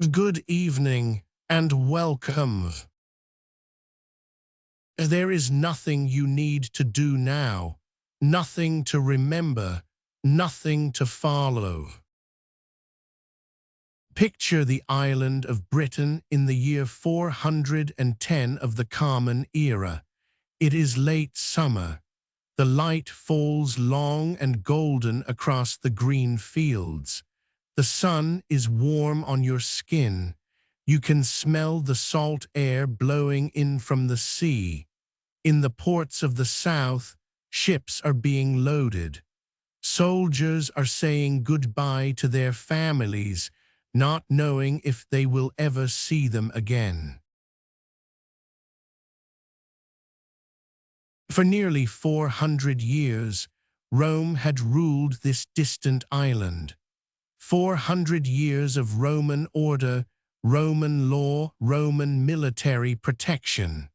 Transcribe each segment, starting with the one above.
Good evening and welcome. There is nothing you need to do now, nothing to remember, nothing to follow. Picture the island of Britain in the year 410 of the Common Era. It is late summer. The light falls long and golden across the green fields. The sun is warm on your skin. You can smell the salt air blowing in from the sea. In the ports of the south, ships are being loaded. Soldiers are saying goodbye to their families, not knowing if they will ever see them again. For nearly 400 years, Rome had ruled this distant island. 400 years of Roman order, Roman law, Roman military protection.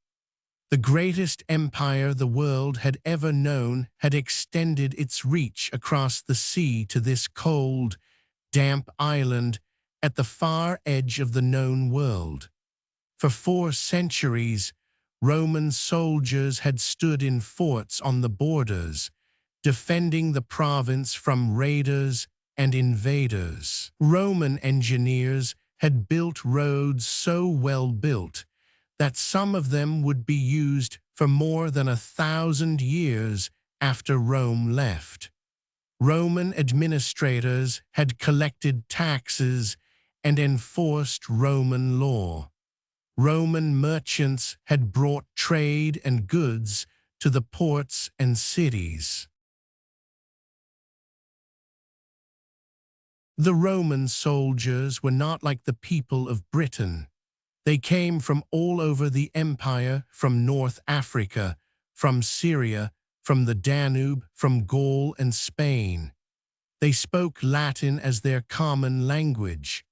The greatest empire the world had ever known had extended its reach across the sea to this cold, damp island at the far edge of the known world. For 4 centuries, Roman soldiers had stood in forts on the borders, defending the province from raiders and invaders. Roman engineers had built roads so well built that some of them would be used for more than 1,000 years after Rome left. Roman administrators had collected taxes and enforced Roman law. Roman merchants had brought trade and goods to the ports and cities. The Roman soldiers were not like the people of Britain. They came from all over the empire, from North Africa, from Syria, from the Danube, from Gaul and Spain. They spoke Latin as their common language.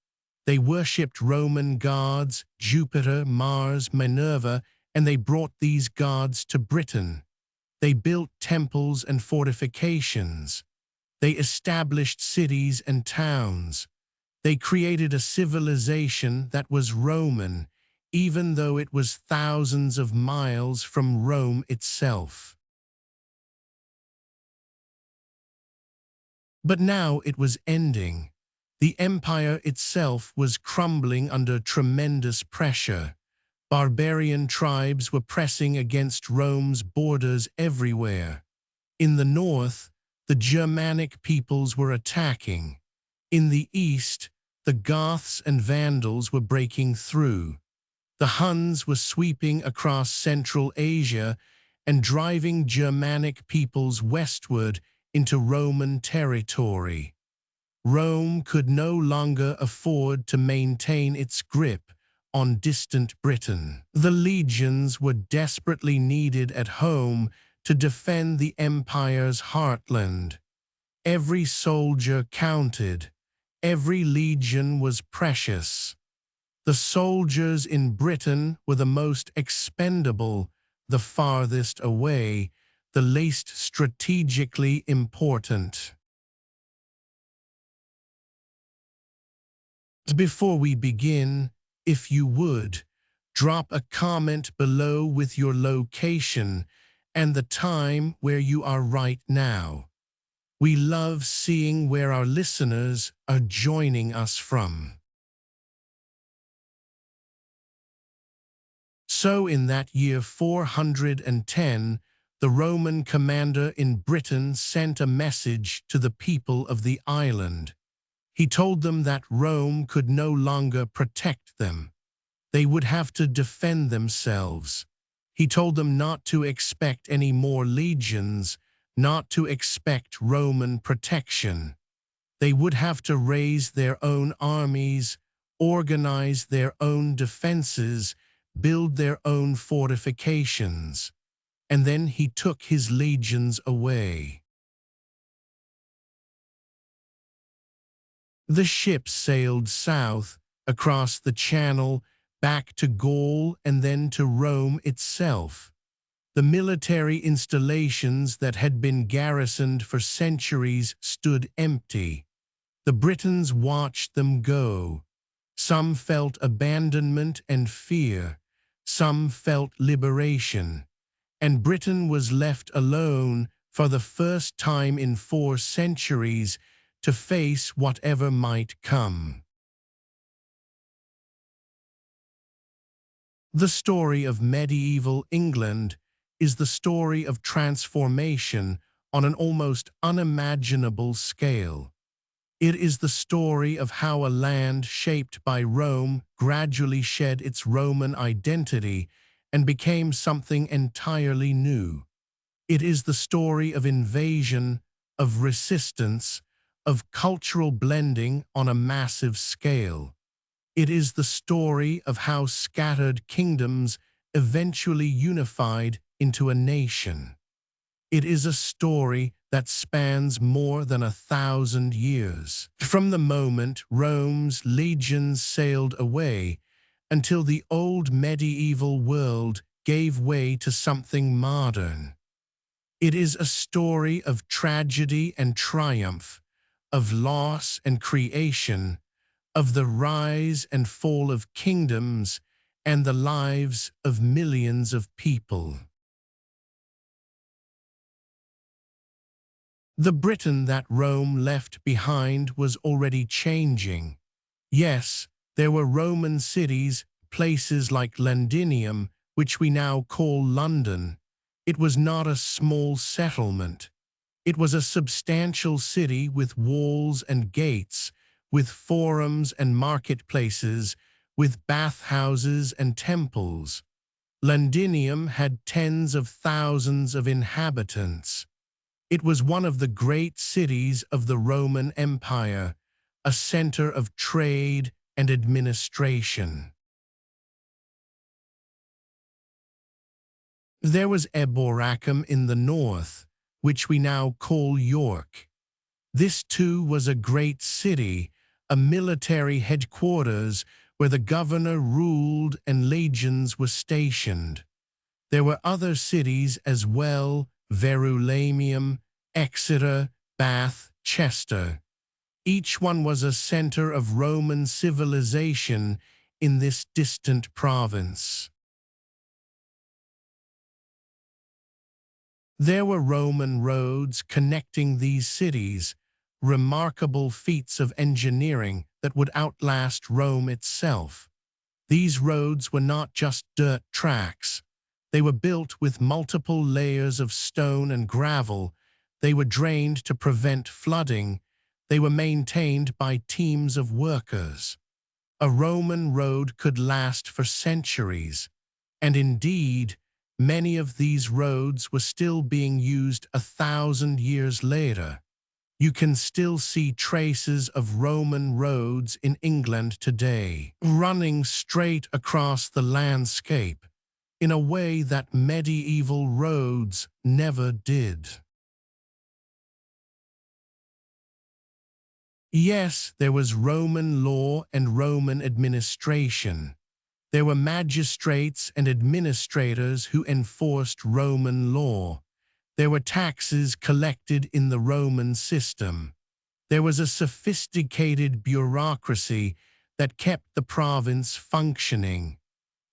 They worshipped Roman gods, Jupiter, Mars, Minerva, and they brought these gods to Britain. They built temples and fortifications. They established cities and towns. They created a civilization that was Roman, even though it was thousands of miles from Rome itself. But now it was ending. The empire itself was crumbling under tremendous pressure. Barbarian tribes were pressing against Rome's borders everywhere. In the north, the Germanic peoples were attacking. In the east, the Goths and Vandals were breaking through. The Huns were sweeping across Central Asia and driving Germanic peoples westward into Roman territory. Rome could no longer afford to maintain its grip on distant Britain. The legions were desperately needed at home to defend the empire's heartland. Every soldier counted. Every legion was precious. The soldiers in Britain were the most expendable, the farthest away, the least strategically important. Before we begin, if you would, drop a comment below with your location and the time where you are right now. We love seeing where our listeners are joining us from. So in that year 410, the Roman commander in Britain sent a message to the people of the island. He told them that Rome could no longer protect them. They would have to defend themselves. He told them not to expect any more legions, not to expect Roman protection. They would have to raise their own armies, organize their own defenses, build their own fortifications. And then he took his legions away. The ships sailed south, across the Channel, back to Gaul and then to Rome itself. The military installations that had been garrisoned for centuries stood empty. The Britons watched them go. Some felt abandonment and fear. Some felt liberation. And Britain was left alone for the first time in 4 centuries to face whatever might come. The story of medieval England is the story of transformation on an almost unimaginable scale. It is the story of how a land shaped by Rome gradually shed its Roman identity and became something entirely new. It is the story of invasion, of resistance, of cultural blending on a massive scale. It is the story of how scattered kingdoms eventually unified into a nation. It is a story that spans more than 1,000 years, from the moment Rome's legions sailed away until the old medieval world gave way to something modern. It is a story of tragedy and triumph, of loss and creation, of the rise and fall of kingdoms and the lives of millions of people. The Britain that Rome left behind was already changing. Yes, there were Roman cities, places like Londinium, which we now call London. It was not a small settlement. It was a substantial city with walls and gates, with forums and marketplaces, with bathhouses and temples. Londinium had tens of thousands of inhabitants. It was one of the great cities of the Roman Empire, a center of trade and administration. There was Eboracum in the north, which we now call York. This too was a great city, a military headquarters where the governor ruled and legions were stationed. There were other cities as well, Verulamium, Exeter, Bath, Chester. Each one was a center of Roman civilization in this distant province. There were Roman roads connecting these cities, remarkable feats of engineering that would outlast Rome itself. These roads were not just dirt tracks. They were built with multiple layers of stone and gravel. They were drained to prevent flooding. They were maintained by teams of workers. A Roman road could last for centuries, and indeed, many of these roads were still being used 1,000 years later. You can still see traces of Roman roads in England today, running straight across the landscape in a way that medieval roads never did. Yes, there was Roman law and Roman administration. There were magistrates and administrators who enforced Roman law. There were taxes collected in the Roman system. There was a sophisticated bureaucracy that kept the province functioning.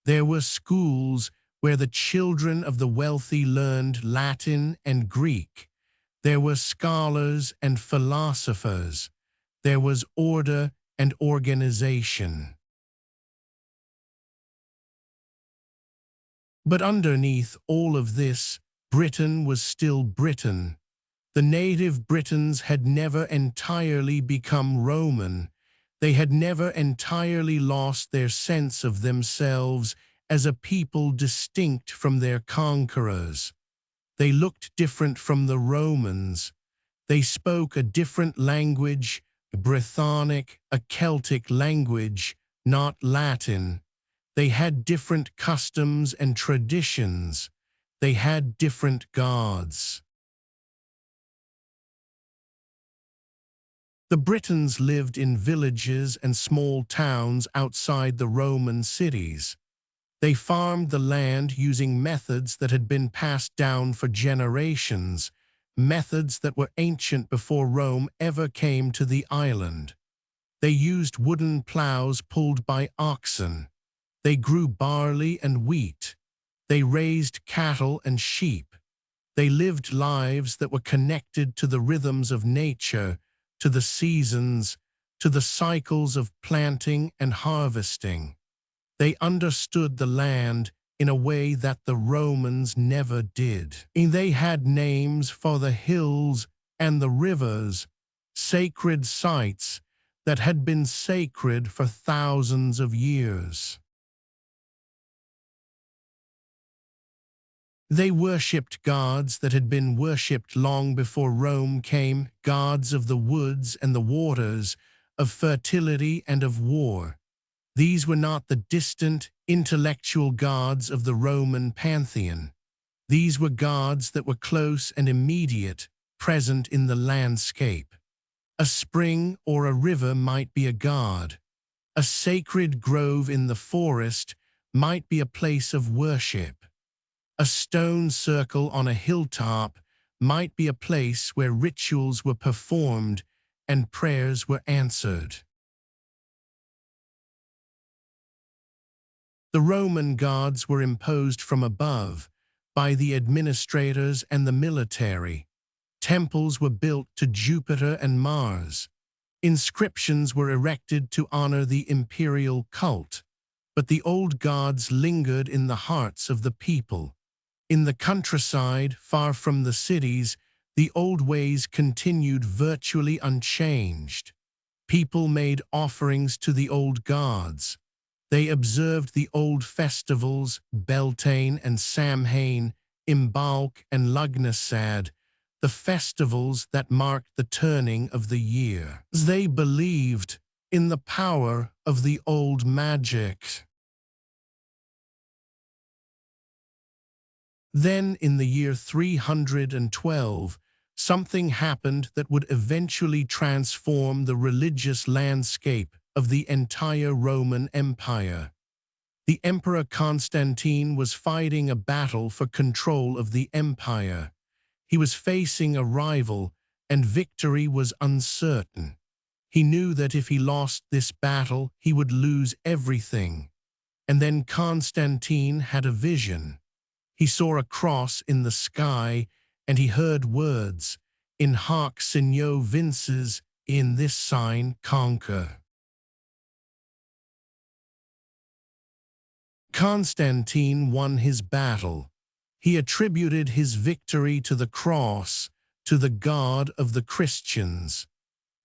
There were schools where the children of the wealthy learned Latin and Greek. There were scholars and philosophers. There was order and organization. But underneath all of this, Britain was still Britain. The native Britons had never entirely become Roman. They had never entirely lost their sense of themselves as a people distinct from their conquerors. They looked different from the Romans. They spoke a different language, Brythonic, a Celtic language, not Latin. They had different customs and traditions. They had different gods. The Britons lived in villages and small towns outside the Roman cities. They farmed the land using methods that had been passed down for generations, methods that were ancient before Rome ever came to the island. They used wooden plows pulled by oxen. They grew barley and wheat. They raised cattle and sheep. They lived lives that were connected to the rhythms of nature, to the seasons, to the cycles of planting and harvesting. They understood the land in a way that the Romans never did. And they had names for the hills and the rivers, sacred sites that had been sacred for thousands of years. They worshipped gods that had been worshipped long before Rome came, gods of the woods and the waters, of fertility and of war. These were not the distant, intellectual gods of the Roman pantheon. These were gods that were close and immediate, present in the landscape. A spring or a river might be a god. A sacred grove in the forest might be a place of worship. A stone circle on a hilltop might be a place where rituals were performed and prayers were answered. The Roman gods were imposed from above by the administrators and the military. Temples were built to Jupiter and Mars. Inscriptions were erected to honor the imperial cult, but the old gods lingered in the hearts of the people. In the countryside, far from the cities, the old ways continued virtually unchanged. People made offerings to the old gods. They observed the old festivals, Beltane and Samhain, Imbolc and Lugnasad, the festivals that marked the turning of the year. They believed in the power of the old magic. Then, in the year 312, something happened that would eventually transform the religious landscape of the entire Roman Empire. The Emperor Constantine was fighting a battle for control of the empire. He was facing a rival, and victory was uncertain. He knew that if he lost this battle, he would lose everything. And then Constantine had a vision. He saw a cross in the sky, and he heard words, "In hoc signo vinces, in this sign conquer." Constantine won his battle. He attributed his victory to the cross, to the God of the Christians.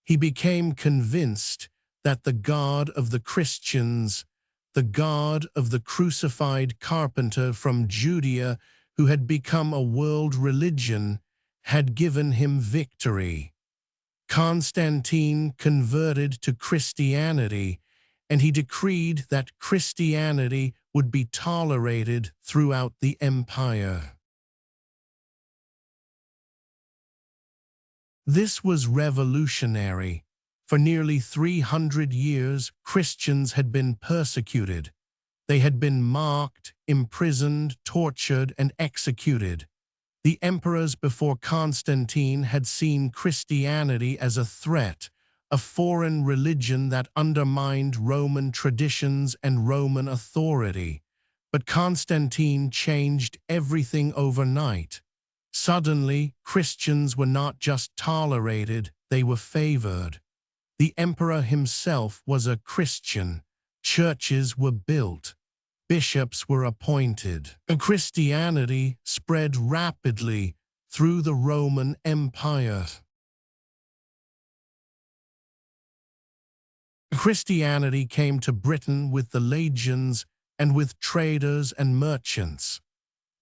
He became convinced that the God of the Christians, the God of the crucified carpenter from Judea who had become a world religion, had given him victory. Constantine converted to Christianity, and he decreed that Christianity would be tolerated throughout the empire. This was revolutionary. For nearly 300 years, Christians had been persecuted. They had been mocked, imprisoned, tortured, and executed. The emperors before Constantine had seen Christianity as a threat, a foreign religion that undermined Roman traditions and Roman authority. But Constantine changed everything overnight. Suddenly, Christians were not just tolerated, they were favored. The emperor himself was a Christian. Churches were built. Bishops were appointed. And Christianity spread rapidly through the Roman Empire. Christianity came to Britain with the legions and with traders and merchants.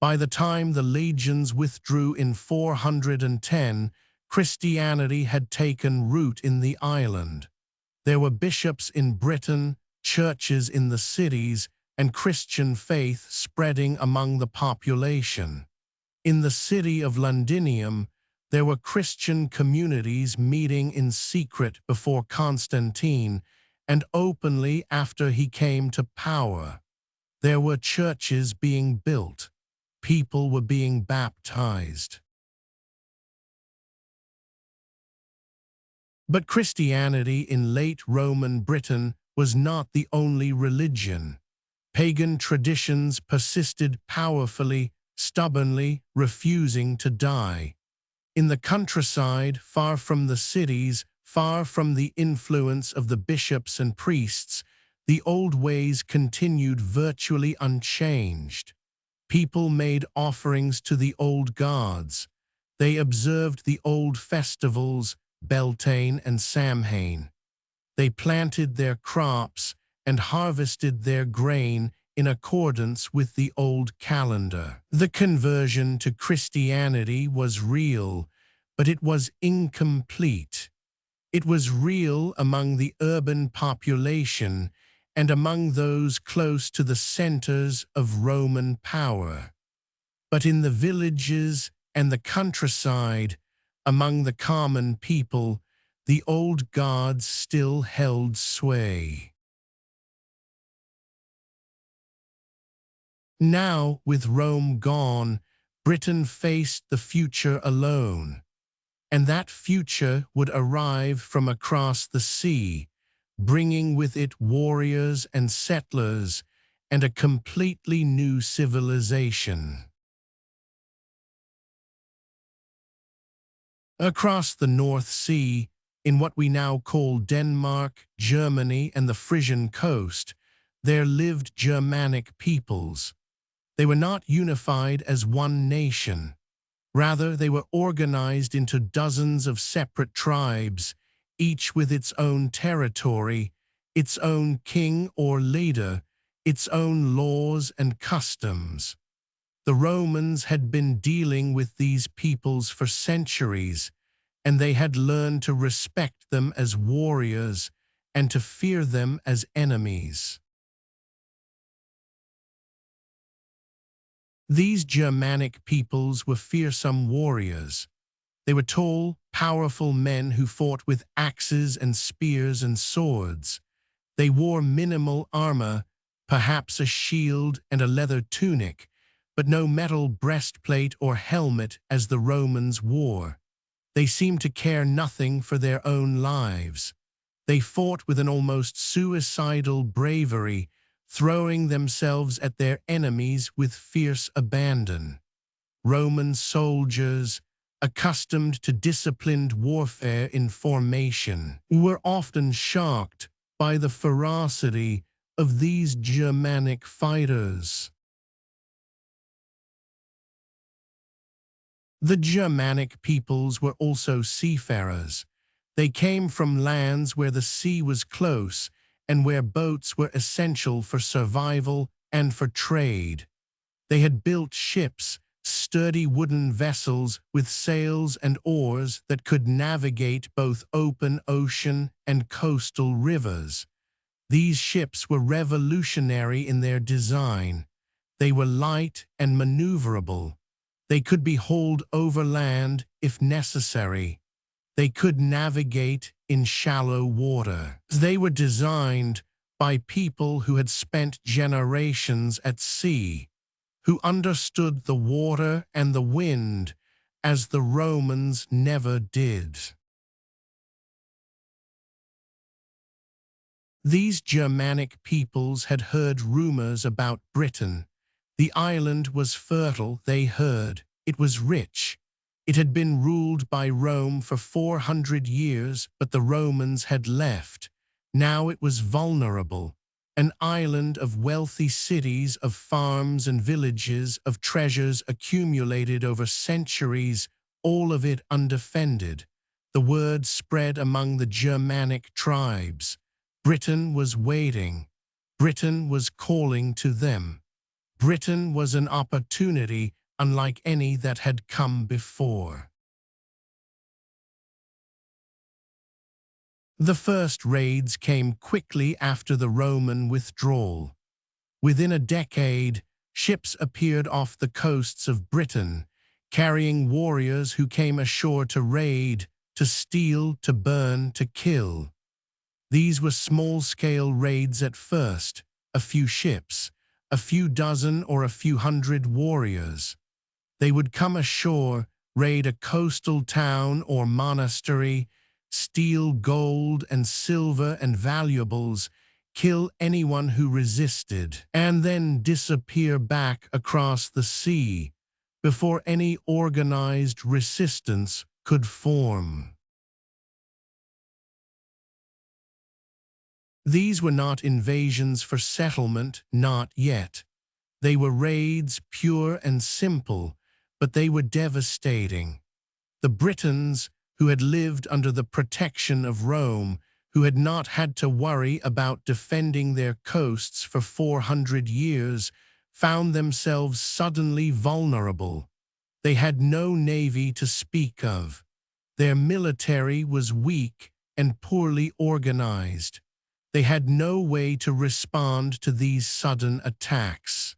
By the time the legions withdrew in 410, Christianity had taken root in the island. There were bishops in Britain, churches in the cities, and Christian faith spreading among the population. In the city of Londinium, there were Christian communities meeting in secret before Constantine and openly after he came to power. There were churches being built. People were being baptized. But Christianity in late Roman Britain was not the only religion. Pagan traditions persisted powerfully, stubbornly, refusing to die. In the countryside, far from the cities, far from the influence of the bishops and priests, the old ways continued virtually unchanged. People made offerings to the old gods. They observed the old festivals, Beltane and Samhain. They planted their crops and harvested their grain in accordance with the old calendar. The conversion to Christianity was real, but it was incomplete. It was real among the urban population and among those close to the centers of Roman power. But in the villages and the countryside, among the common people, the old gods still held sway. Now, with Rome gone, Britain faced the future alone. And that future would arrive from across the sea, bringing with it warriors and settlers and a completely new civilization. Across the North Sea, in what we now call Denmark, Germany, and the Frisian coast, there lived Germanic peoples. They were not unified as one nation. Rather, they were organized into dozens of separate tribes, each with its own territory, its own king or leader, its own laws and customs. The Romans had been dealing with these peoples for centuries, and they had learned to respect them as warriors and to fear them as enemies. These Germanic peoples were fearsome warriors. They were tall, powerful men who fought with axes and spears and swords. They wore minimal armor, perhaps a shield and a leather tunic, but no metal breastplate or helmet as the Romans wore. They seemed to care nothing for their own lives. They fought with an almost suicidal bravery, throwing themselves at their enemies with fierce abandon. Roman soldiers, accustomed to disciplined warfare in formation, were often shocked by the ferocity of these Germanic fighters. The Germanic peoples were also seafarers. They came from lands where the sea was close and where boats were essential for survival and for trade. They had built ships, sturdy wooden vessels with sails and oars that could navigate both open ocean and coastal rivers. These ships were revolutionary in their design. They were light and maneuverable. They could be hauled overland if necessary. They could navigate in shallow water. They were designed by people who had spent generations at sea, who understood the water and the wind as the Romans never did. These Germanic peoples had heard rumors about Britain. The island was fertile, they heard. It was rich. It had been ruled by Rome for 400 years, but the Romans had left. Now it was vulnerable, an island of wealthy cities, of farms and villages, of treasures accumulated over centuries, all of it undefended. The word spread among the Germanic tribes. Britain was waiting. Britain was calling to them. Britain was an opportunity unlike any that had come before. The first raids came quickly after the Roman withdrawal. Within a decade, ships appeared off the coasts of Britain, carrying warriors who came ashore to raid, to steal, to burn, to kill. These were small-scale raids at first, a few ships, a few dozen or a few hundred warriors. They would come ashore, raid a coastal town or monastery, steal gold and silver and valuables, kill anyone who resisted, and then disappear back across the sea before any organized resistance could form. These were not invasions for settlement, not yet. They were raids, pure and simple, but they were devastating. The Britons, who had lived under the protection of Rome, who had not had to worry about defending their coasts for 400 years, found themselves suddenly vulnerable. They had no navy to speak of. Their military was weak and poorly organized. They had no way to respond to these sudden attacks.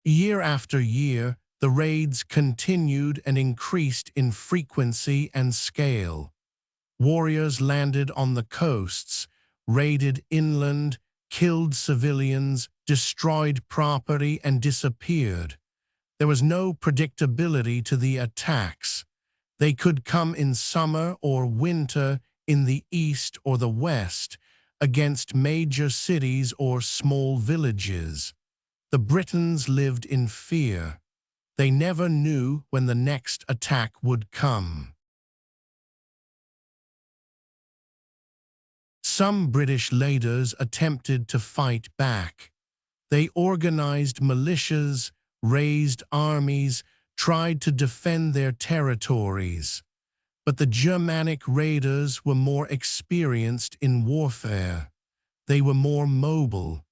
Year after year, the raids continued and increased in frequency and scale. Warriors landed on the coasts, raided inland, killed civilians, destroyed property, and disappeared. There was no predictability to the attacks. They could come in summer or winter, in the east or the west, against major cities or small villages. The Britons lived in fear. They never knew when the next attack would come. Some British leaders attempted to fight back. They organized militias, raised armies, tried to defend their territories. But the Germanic raiders were more experienced in warfare. They were more mobile.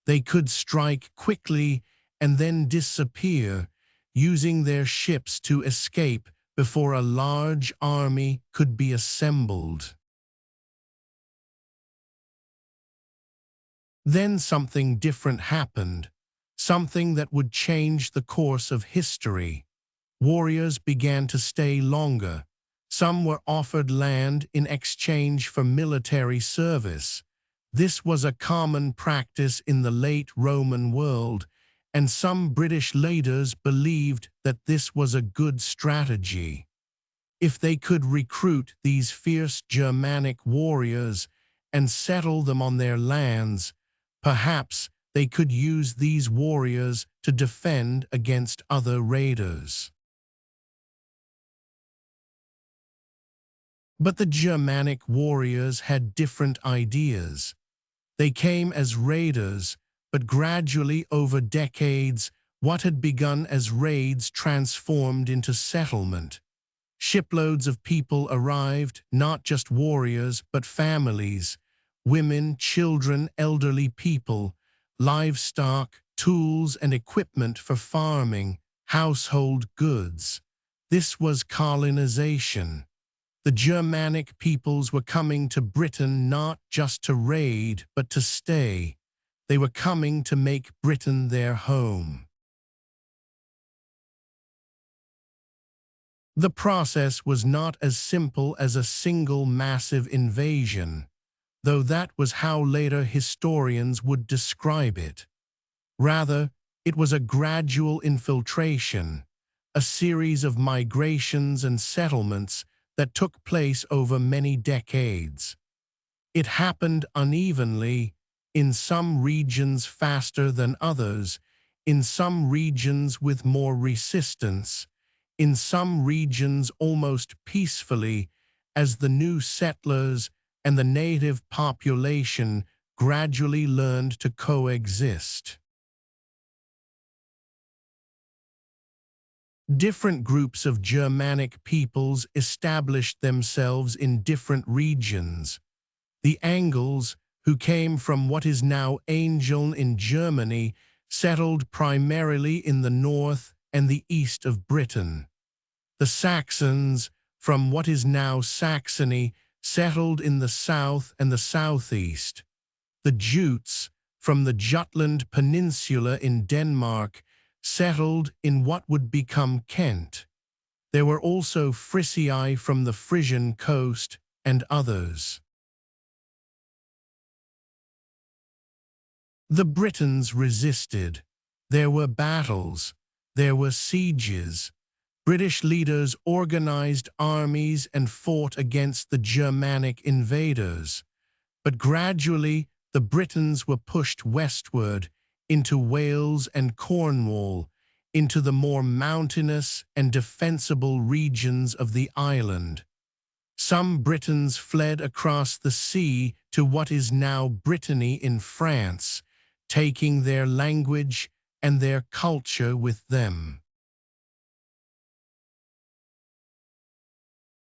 They could strike quickly and then disappear, using their ships to escape before a large army could be assembled. Then something different happened, something that would change the course of history. Warriors began to stay longer. Some were offered land in exchange for military service. This was a common practice in the late Roman world, and some British leaders believed that this was a good strategy. If they could recruit these fierce Germanic warriors and settle them on their lands, perhaps they could use these warriors to defend against other raiders. But the Germanic warriors had different ideas. They came as raiders, but gradually over decades, what had begun as raids transformed into settlement. Shiploads of people arrived, not just warriors, but families, women, children, elderly people, livestock, tools and equipment for farming, household goods. This was colonization. The Germanic peoples were coming to Britain not just to raid, but to stay. They were coming to make Britain their home. The process was not as simple as a single massive invasion, though that was how later historians would describe it. Rather, it was a gradual infiltration, a series of migrations and settlements that took place over many decades. It happened unevenly, in some regions faster than others, in some regions with more resistance, in some regions almost peacefully, as the new settlers and the native population gradually learned to coexist. Different groups of Germanic peoples established themselves in different regions. The Angles, who came from what is now Angel in Germany, settled primarily in the north and the east of Britain. The Saxons, from what is now Saxony, settled in the south and the southeast. The Jutes, from the Jutland Peninsula in Denmark, settled in what would become Kent. There were also Frisiae from the Frisian coast and others. The Britons resisted. There were battles. There were sieges. British leaders organized armies and fought against the Germanic invaders, but gradually the Britons were pushed westward into Wales and Cornwall, into the more mountainous and defensible regions of the island. Some Britons fled across the sea to what is now Brittany in France, taking their language and their culture with them.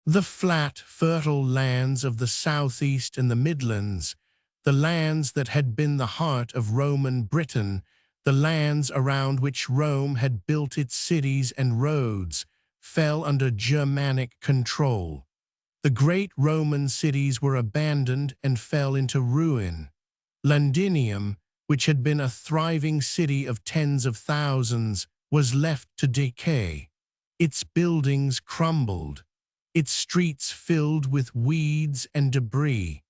The flat, fertile lands of the southeast and the Midlands, the lands that had been the heart of Roman Britain, the lands around which Rome had built its cities and roads, fell under Germanic control. The great Roman cities were abandoned and fell into ruin. Londinium, which had been a thriving city of tens of thousands, was left to decay. Its buildings crumbled, its streets filled with weeds and debris,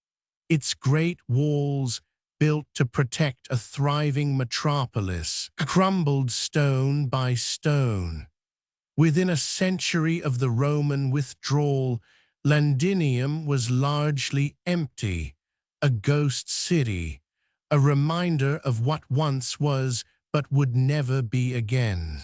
its great walls, built to protect a thriving metropolis, crumbled stone by stone. Within a century of the Roman withdrawal, Londinium was largely empty, a ghost city, a reminder of what once was but would never be again.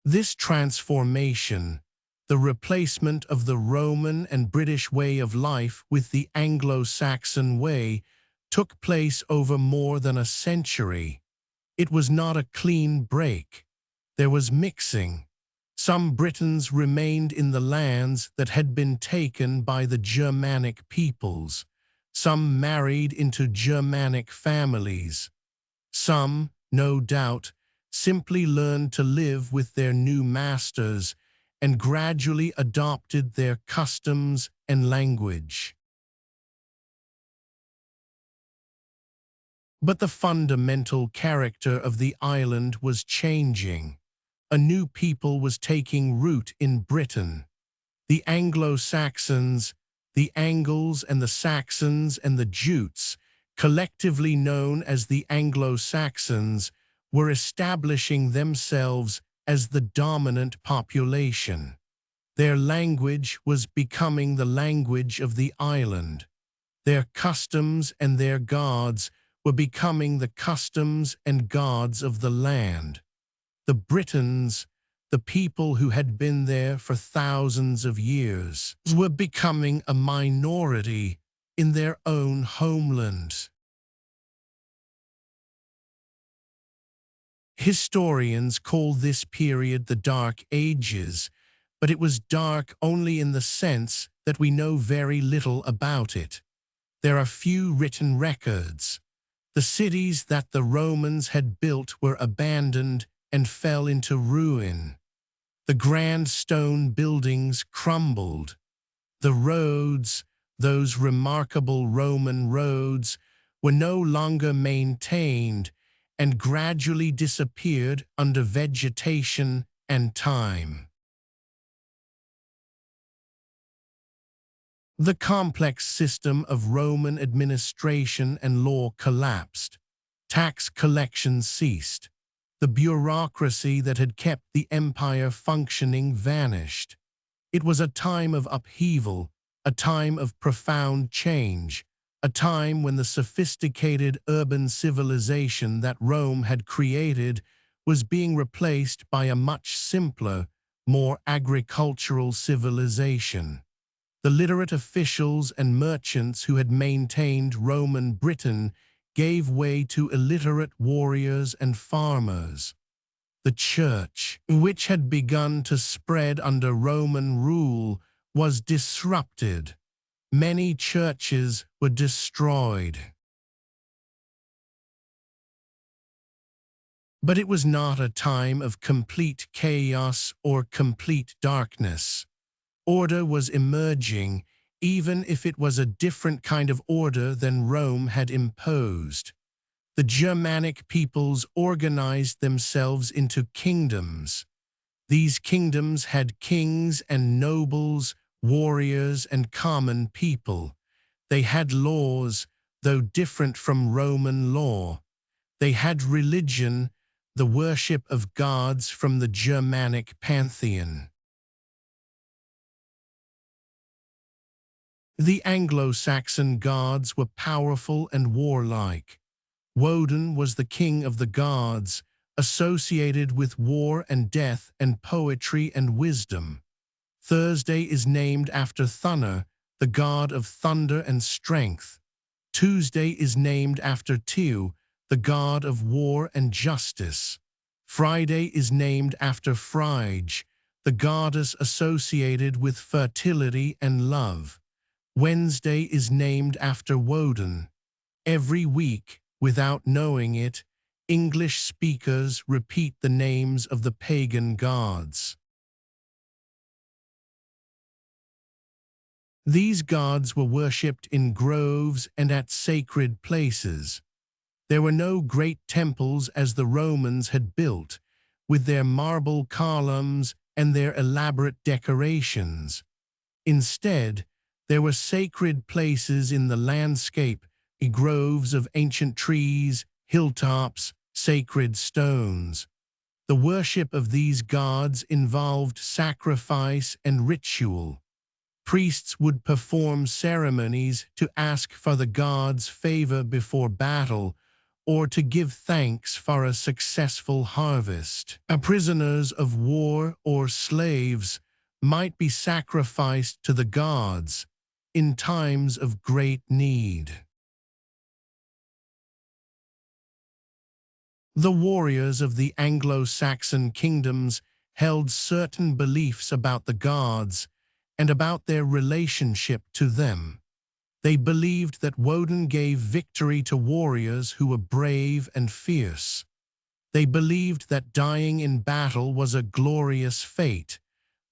This transformation, the replacement of the Roman and British way of life with the Anglo-Saxon way, took place over more than a century. It was not a clean break. There was mixing. Some Britons remained in the lands that had been taken by the Germanic peoples. Some married into Germanic families. Some, no doubt, simply learned to live with their new masters and gradually adopted their customs and language. But the fundamental character of the island was changing. A new people was taking root in Britain. The Anglo-Saxons, the Angles and the Saxons and the Jutes, collectively known as the Anglo-Saxons, were establishing themselves as the dominant population. Their language was becoming the language of the island. Their customs and their gods were becoming the customs and gods of the land. The Britons, the people who had been there for thousands of years, were becoming a minority in their own homeland. Historians call this period the Dark Ages, but it was dark only in the sense that we know very little about it. There are few written records. The cities that the Romans had built were abandoned and fell into ruin. The grand stone buildings crumbled. The roads, those remarkable Roman roads, were no longer maintained and gradually disappeared under vegetation and time. The complex system of Roman administration and law collapsed. Tax collection ceased. The bureaucracy that had kept the empire functioning vanished. It was a time of upheaval, a time of profound change, a time when the sophisticated urban civilization that Rome had created was being replaced by a much simpler, more agricultural civilization. The literate officials and merchants who had maintained Roman Britain gave way to illiterate warriors and farmers. The church, which had begun to spread under Roman rule, was disrupted. Many churches were destroyed. But it was not a time of complete chaos or complete darkness. Order was emerging, even if it was a different kind of order than Rome had imposed. The Germanic peoples organized themselves into kingdoms. These kingdoms had kings and nobles, warriors and common people. They had laws, though different from Roman law. They had religion, the worship of gods from the Germanic pantheon. The Anglo-Saxon gods were powerful and warlike. Woden was the king of the gods, associated with war and death and poetry and wisdom. Thursday is named after Thunor, the god of thunder and strength. Tuesday is named after Tiw, the god of war and justice. Friday is named after Frigg, the goddess associated with fertility and love. Wednesday is named after Woden. Every week, without knowing it, English speakers repeat the names of the pagan gods. These gods were worshipped in groves and at sacred places. There were no great temples as the Romans had built, with their marble columns and their elaborate decorations. Instead, there were sacred places in the landscape, groves of ancient trees, hilltops, sacred stones. The worship of these gods involved sacrifice and ritual. Priests would perform ceremonies to ask for the gods' favor before battle, or to give thanks for a successful harvest. Prisoners of war or slaves might be sacrificed to the gods in times of great need. The warriors of the Anglo-Saxon kingdoms held certain beliefs about the gods and about their relationship to them. They believed that Woden gave victory to warriors who were brave and fierce. They believed that dying in battle was a glorious fate,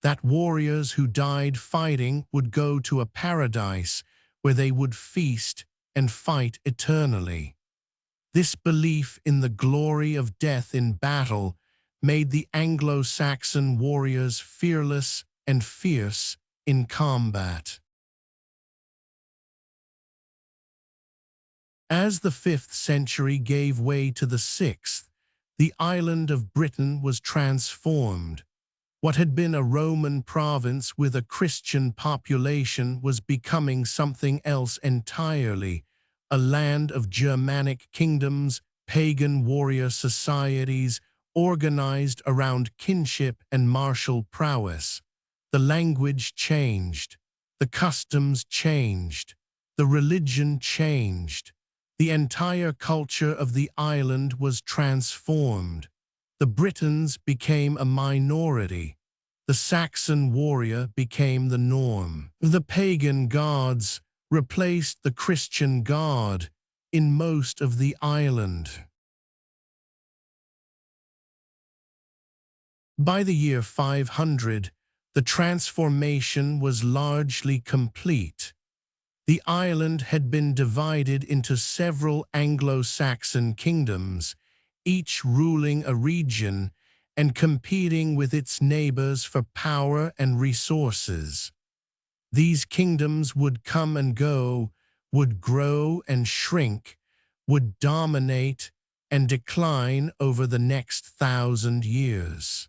that warriors who died fighting would go to a paradise where they would feast and fight eternally. This belief in the glory of death in battle made the Anglo-Saxon warriors fearless and fierce in combat. As the 5th century gave way to the 6th, the island of Britain was transformed. What had been a Roman province with a Christian population was becoming something else entirely, a land of Germanic kingdoms, pagan warrior societies, organized around kinship and martial prowess. The language changed, the customs changed, the religion changed. The entire culture of the island was transformed. The Britons became a minority. The Saxon warrior became the norm. The pagan gods replaced the Christian god in most of the island. By the year 500, the transformation was largely complete. The island had been divided into several Anglo-Saxon kingdoms, each ruling a region and competing with its neighbors for power and resources. These kingdoms would come and go, would grow and shrink, would dominate and decline over the next 1,000 years.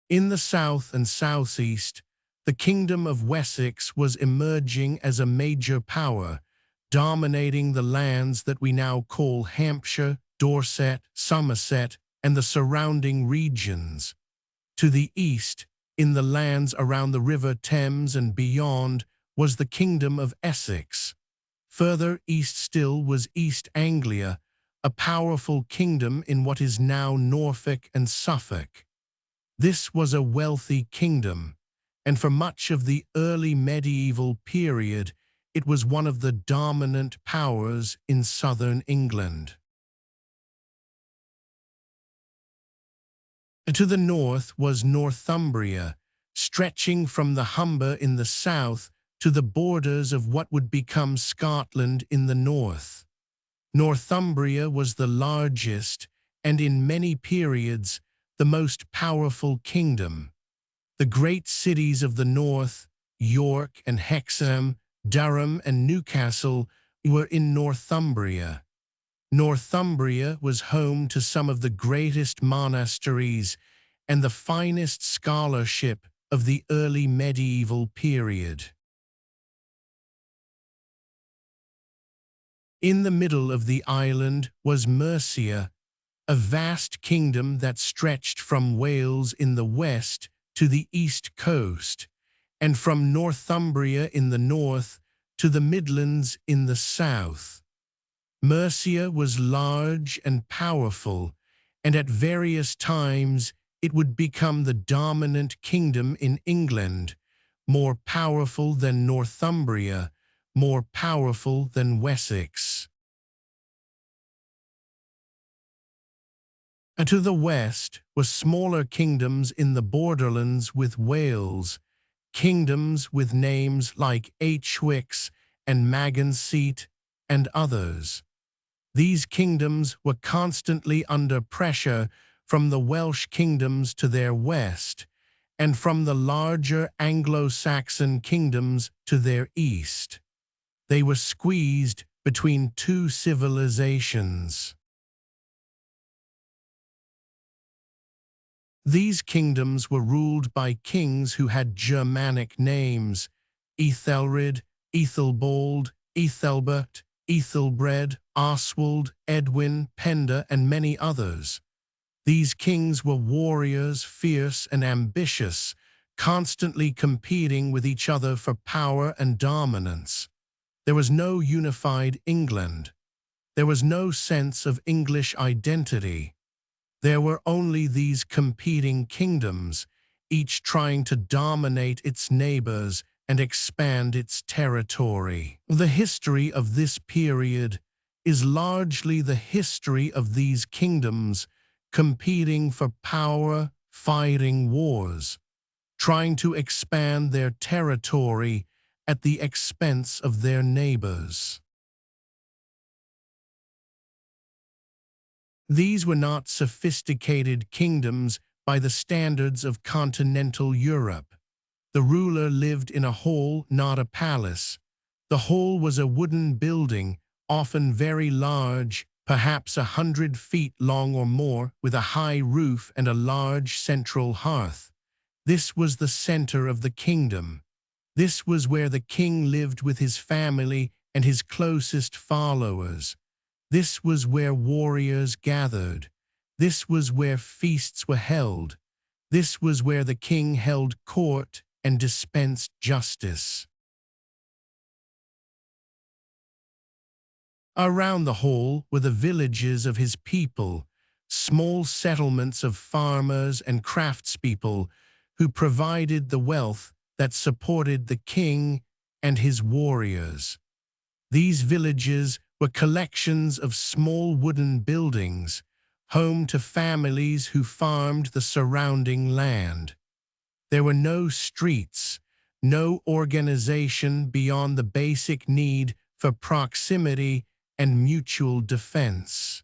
In the south and southeast, the Kingdom of Wessex was emerging as a major power, dominating the lands that we now call Hampshire, Dorset, Somerset, and the surrounding regions. To the east, in the lands around the River Thames and beyond, was the Kingdom of Essex. Further east still was East Anglia, a powerful kingdom in what is now Norfolk and Suffolk. This was a wealthy kingdom, and for much of the early medieval period, it was one of the dominant powers in southern England. To the north was Northumbria, stretching from the Humber in the south to the borders of what would become Scotland in the north. Northumbria was the largest and in many periods the most powerful kingdom. The great cities of the north, York and Hexham, Durham and Newcastle, were in Northumbria. Northumbria was home to some of the greatest monasteries and the finest scholarship of the early medieval period. In the middle of the island was Mercia, a vast kingdom that stretched from Wales in the west to the east coast, and from Northumbria in the north to the Midlands in the south. Mercia was large and powerful, and at various times it would become the dominant kingdom in England, more powerful than Northumbria, more powerful than Wessex. And to the west were smaller kingdoms in the borderlands with Wales, kingdoms with names like Echwicks and Magenseat and others. These kingdoms were constantly under pressure from the Welsh kingdoms to their west, and from the larger Anglo-Saxon kingdoms to their east. They were squeezed between two civilizations. These kingdoms were ruled by kings who had Germanic names: Ethelred, Ethelbald, Ethelbert, Ethelbred, Oswald, Edwin, Penda, and many others. These kings were warriors, fierce and ambitious, constantly competing with each other for power and dominance. There was no unified England. There was no sense of English identity. There were only these competing kingdoms, each trying to dominate its neighbors and expand its territory. The history of this period is largely the history of these kingdoms competing for power, fighting wars, trying to expand their territory at the expense of their neighbors. These were not sophisticated kingdoms by the standards of continental Europe. The ruler lived in a hall, not a palace. The hall was a wooden building, often very large, perhaps 100 feet long or more, with a high roof and a large central hearth. This was the center of the kingdom. This was where the king lived with his family and his closest followers. This was where warriors gathered. This was where feasts were held. This was where the king held court and dispensed justice. Around the hall were the villages of his people, small settlements of farmers and craftspeople who provided the wealth that supported the king and his warriors. These villages were collections of small wooden buildings, home to families who farmed the surrounding land. There were no streets, no organization beyond the basic need for proximity and mutual defense.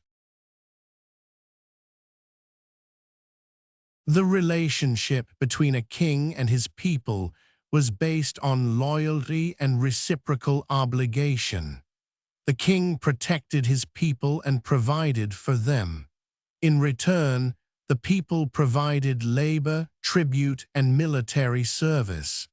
The relationship between a king and his people was based on loyalty and reciprocal obligation. The king protected his people and provided for them. In return, the people provided labor, tribute, and military service.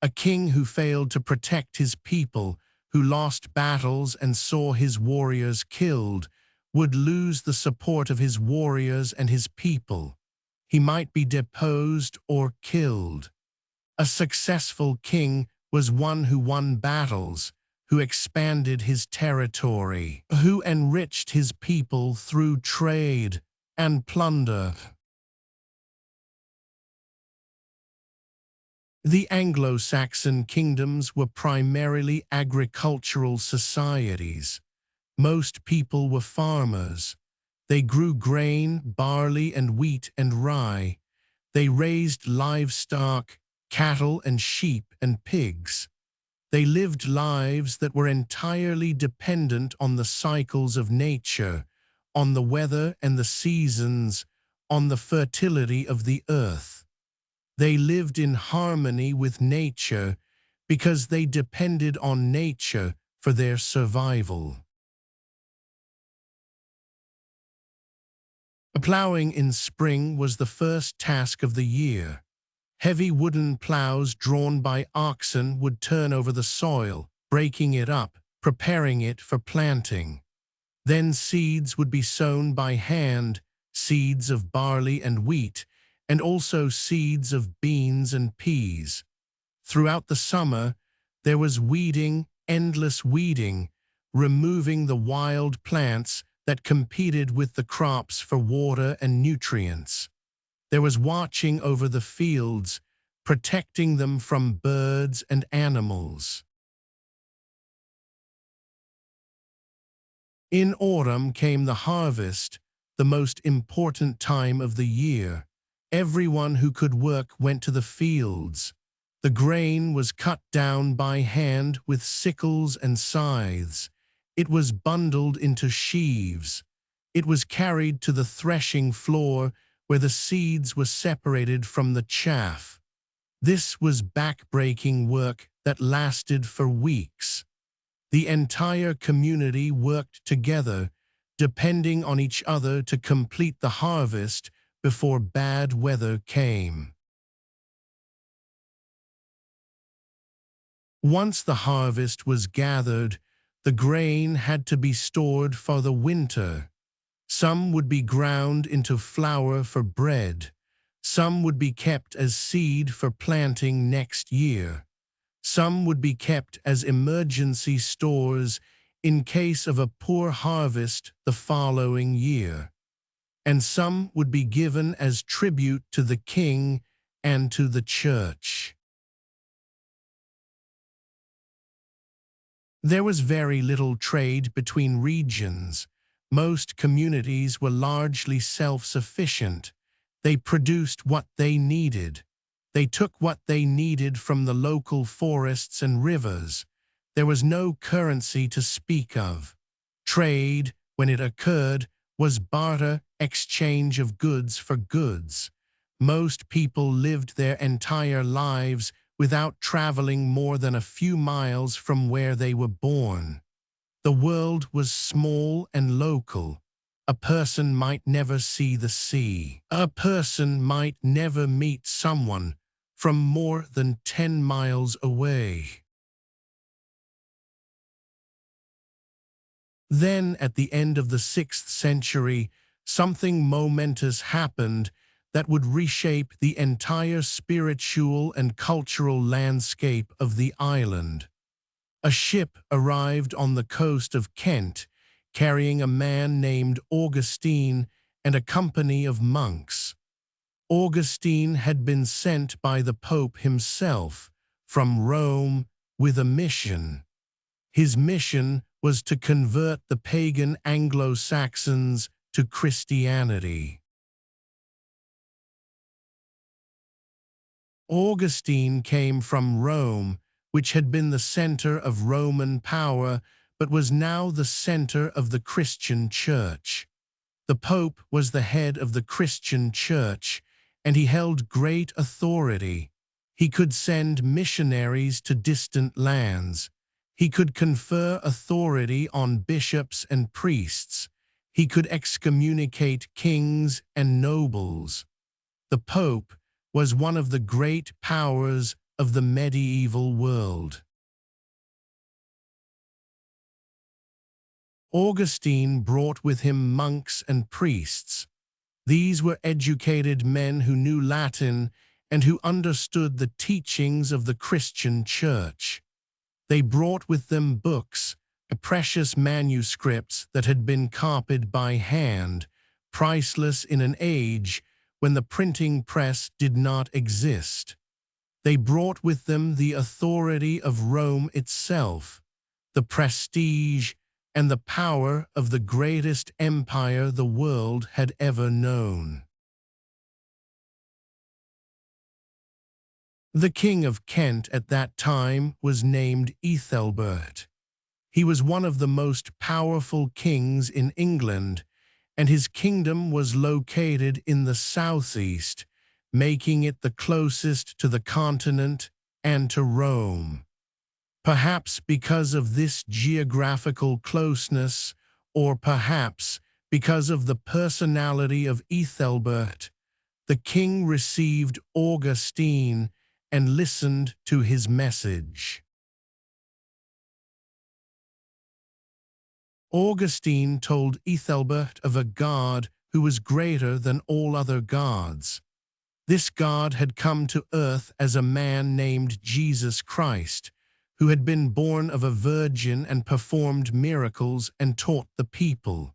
A king who failed to protect his people, who lost battles and saw his warriors killed, would lose the support of his warriors and his people. He might be deposed or killed. A successful king was one who won battles, who expanded his territory, who enriched his people through trade and plunder. The Anglo-Saxon kingdoms were primarily agricultural societies. Most people were farmers. They grew grain, barley, and wheat and rye. They raised livestock, cattle and sheep and pigs. They lived lives that were entirely dependent on the cycles of nature, on the weather and the seasons, on the fertility of the earth. They lived in harmony with nature because they depended on nature for their survival. Plowing in spring was the first task of the year. Heavy wooden plows drawn by oxen would turn over the soil, breaking it up, preparing it for planting. Then seeds would be sown by hand, seeds of barley and wheat, and also seeds of beans and peas. Throughout the summer, there was weeding, endless weeding, removing the wild plants that competed with the crops for water and nutrients. There was watching over the fields, protecting them from birds and animals. In autumn came the harvest, the most important time of the year. Everyone who could work went to the fields. The grain was cut down by hand with sickles and scythes. It was bundled into sheaves. It was carried to the threshing floor where the seeds were separated from the chaff. This was back-breaking work that lasted for weeks. The entire community worked together, depending on each other to complete the harvest before bad weather came. Once the harvest was gathered, the grain had to be stored for the winter. Some would be ground into flour for bread. Some would be kept as seed for planting next year. Some would be kept as emergency stores in case of a poor harvest the following year. And some would be given as tribute to the king and to the church. There was very little trade between regions. Most communities were largely self-sufficient. They produced what they needed. They took what they needed from the local forests and rivers. There was no currency to speak of. Trade, when it occurred, was barter, exchange of goods for goods. Most people lived their entire lives without traveling more than a few miles from where they were born. The world was small and local. A person might never see the sea. A person might never meet someone from more than 10 miles away. Then, at the end of the 6th century, something momentous happened that would reshape the entire spiritual and cultural landscape of the island. A ship arrived on the coast of Kent, carrying a man named Augustine and a company of monks. Augustine had been sent by the Pope himself from Rome with a mission. His mission was to convert the pagan Anglo-Saxons to Christianity. Augustine came from Rome, which had been the center of Roman power, but was now the center of the Christian Church. The Pope was the head of the Christian Church, and he held great authority. He could send missionaries to distant lands. He could confer authority on bishops and priests. He could excommunicate kings and nobles. The Pope was one of the great powers of the medieval world. Augustine brought with him monks and priests. These were educated men who knew Latin and who understood the teachings of the Christian Church. They brought with them books, precious manuscripts that had been copied by hand, priceless in an age when the printing press did not exist. They brought with them the authority of Rome itself, the prestige and the power of the greatest empire the world had ever known. The King of Kent at that time was named Ethelbert. He was one of the most powerful kings in England, and his kingdom was located in the southeast, making it the closest to the continent and to Rome. Perhaps because of this geographical closeness, or perhaps Because of the personality of Ethelbert, the king received Augustine and listened to his message. Augustine told Ethelbert of a god who was greater than all other gods. This God had come to earth as a man named Jesus Christ, who had been born of a virgin and performed miracles and taught the people.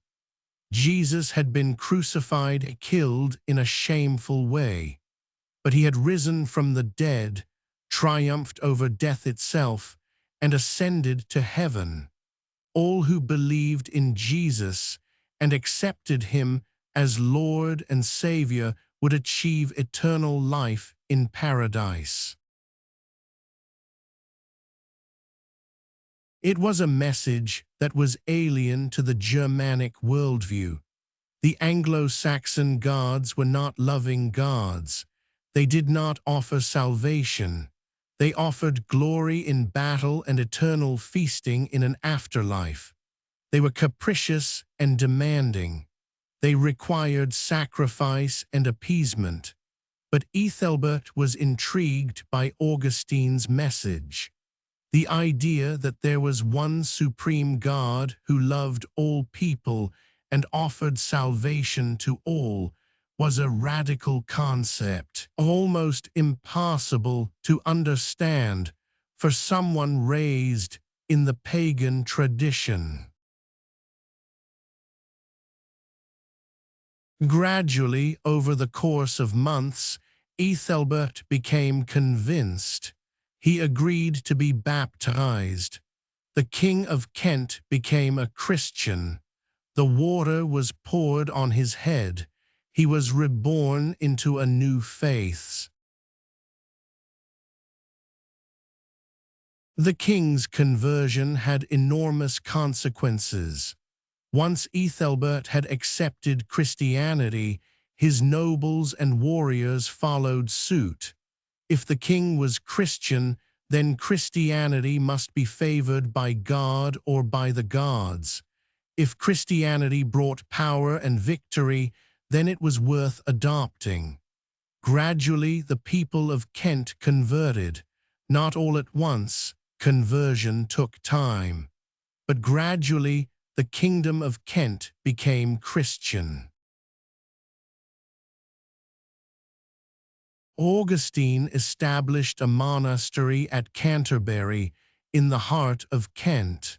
Jesus had been crucified and killed in a shameful way, but he had risen from the dead, triumphed over death itself, and ascended to heaven. All who believed in Jesus and accepted him as Lord and Savior would achieve eternal life in paradise. It was a message that was alien to the Germanic worldview. The Anglo-Saxon gods were not loving gods. They did not offer salvation. They offered glory in battle and eternal feasting in an afterlife. They were capricious and demanding. They required sacrifice and appeasement. But Ethelbert was intrigued by Augustine's message. The idea that there was one supreme God who loved all people and offered salvation to all was a radical concept, almost impossible to understand for someone raised in the pagan tradition. Gradually, over the course of months, Ethelbert became convinced. He agreed to be baptized. The King of Kent became a Christian. The water was poured on his head. He was reborn into a new faith. The king's conversion had enormous consequences. Once Ethelbert had accepted Christianity, his nobles and warriors followed suit. If the king was Christian, then Christianity must be favored by God or by the gods. If Christianity brought power and victory, then it was worth adopting. Gradually, the people of Kent converted. Not all at once, conversion took time. But gradually, the Kingdom of Kent became Christian. Augustine established a monastery at Canterbury in the heart of Kent.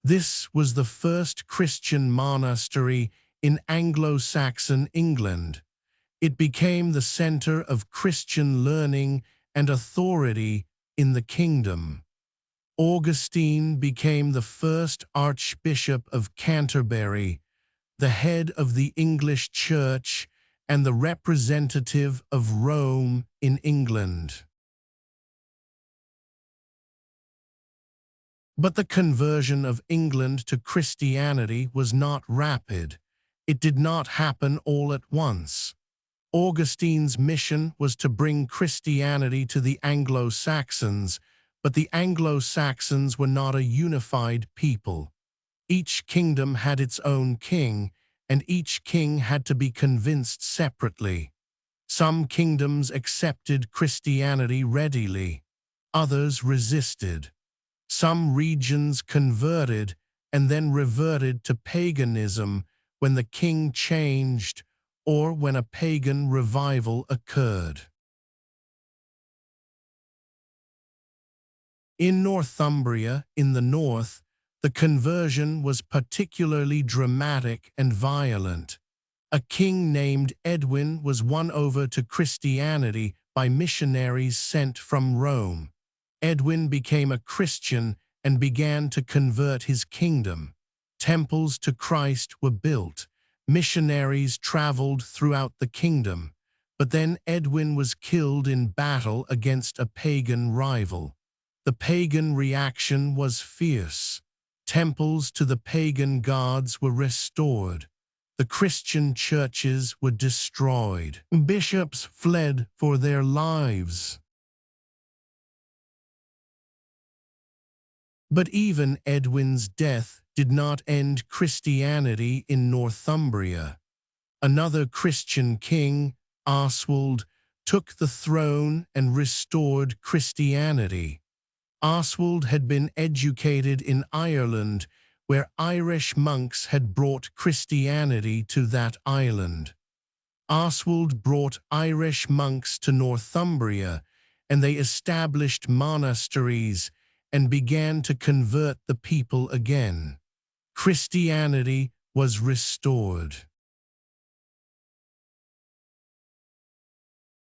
This was the first Christian monastery in Anglo-Saxon England. It became the center of Christian learning and authority in the kingdom. Augustine became the first Archbishop of Canterbury, the head of the English Church, and the representative of Rome in England. But the conversion of England to Christianity was not rapid. It did not happen all at once. Augustine's mission was to bring Christianity to the Anglo-Saxons, but the Anglo-Saxons were not a unified people. Each kingdom had its own king, and each king had to be convinced separately. Some kingdoms accepted Christianity readily. Others resisted. Some regions converted and then reverted to paganism when the king changed or when a pagan revival occurred. In Northumbria, in the north, the conversion was particularly dramatic and violent. A king named Edwin was won over to Christianity by missionaries sent from Rome. Edwin became a Christian and began to convert his kingdom. Temples to Christ were built. Missionaries traveled throughout the kingdom. But then Edwin was killed in battle against a pagan rival. The pagan reaction was fierce. Temples to the pagan gods were restored. The Christian churches were destroyed. Bishops fled for their lives. But even Edwin's death did not end Christianity in Northumbria. Another Christian king, Oswald, took the throne and restored Christianity. Oswald had been educated in Ireland, where Irish monks had brought Christianity to that island. Oswald brought Irish monks to Northumbria, and they established monasteries and began to convert the people again. Christianity was restored.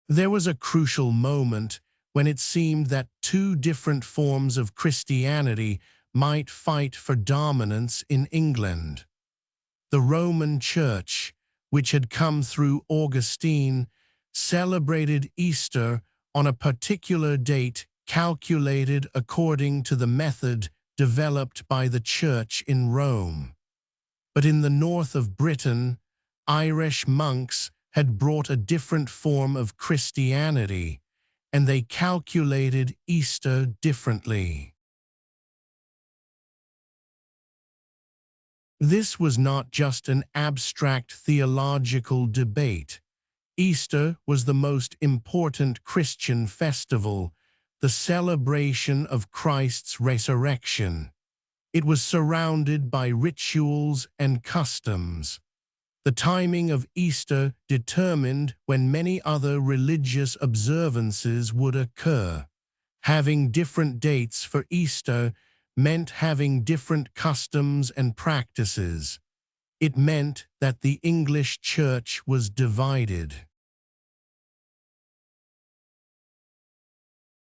There was a crucial moment when it seemed that two different forms of Christianity might fight for dominance in England. The Roman Church, which had come through Augustine, celebrated Easter on a particular date calculated according to the method developed by the Church in Rome. But in the north of Britain, Irish monks had brought a different form of Christianity, and they calculated Easter differently. This was not just an abstract theological debate. Easter was the most important Christian festival, the celebration of Christ's resurrection. It was surrounded by rituals and customs. The timing of Easter determined when many other religious observances would occur. Having different dates for Easter meant having different customs and practices. It meant that the English Church was divided.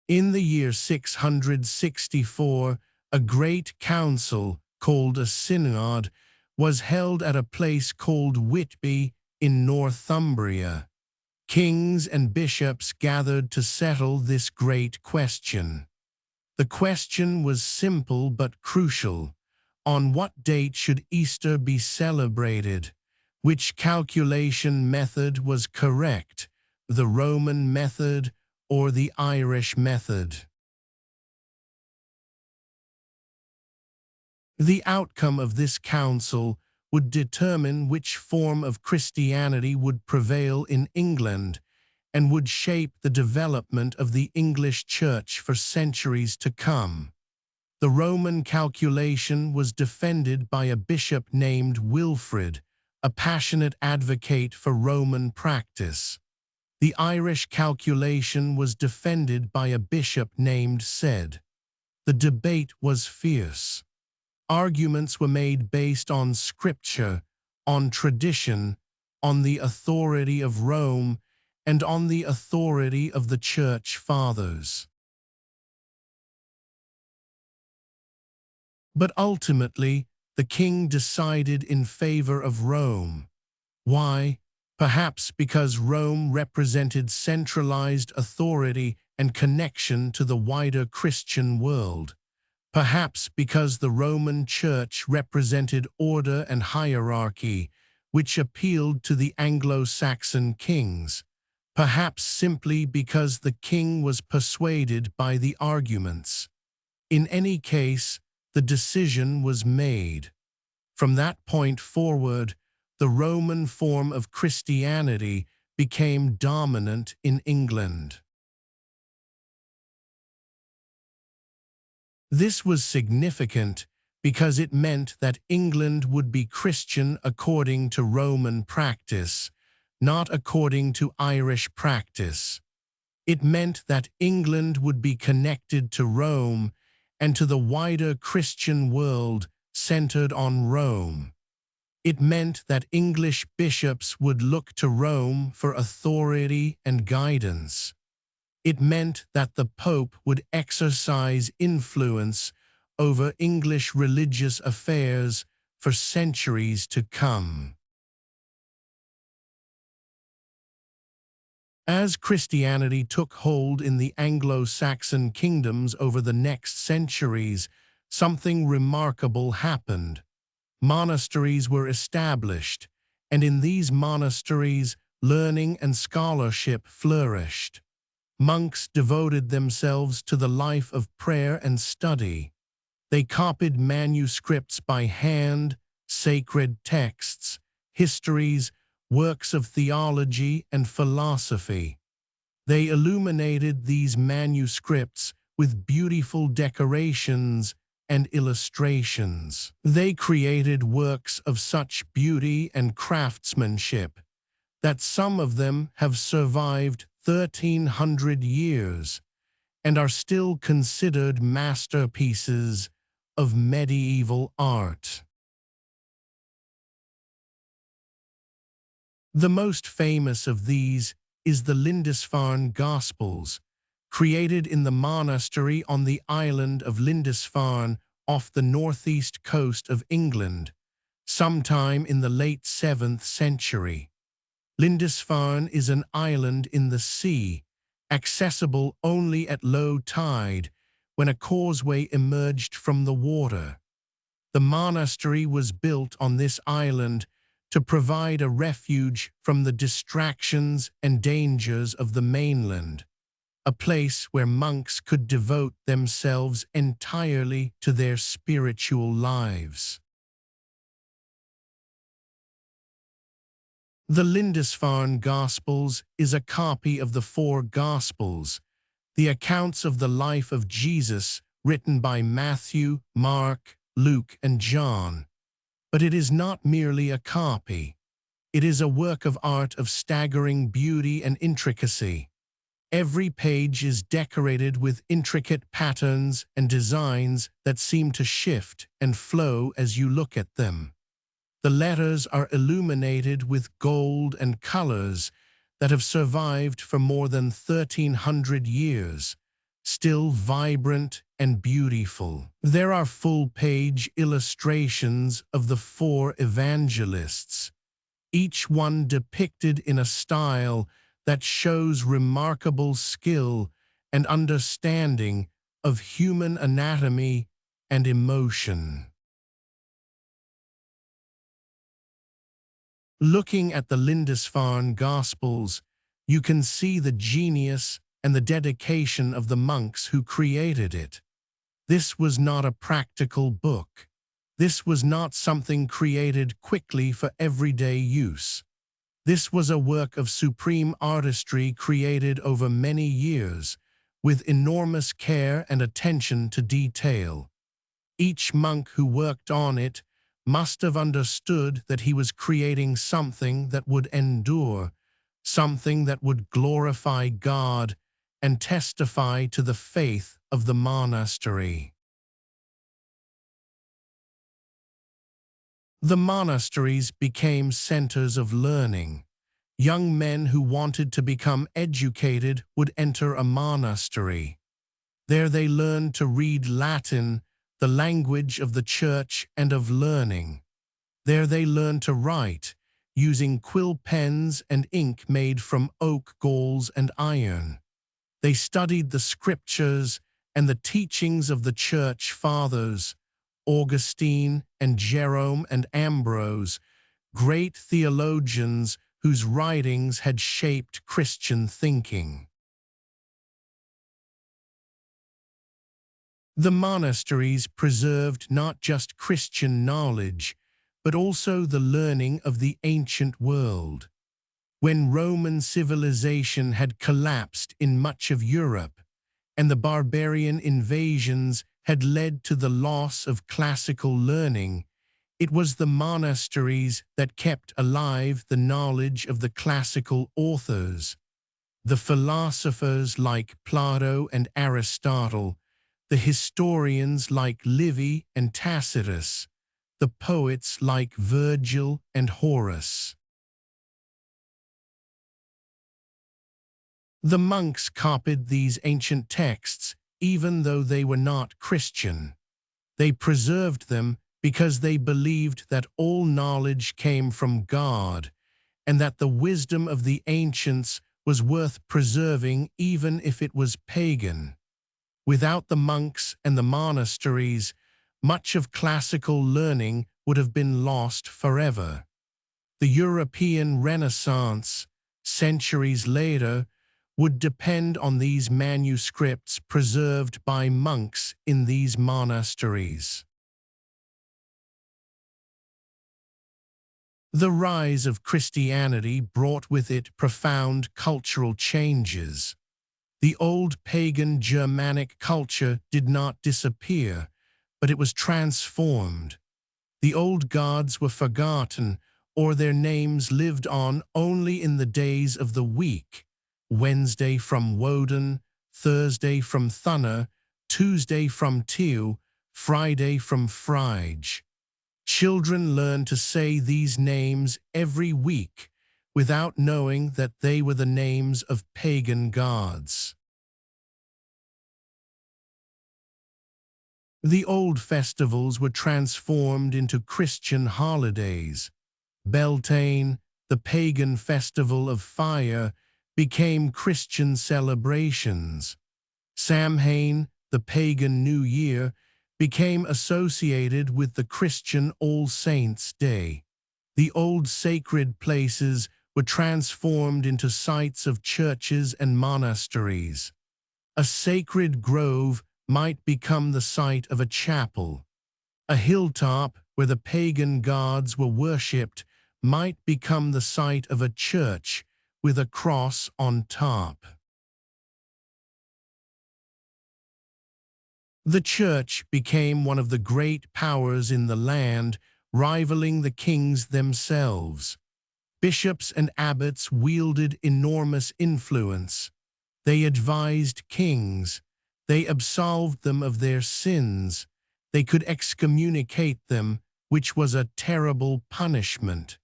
In the year 664, a great council, called a synod, was held at a place called Whitby in Northumbria. Kings and bishops gathered to settle this great question. The question was simple but crucial. On what date should Easter be celebrated? Which calculation method was correct, the Roman method or the Irish method? The outcome of this council would determine which form of Christianity would prevail in England and would shape the development of the English Church for centuries to come. The Roman calculation was defended by a bishop named Wilfrid, a passionate advocate for Roman practice. The Irish calculation was defended by a bishop named Cedd. The debate was fierce. Arguments were made based on scripture, on tradition, on the authority of Rome, and on the authority of the Church Fathers. But ultimately, the king decided in favor of Rome. Why? Perhaps because Rome represented centralized authority and connection to the wider Christian world. Perhaps because the Roman Church represented order and hierarchy, which appealed to the Anglo-Saxon kings. Perhaps simply because the king was persuaded by the arguments. In any case, the decision was made. From that point forward, the Roman form of Christianity became dominant in England. This was significant because it meant that England would be Christian according to Roman practice, not according to Irish practice. It meant that England would be connected to Rome and to the wider Christian world centered on Rome. It meant that English bishops would look to Rome for authority and guidance. It meant that the Pope would exercise influence over English religious affairs for centuries to come. As Christianity took hold in the Anglo-Saxon kingdoms over the next centuries, something remarkable happened. Monasteries were established, and in these monasteries, learning and scholarship flourished. Monks devoted themselves to the life of prayer and study. They copied manuscripts by hand, sacred texts, histories, works of theology and philosophy. They illuminated these manuscripts with beautiful decorations and illustrations. They created works of such beauty and craftsmanship that some of them have survived 1,300 years and are still considered masterpieces of medieval art. The most famous of these is the Lindisfarne Gospels, created in the monastery on the island of Lindisfarne off the northeast coast of England, sometime in the late 7th century. Lindisfarne is an island in the sea, accessible only at low tide, when a causeway emerged from the water. The monastery was built on this island to provide a refuge from the distractions and dangers of the mainland, a place where monks could devote themselves entirely to their spiritual lives. The Lindisfarne Gospels is a copy of the four Gospels, the accounts of the life of Jesus written by Matthew, Mark, Luke, and John. But it is not merely a copy. It is a work of art of staggering beauty and intricacy. Every page is decorated with intricate patterns and designs that seem to shift and flow as you look at them. The letters are illuminated with gold and colors that have survived for more than 1,300 years, still vibrant and beautiful. There are full-page illustrations of the four evangelists, each one depicted in a style that shows remarkable skill and understanding of human anatomy and emotion. Looking at the Lindisfarne Gospels, you can see the genius and the dedication of the monks who created it. This was not a practical book. This was not something created quickly for everyday use. This was a work of supreme artistry created over many years, with enormous care and attention to detail. Each monk who worked on it must have understood that he was creating something that would endure, something that would glorify God and testify to the faith of the monastery. The monasteries became centers of learning. Young men who wanted to become educated would enter a monastery. There they learned to read Latin, the language of the church and of learning. There they learned to write, using quill pens and ink made from oak galls and iron. They studied the scriptures and the teachings of the church fathers, Augustine and Jerome and Ambrose, great theologians whose writings had shaped Christian thinking. The monasteries preserved not just Christian knowledge, but also the learning of the ancient world. When Roman civilization had collapsed in much of Europe, and the barbarian invasions had led to the loss of classical learning, it was the monasteries that kept alive the knowledge of the classical authors, the philosophers like Plato and Aristotle, the historians like Livy and Tacitus, the poets like Virgil and Horace. The monks copied these ancient texts even though they were not Christian. They preserved them because they believed that all knowledge came from God and that the wisdom of the ancients was worth preserving even if it was pagan. Without the monks and the monasteries, much of classical learning would have been lost forever. The European Renaissance, centuries later, would depend on these manuscripts preserved by monks in these monasteries. The rise of Christianity brought with it profound cultural changes. The old pagan Germanic culture did not disappear, but it was transformed. The old gods were forgotten, or their names lived on only in the days of the week: Wednesday from Woden, Thursday from Thunna, Tuesday from Tew, Friday from Frige. Children learned to say these names every week without knowing that they were the names of pagan gods. The old festivals were transformed into Christian holidays. Beltane, the pagan festival of fire, became Christian celebrations. Samhain, the pagan New Year, became associated with the Christian All Saints' Day. The old sacred places were transformed into sites of churches and monasteries. A sacred grove might become the site of a chapel. A hilltop where the pagan gods were worshipped might become the site of a church with a cross on top. The church became one of the great powers in the land, rivaling the kings themselves. Bishops and abbots wielded enormous influence. They advised kings. They absolved them of their sins. They could excommunicate them, which was a terrible punishment.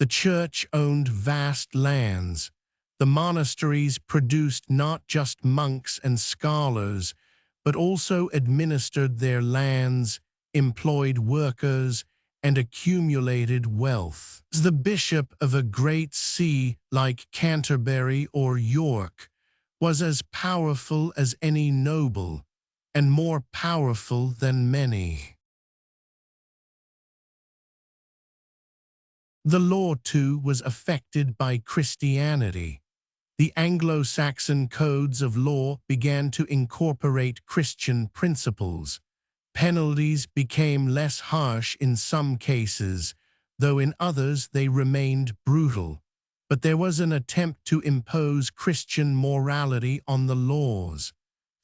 The church owned vast lands. The monasteries produced not just monks and scholars, but also administered their lands, employed workers, and accumulated wealth. The bishop of a great see like Canterbury or York was as powerful as any noble, and more powerful than many. The law, too, was affected by Christianity. The Anglo-Saxon codes of law began to incorporate Christian principles. Penalties became less harsh in some cases, though in others they remained brutal. But there was an attempt to impose Christian morality on the laws.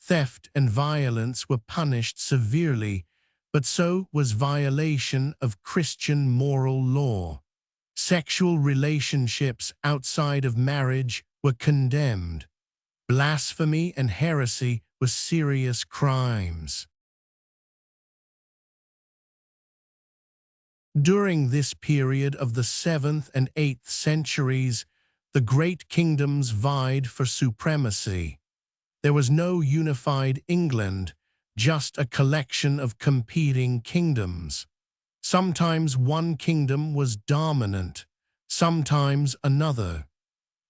Theft and violence were punished severely, but so was violation of Christian moral law. Sexual relationships outside of marriage were condemned. Blasphemy and heresy were serious crimes. During this period of the 7th and 8th centuries, the great kingdoms vied for supremacy. There was no unified England, just a collection of competing kingdoms. Sometimes one kingdom was dominant, sometimes another.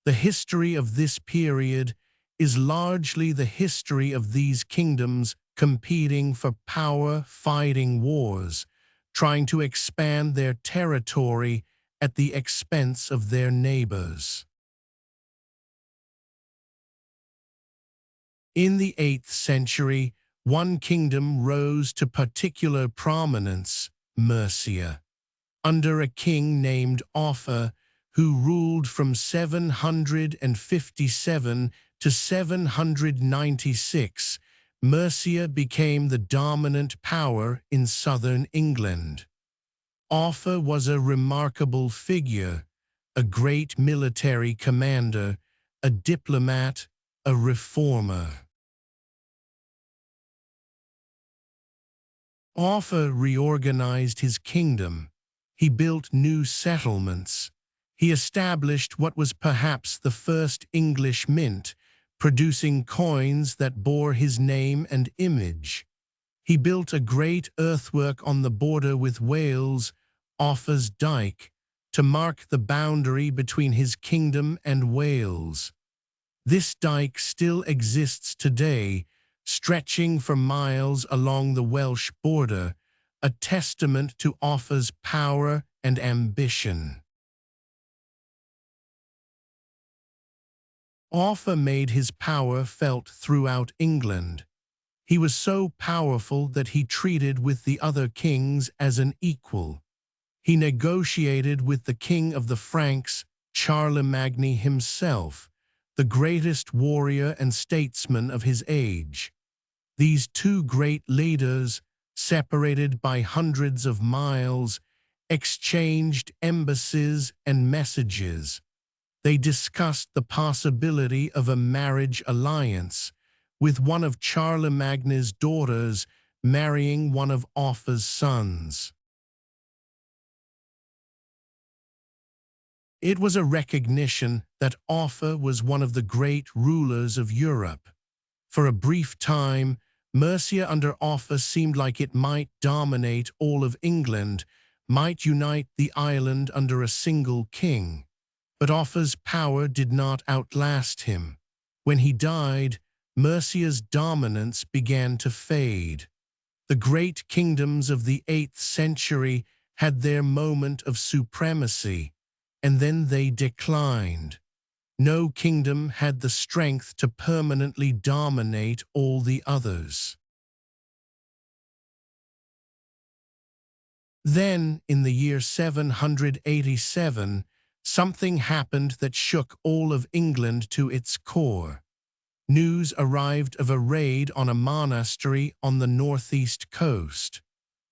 The history of this period is largely the history of these kingdoms competing for power, fighting wars, trying to expand their territory at the expense of their neighbors. In the 8th century, one kingdom rose to particular prominence: Mercia, under a king named Offa, who ruled from 757 to 796. Mercia became the dominant power in southern England. Offa was a remarkable figure, a great military commander, a diplomat, a reformer. Offa reorganized his kingdom. He built new settlements. He established what was perhaps the first English mint, producing coins that bore his name and image. He built a great earthwork on the border with Wales, Offa's Dyke, to mark the boundary between his kingdom and Wales. This dike still exists today, stretching for miles along the Welsh border, a testament to Offa's power and ambition. Offa made his power felt throughout England. He was so powerful that he treated with the other kings as an equal. He negotiated with the king of the Franks, Charlemagne himself, the greatest warrior and statesman of his age. These two great leaders, separated by hundreds of miles, exchanged embassies and messages. They discussed the possibility of a marriage alliance, with one of Charlemagne's daughters marrying one of Offa's sons. It was a recognition that Offa was one of the great rulers of Europe. For a brief time, Mercia under Offa seemed like it might dominate all of England, might unite the island under a single king. But Offa's power did not outlast him. When he died, Mercia's dominance began to fade. The great kingdoms of the 8th century had their moment of supremacy, and then they declined. No kingdom had the strength to permanently dominate all the others. Then, in the year 787, something happened that shook all of England to its core. News arrived of a raid on a monastery on the northeast coast.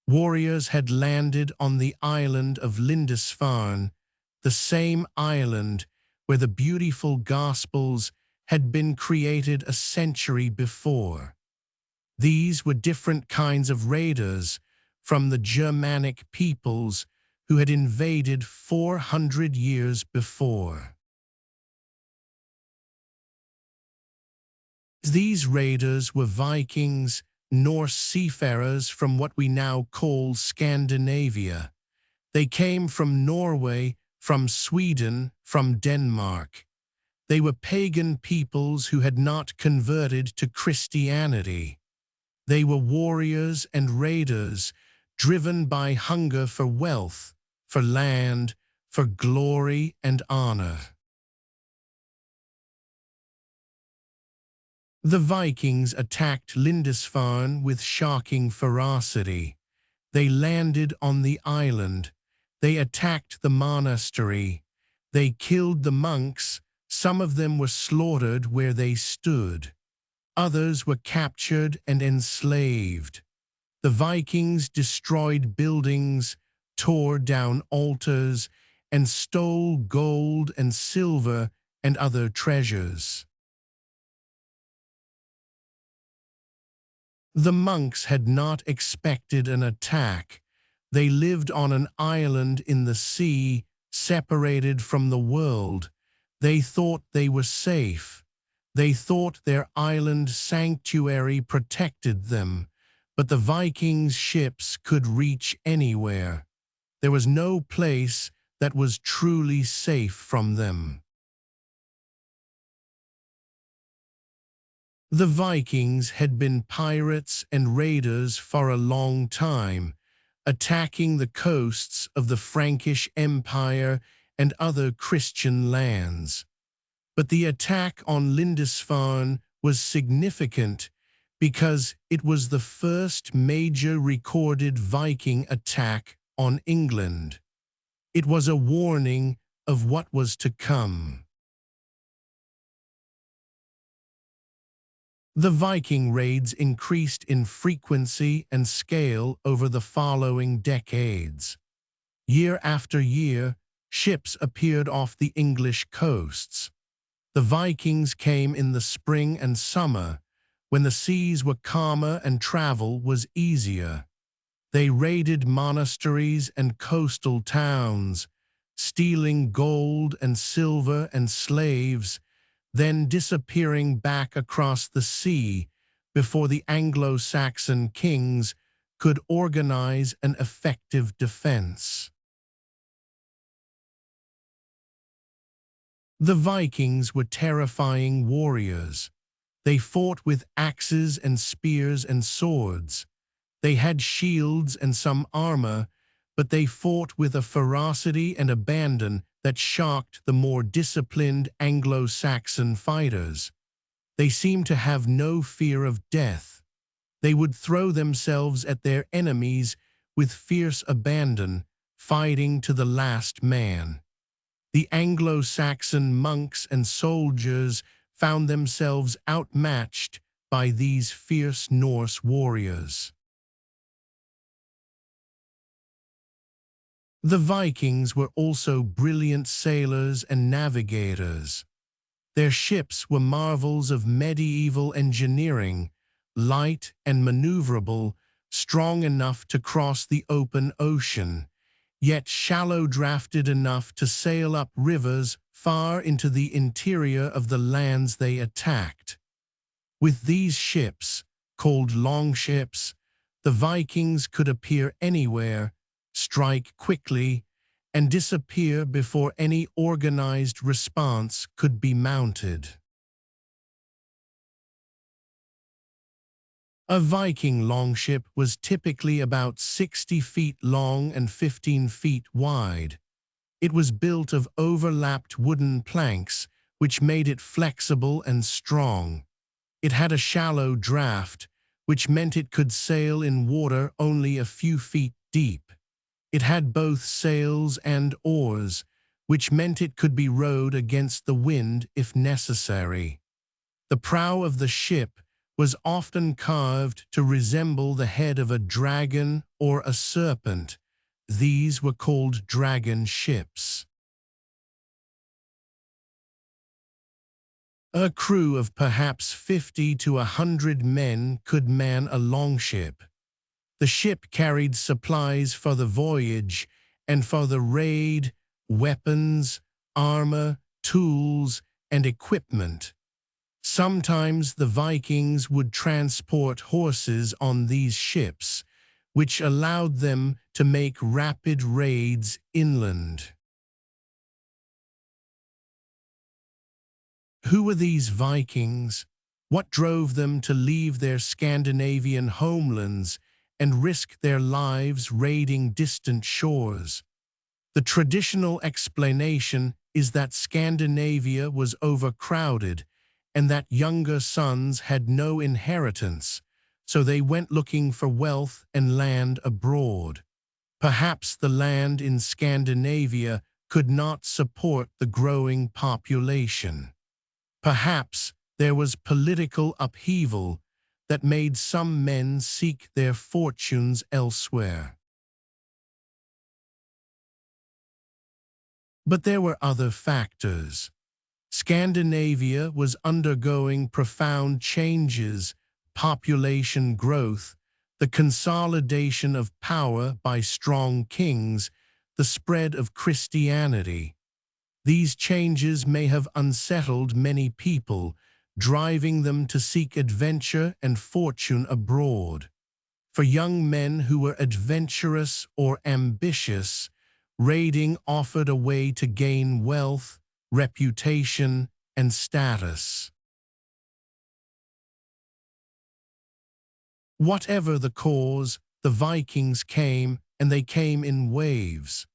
Warriors had landed on the island of Lindisfarne, the same island where the beautiful Gospels had been created a century before. These were different kinds of raiders from the Germanic peoples who had invaded 400 years before. These raiders were Vikings, Norse seafarers from what we now call Scandinavia. They came from Norway, from Sweden, from Denmark. They were pagan peoples who had not converted to Christianity. They were warriors and raiders, driven by hunger for wealth, for land, for glory and honor. The Vikings attacked Lindisfarne with shocking ferocity. They landed on the island. They attacked the monastery. They killed the monks. Some of them were slaughtered where they stood. Others were captured and enslaved. The Vikings destroyed buildings, tore down altars, and stole gold and silver and other treasures. The monks had not expected an attack. They lived on an island in the sea, separated from the world. They thought they were safe. They thought their island sanctuary protected them, but the Vikings' ships could reach anywhere. There was no place that was truly safe from them. The Vikings had been pirates and raiders for a long time, attacking the coasts of the Frankish Empire and other Christian lands. But the attack on Lindisfarne was significant because it was the first major recorded Viking attack on England. It was a warning of what was to come. The Viking raids increased in frequency and scale over the following decades. Year after year, ships appeared off the English coasts. The Vikings came in the spring and summer, when the seas were calmer and travel was easier. They raided monasteries and coastal towns, stealing gold and silver and slaves, then disappearing back across the sea before the Anglo-Saxon kings could organize an effective defense. The Vikings were terrifying warriors. They fought with axes and spears and swords. They had shields and some armor, but they fought with a ferocity and abandon that shocked the more disciplined Anglo-Saxon fighters. They seemed to have no fear of death. They would throw themselves at their enemies with fierce abandon, fighting to the last man. The Anglo-Saxon monks and soldiers found themselves outmatched by these fierce Norse warriors. The Vikings were also brilliant sailors and navigators. Their ships were marvels of medieval engineering, light and maneuverable, strong enough to cross the open ocean, yet shallow-drafted enough to sail up rivers far into the interior of the lands they attacked. With these ships, called longships, the Vikings could appear anywhere, strike quickly, and disappear before any organized response could be mounted. A Viking longship was typically about 60 feet long and 15 feet wide. It was built of overlapped wooden planks, which made it flexible and strong. It had a shallow draft, which meant it could sail in water only a few feet deep. It had both sails and oars, which meant it could be rowed against the wind if necessary. The prow of the ship was often carved to resemble the head of a dragon or a serpent. These were called dragon ships. A crew of perhaps 50 to 100 men could man a longship. The ship carried supplies for the voyage and for the raid, weapons, armor, tools, and equipment. Sometimes the Vikings would transport horses on these ships, which allowed them to make rapid raids inland. Who were these Vikings? What drove them to leave their Scandinavian homelands and risk their lives raiding distant shores? The traditional explanation is that Scandinavia was overcrowded and that younger sons had no inheritance, so they went looking for wealth and land abroad. Perhaps the land in Scandinavia could not support the growing population. Perhaps there was political upheaval that made some men seek their fortunes elsewhere. But there were other factors. Scandinavia was undergoing profound changes: population growth, the consolidation of power by strong kings, the spread of Christianity. These changes may have unsettled many people, driving them to seek adventure and fortune abroad. For young men who were adventurous or ambitious, raiding offered a way to gain wealth, reputation, and status. Whatever the cause, the Vikings came, and they came in waves.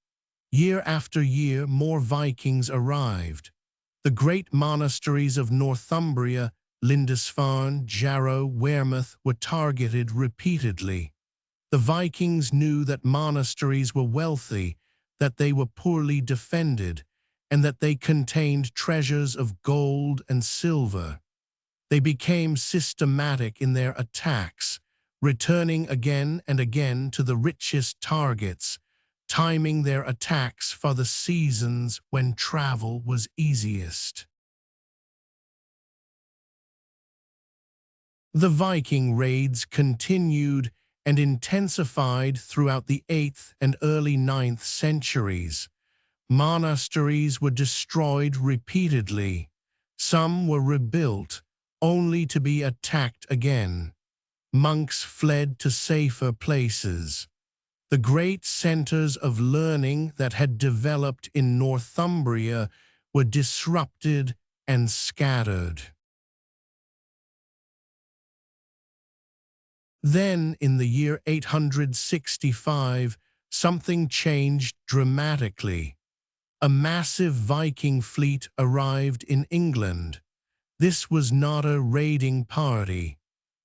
Year after year, more Vikings arrived. The great monasteries of Northumbria, Lindisfarne, Jarrow, Wearmouth were targeted repeatedly. The Vikings knew that monasteries were wealthy, that they were poorly defended, and that they contained treasures of gold and silver. They became systematic in their attacks, returning again and again to the richest targets, timing their attacks for the seasons when travel was easiest. The Viking raids continued and intensified throughout the 8th and early 9th centuries. Monasteries were destroyed repeatedly. Some were rebuilt, only to be attacked again. Monks fled to safer places. The great centers of learning that had developed in Northumbria were disrupted and scattered. Then, in the year 865, something changed dramatically. A massive Viking fleet arrived in England. This was not a raiding party.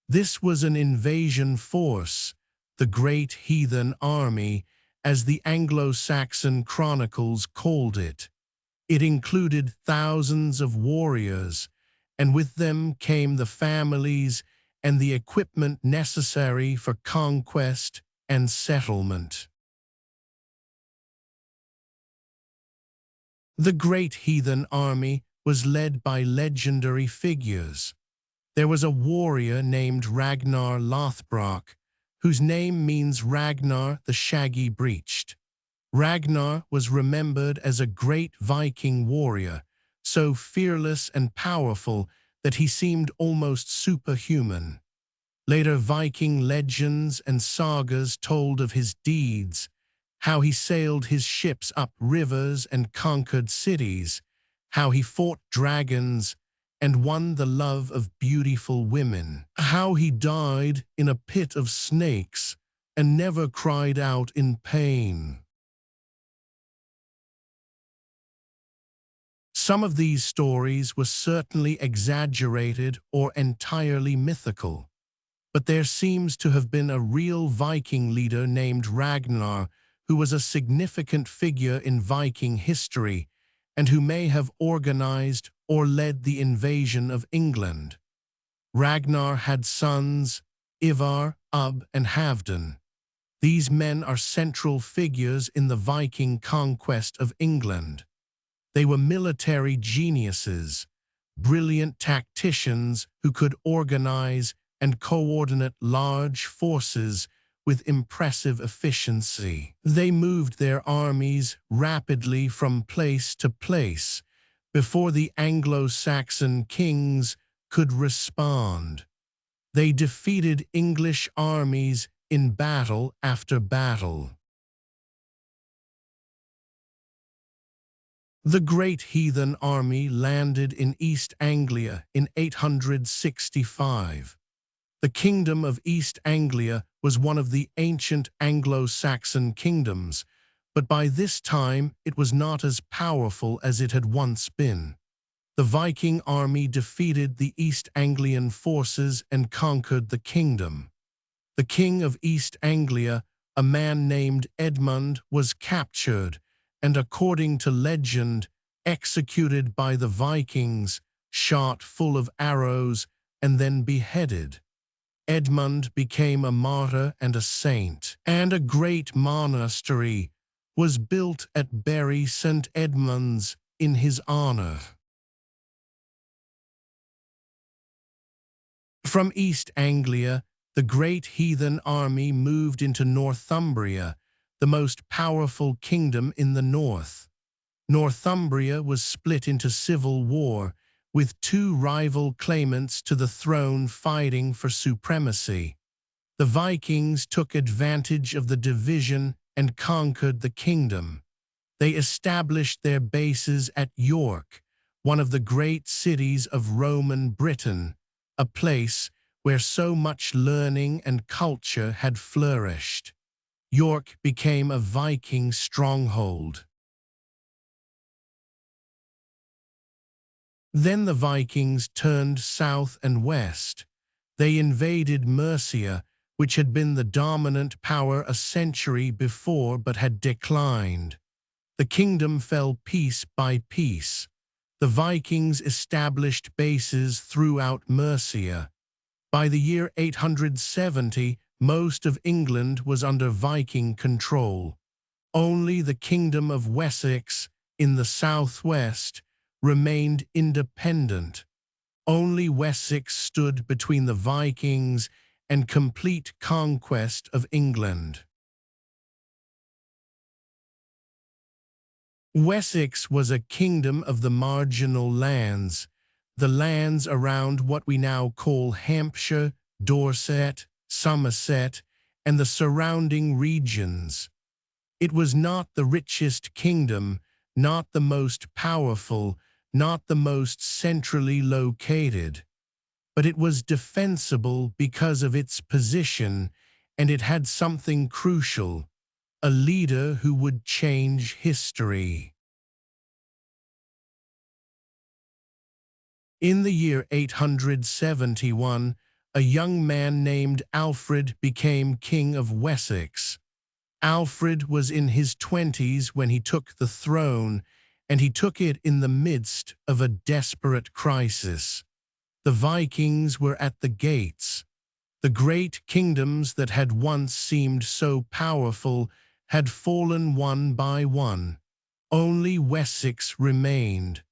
This was an invasion force, the Great Heathen Army, as the Anglo-Saxon chronicles called it. It included thousands of warriors, and with them came the families and the equipment necessary for conquest and settlement. The Great Heathen Army was led by legendary figures. There was a warrior named Ragnar Lothbrok, whose name means Ragnar the Shaggy-Breeched. Ragnar was remembered as a great Viking warrior, so fearless and powerful that he seemed almost superhuman. Later Viking legends and sagas told of his deeds, how he sailed his ships up rivers and conquered cities, how he fought dragons and won the love of beautiful women, how he died in a pit of snakes and never cried out in pain. Some of these stories were certainly exaggerated or entirely mythical, but there seems to have been a real Viking leader named Ragnar who was a significant figure in Viking history and who may have organized or led the invasion of England. Ragnar had sons, Ivar, Ub, and Halfdan. These men are central figures in the Viking conquest of England. They were military geniuses, brilliant tacticians who could organize and coordinate large forces with impressive efficiency. They moved their armies rapidly from place to place before the Anglo-Saxon kings could respond. They defeated English armies in battle after battle. The Great Heathen Army landed in East Anglia in 865. The Kingdom of East Anglia was one of the ancient Anglo-Saxon kingdoms, but by this time it was not as powerful as it had once been. The Viking army defeated the East Anglian forces and conquered the kingdom. The king of East Anglia, a man named Edmund, was captured and, according to legend, executed by the Vikings, shot full of arrows, and then beheaded. Edmund became a martyr and a saint, and a great monastery was built at Bury St. Edmunds in his honor. From East Anglia, the Great Heathen Army moved into Northumbria, the most powerful kingdom in the north. Northumbria was split into civil war, with two rival claimants to the throne fighting for supremacy. The Vikings took advantage of the division and conquered the kingdom. They established their bases at York, one of the great cities of Roman Britain, a place where so much learning and culture had flourished. York became a Viking stronghold. Then the Vikings turned south and west. They invaded Mercia, which had been the dominant power a century before but had declined. The kingdom fell piece by piece. The Vikings established bases throughout Mercia. By the year 870, most of England was under Viking control. Only the Kingdom of Wessex, in the southwest, remained independent. Only Wessex stood between the Vikings and complete conquest of England. Wessex was a kingdom of the marginal lands, the lands around what we now call Hampshire, Dorset, Somerset, and the surrounding regions. It was not the richest kingdom, not the most powerful, not the most centrally located, but it was defensible because of its position, and it had something crucial: a leader who would change history. In the year 871, a young man named Alfred became king of Wessex. Alfred was in his 20s when he took the throne, and he took it in the midst of a desperate crisis. The Vikings were at the gates. The great kingdoms that had once seemed so powerful had fallen one by one. Only Wessex remained.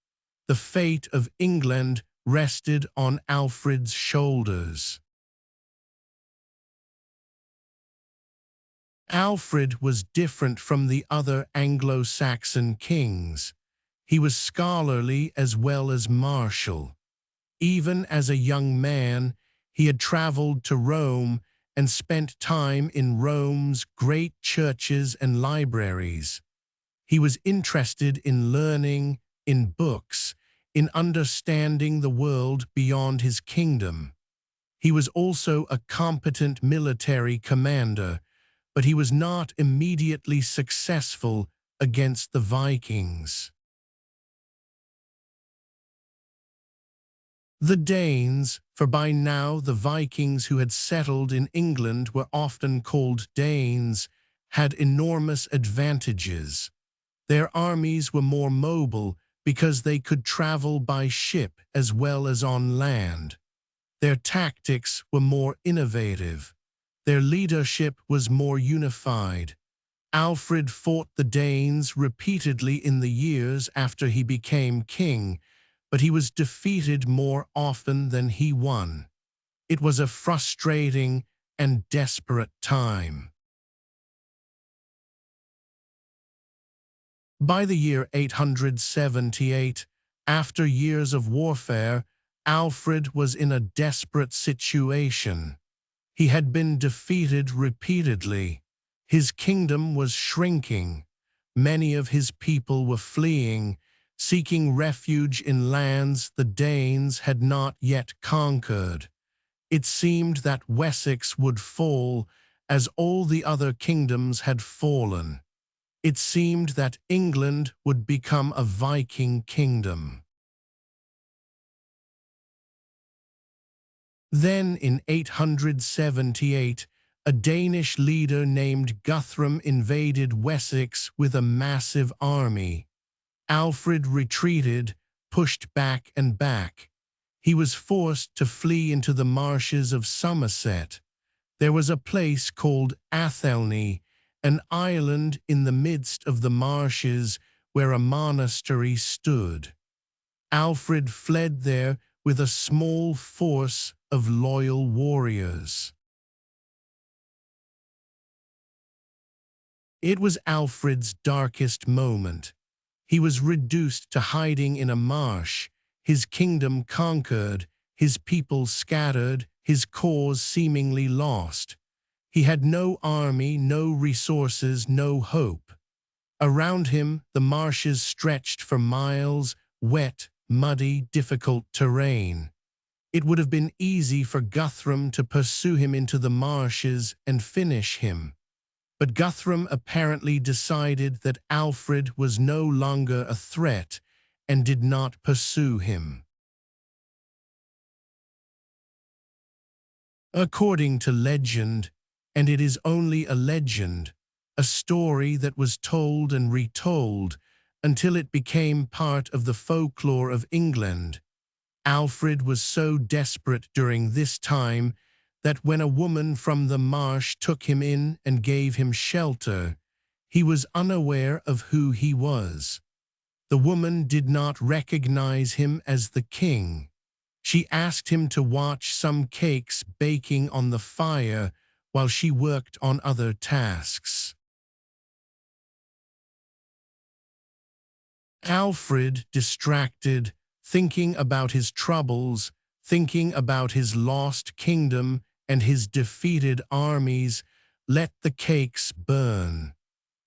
The fate of England rested on Alfred's shoulders. Alfred was different from the other Anglo-Saxon kings. He was scholarly as well as martial. Even as a young man, he had traveled to Rome and spent time in Rome's great churches and libraries. He was interested in learning, in books, in understanding the world beyond his kingdom. He was also a competent military commander, but he was not immediately successful against the Vikings. The Danes, for by now the Vikings who had settled in England were often called Danes, had enormous advantages. Their armies were more mobile because they could travel by ship as well as on land. Their tactics were more innovative. Their leadership was more unified. Alfred fought the Danes repeatedly in the years after he became king, but he was defeated more often than he won. It was a frustrating and desperate time. By the year 878, after years of warfare, Alfred was in a desperate situation. He had been defeated repeatedly. His kingdom was shrinking. Many of his people were fleeing, seeking refuge in lands the Danes had not yet conquered. It seemed that Wessex would fall as all the other kingdoms had fallen. It seemed that England would become a Viking kingdom. Then in 878, a Danish leader named Guthrum invaded Wessex with a massive army. Alfred retreated, pushed back and back. He was forced to flee into the marshes of Somerset. There was a place called Athelney, an island in the midst of the marshes where a monastery stood. Alfred fled there with a small force of loyal warriors. It was Alfred's darkest moment. He was reduced to hiding in a marsh, his kingdom conquered, his people scattered, his cause seemingly lost. He had no army, no resources, no hope. Around him, the marshes stretched for miles, wet, muddy, difficult terrain. It would have been easy for Guthrum to pursue him into the marshes and finish him. But Guthrum apparently decided that Alfred was no longer a threat and did not pursue him. According to legend, and it is only a legend, a story that was told and retold until it became part of the folklore of England, Alfred was so desperate during this time that when a woman from the marsh took him in and gave him shelter, he was unaware of who he was. The woman did not recognize him as the king. She asked him to watch some cakes baking on the fire while she worked on other tasks. Alfred, distracted, thinking about his troubles, thinking about his lost kingdom and his defeated armies, let the cakes burn.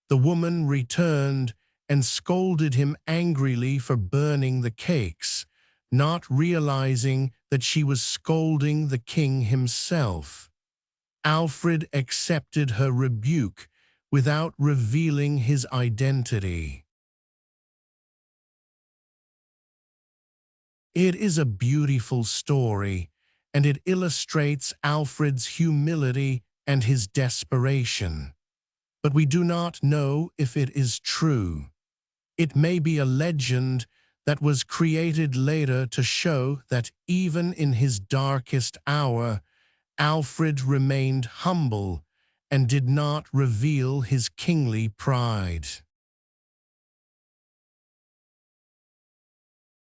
The woman returned and scolded him angrily for burning the cakes, not realizing that she was scolding the king himself. Alfred accepted her rebuke, without revealing his identity. It is a beautiful story, and it illustrates Alfred's humility and his desperation. But we do not know if it is true. It may be a legend that was created later to show that even in his darkest hour, Alfred remained humble and did not reveal his kingly pride.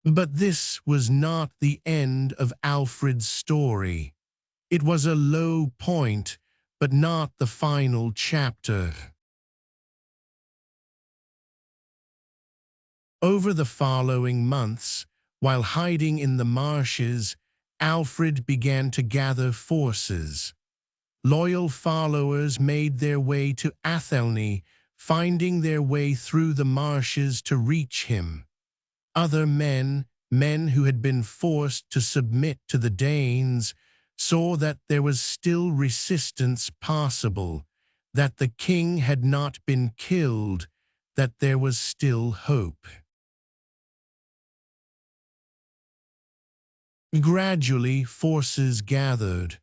But this was not the end of Alfred's story. It was a low point, but not the final chapter. Over the following months, while hiding in the marshes, Alfred began to gather forces. Loyal followers made their way to Athelney, finding their way through the marshes to reach him. Other men who had been forced to submit to the Danes, saw that there was still resistance possible, that the king had not been killed, that there was still hope. Gradually, forces gathered.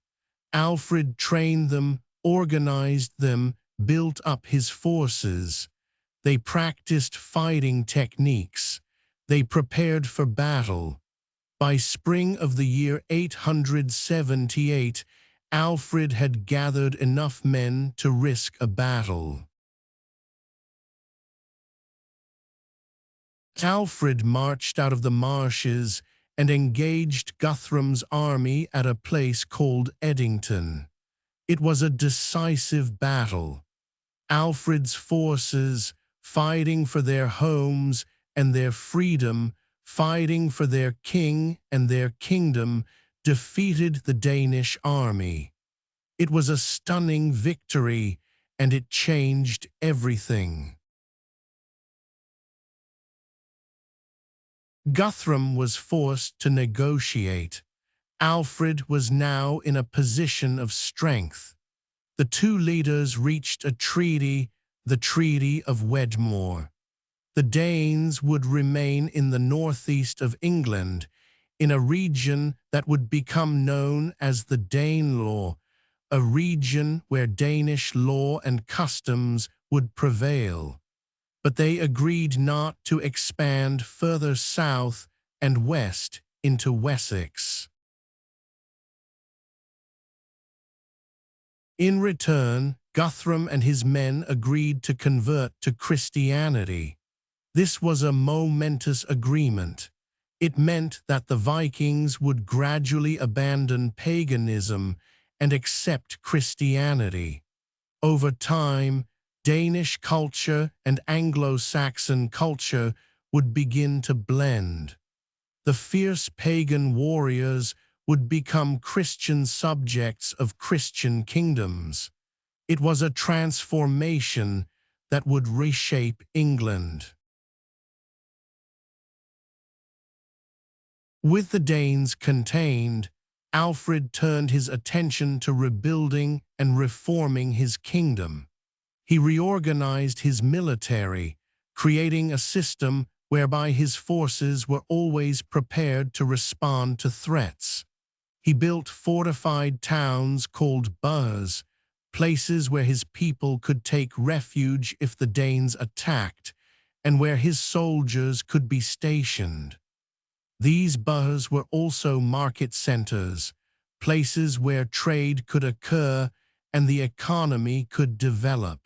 Alfred trained them, organized them, built up his forces. They practiced fighting techniques. They prepared for battle. By spring of the year 878, Alfred had gathered enough men to risk a battle. Alfred marched out of the marshes and engaged Guthrum's army at a place called Edington. It was a decisive battle. Alfred's forces, fighting for their homes and their freedom, fighting for their king and their kingdom, defeated the Danish army. It was a stunning victory, and it changed everything. Guthrum was forced to negotiate. Alfred was now in a position of strength. The two leaders reached a treaty, the Treaty of Wedmore. The Danes would remain in the northeast of England, in a region that would become known as the Danelaw, a region where Danish law and customs would prevail. But they agreed not to expand further south and west into Wessex. In return, Guthrum and his men agreed to convert to Christianity. This was a momentous agreement. It meant that the Vikings would gradually abandon paganism and accept Christianity. Over time, Danish culture and Anglo-Saxon culture would begin to blend. The fierce pagan warriors would become Christian subjects of Christian kingdoms. It was a transformation that would reshape England. With the Danes contained, Alfred turned his attention to rebuilding and reforming his kingdom. He reorganized his military, creating a system whereby his forces were always prepared to respond to threats. He built fortified towns called burhs, places where his people could take refuge if the Danes attacked, and where his soldiers could be stationed. These burhs were also market centers, places where trade could occur and the economy could develop.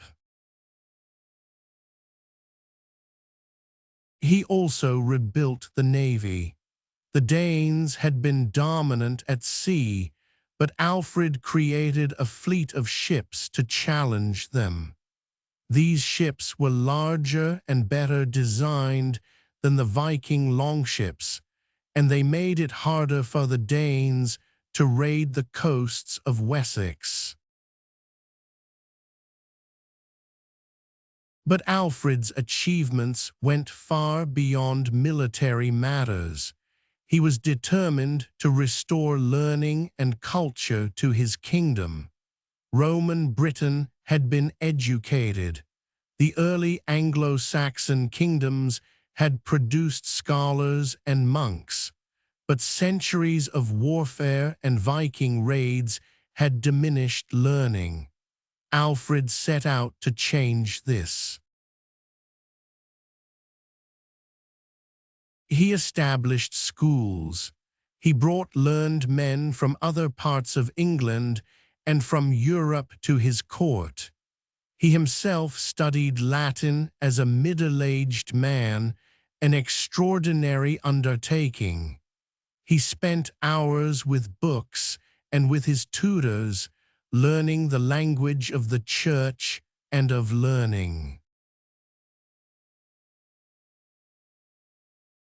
He also rebuilt the navy. The Danes had been dominant at sea, but Alfred created a fleet of ships to challenge them. These ships were larger and better designed than the Viking longships, and they made it harder for the Danes to raid the coasts of Wessex. But Alfred's achievements went far beyond military matters. He was determined to restore learning and culture to his kingdom. Roman Britain had been educated. The early Anglo-Saxon kingdoms had produced scholars and monks, but centuries of warfare and Viking raids had diminished learning. Alfred set out to change this. He established schools. He brought learned men from other parts of England and from Europe to his court. He himself studied Latin as a middle-aged man, an extraordinary undertaking. He spent hours with books and with his tutors, learning the language of the church and of learning.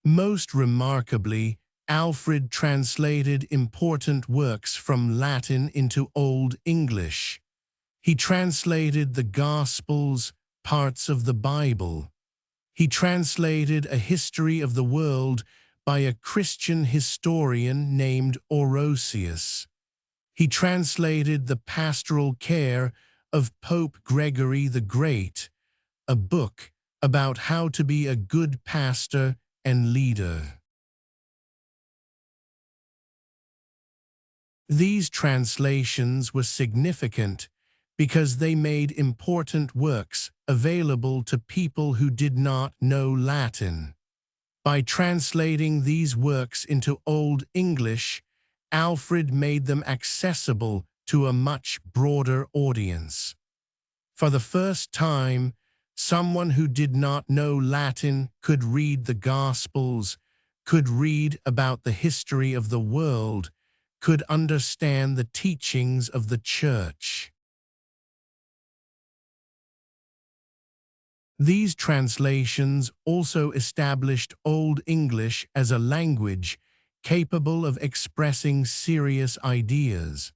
Most remarkably, Alfred translated important works from Latin into Old English. He translated the Gospels, parts of the Bible. He translated a history of the world by a Christian historian named Orosius. He translated the Pastoral Care of Pope Gregory the Great, a book about how to be a good pastor and leader. These translations were significant because they made important works available to people who did not know Latin. By translating these works into Old English, Alfred made them accessible to a much broader audience. For the first time, someone who did not know Latin could read the Gospels, could read about the history of the world, could understand the teachings of the Church. These translations also established Old English as a language capable of expressing serious ideas.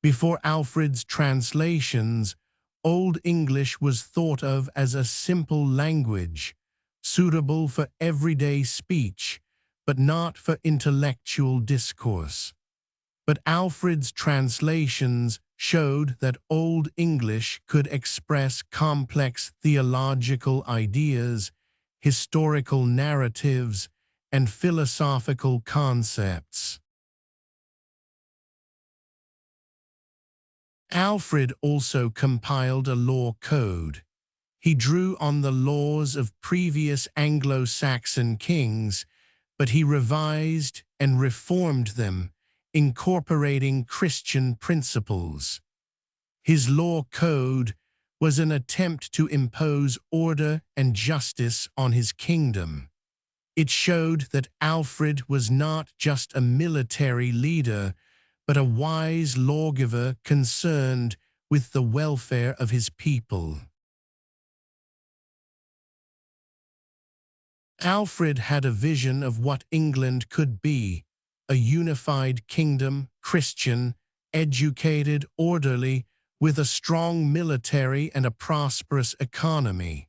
Before Alfred's translations, Old English was thought of as a simple language, suitable for everyday speech, but not for intellectual discourse. But Alfred's translations showed that Old English could express complex theological ideas, historical narratives, and philosophical concepts. Alfred also compiled a law code. He drew on the laws of previous Anglo-Saxon kings, but he revised and reformed them, incorporating Christian principles. His law code was an attempt to impose order and justice on his kingdom. It showed that Alfred was not just a military leader, but a wise lawgiver concerned with the welfare of his people. Alfred had a vision of what England could be: a unified kingdom, Christian, educated, orderly, with a strong military and a prosperous economy.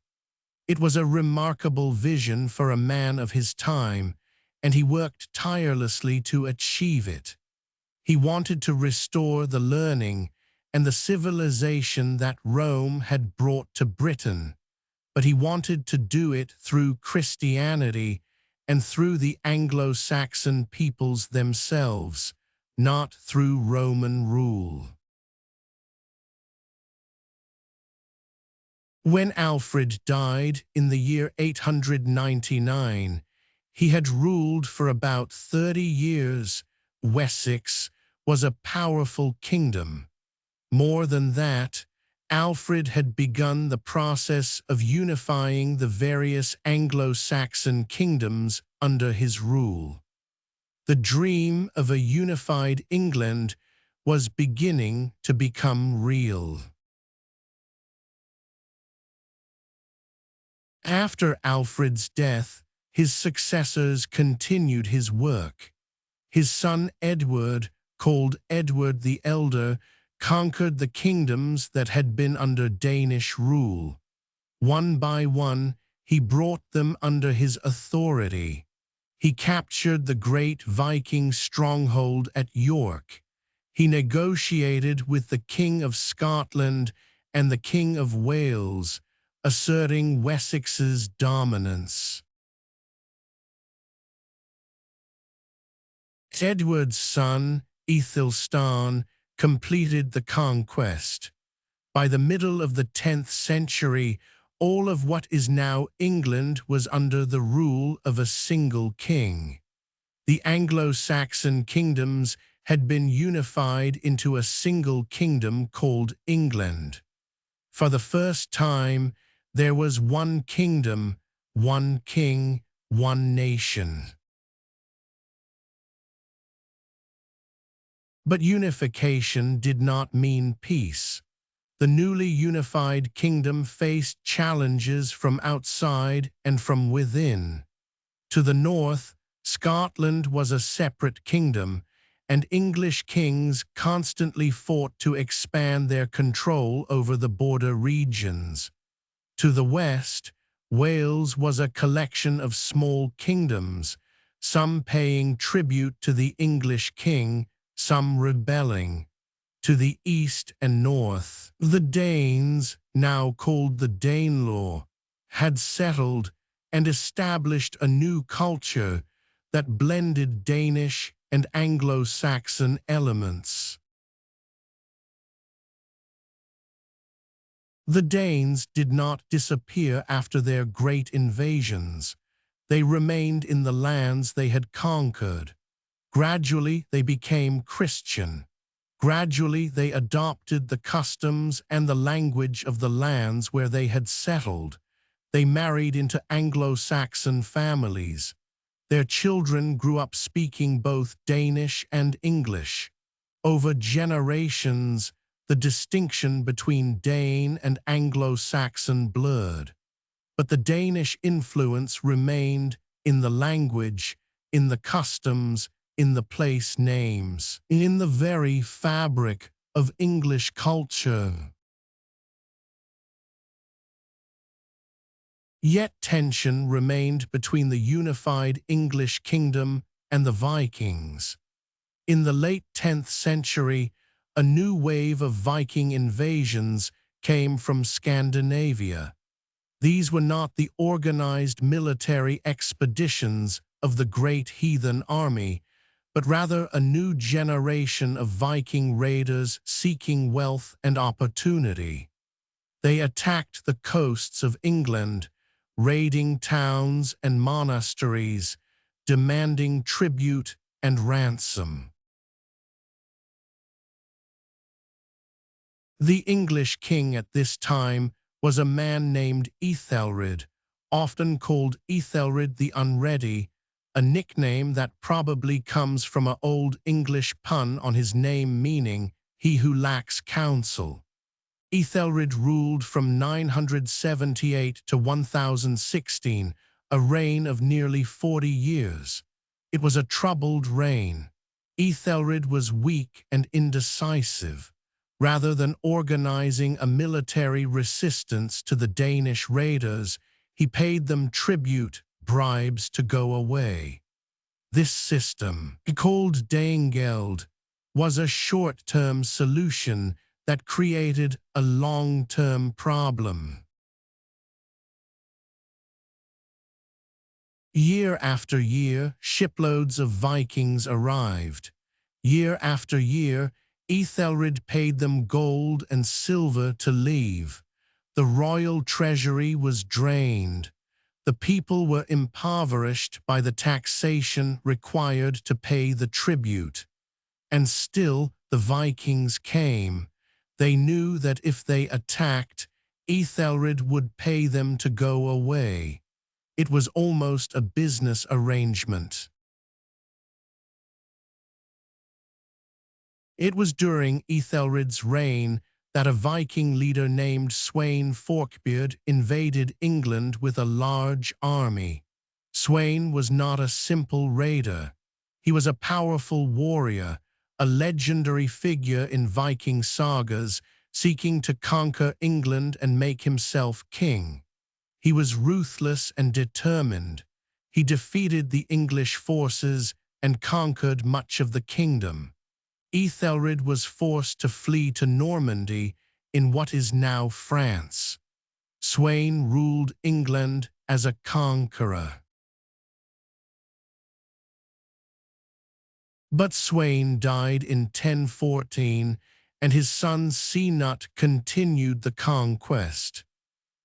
It was a remarkable vision for a man of his time, and he worked tirelessly to achieve it. He wanted to restore the learning and the civilization that Rome had brought to Britain, but he wanted to do it through Christianity and through the Anglo-Saxon peoples themselves, not through Roman rule. When Alfred died in the year 899, he had ruled for about 30 years. Wessex was a powerful kingdom. More than that, Alfred had begun the process of unifying the various Anglo-Saxon kingdoms under his rule. The dream of a unified England was beginning to become real. After Alfred's death, his successors continued his work. His son Edward, called Edward the Elder, conquered the kingdoms that had been under Danish rule. One by one, he brought them under his authority. He captured the great Viking stronghold at York. He negotiated with the King of Scotland and the King of Wales, asserting Wessex's dominance. Edward's son, Aethelstan, completed the conquest. By the middle of the 10th century, all of what is now England was under the rule of a single king. The Anglo-Saxon kingdoms had been unified into a single kingdom called England. For the first time, there was one kingdom, one king, one nation. But unification did not mean peace. The newly unified kingdom faced challenges from outside and from within. To the north, Scotland was a separate kingdom, and English kings constantly fought to expand their control over the border regions. To the west, Wales was a collection of small kingdoms, some paying tribute to the English king, some rebelling. To the east and north, the Danes, now called the Danelaw, had settled and established a new culture that blended Danish and Anglo-Saxon elements. The Danes did not disappear after their great invasions. They remained in the lands they had conquered. Gradually, they became Christian. Gradually, they adopted the customs and the language of the lands where they had settled. They married into Anglo-Saxon families. Their children grew up speaking both Danish and English. Over generations, the distinction between Dane and Anglo-Saxon blurred. But the Danish influence remained in the language, in the customs, in the place names, in the very fabric of English culture. Yet tension remained between the unified English kingdom and the Vikings. In the late 10th century, a new wave of Viking invasions came from Scandinavia. These were not the organized military expeditions of the great heathen army, but rather a new generation of Viking raiders seeking wealth and opportunity. They attacked the coasts of England, raiding towns and monasteries, demanding tribute and ransom. The English king at this time was a man named Ethelred, often called Ethelred the Unready, a nickname that probably comes from an Old English pun on his name meaning he who lacks counsel. Ethelred ruled from 978 to 1016, a reign of nearly 40 years. It was a troubled reign. Ethelred was weak and indecisive. Rather than organizing a military resistance to the Danish raiders, he paid them tribute, bribes to go away. This system, called Danegeld, was a short-term solution that created a long-term problem. Year after year, shiploads of Vikings arrived. Year after year, Ethelred paid them gold and silver to leave. The royal treasury was drained. The people were impoverished by the taxation required to pay the tribute. And still the Vikings came. They knew that if they attacked, Ethelred would pay them to go away. It was almost a business arrangement. It was during Ethelred's reign that a Viking leader named Sweyn Forkbeard invaded England with a large army. Sweyn was not a simple raider. He was a powerful warrior, a legendary figure in Viking sagas, seeking to conquer England and make himself king. He was ruthless and determined. He defeated the English forces and conquered much of the kingdom. Ethelred was forced to flee to Normandy in what is now France. Sweyn ruled England as a conqueror. But Sweyn died in 1014, and his son Cnut continued the conquest.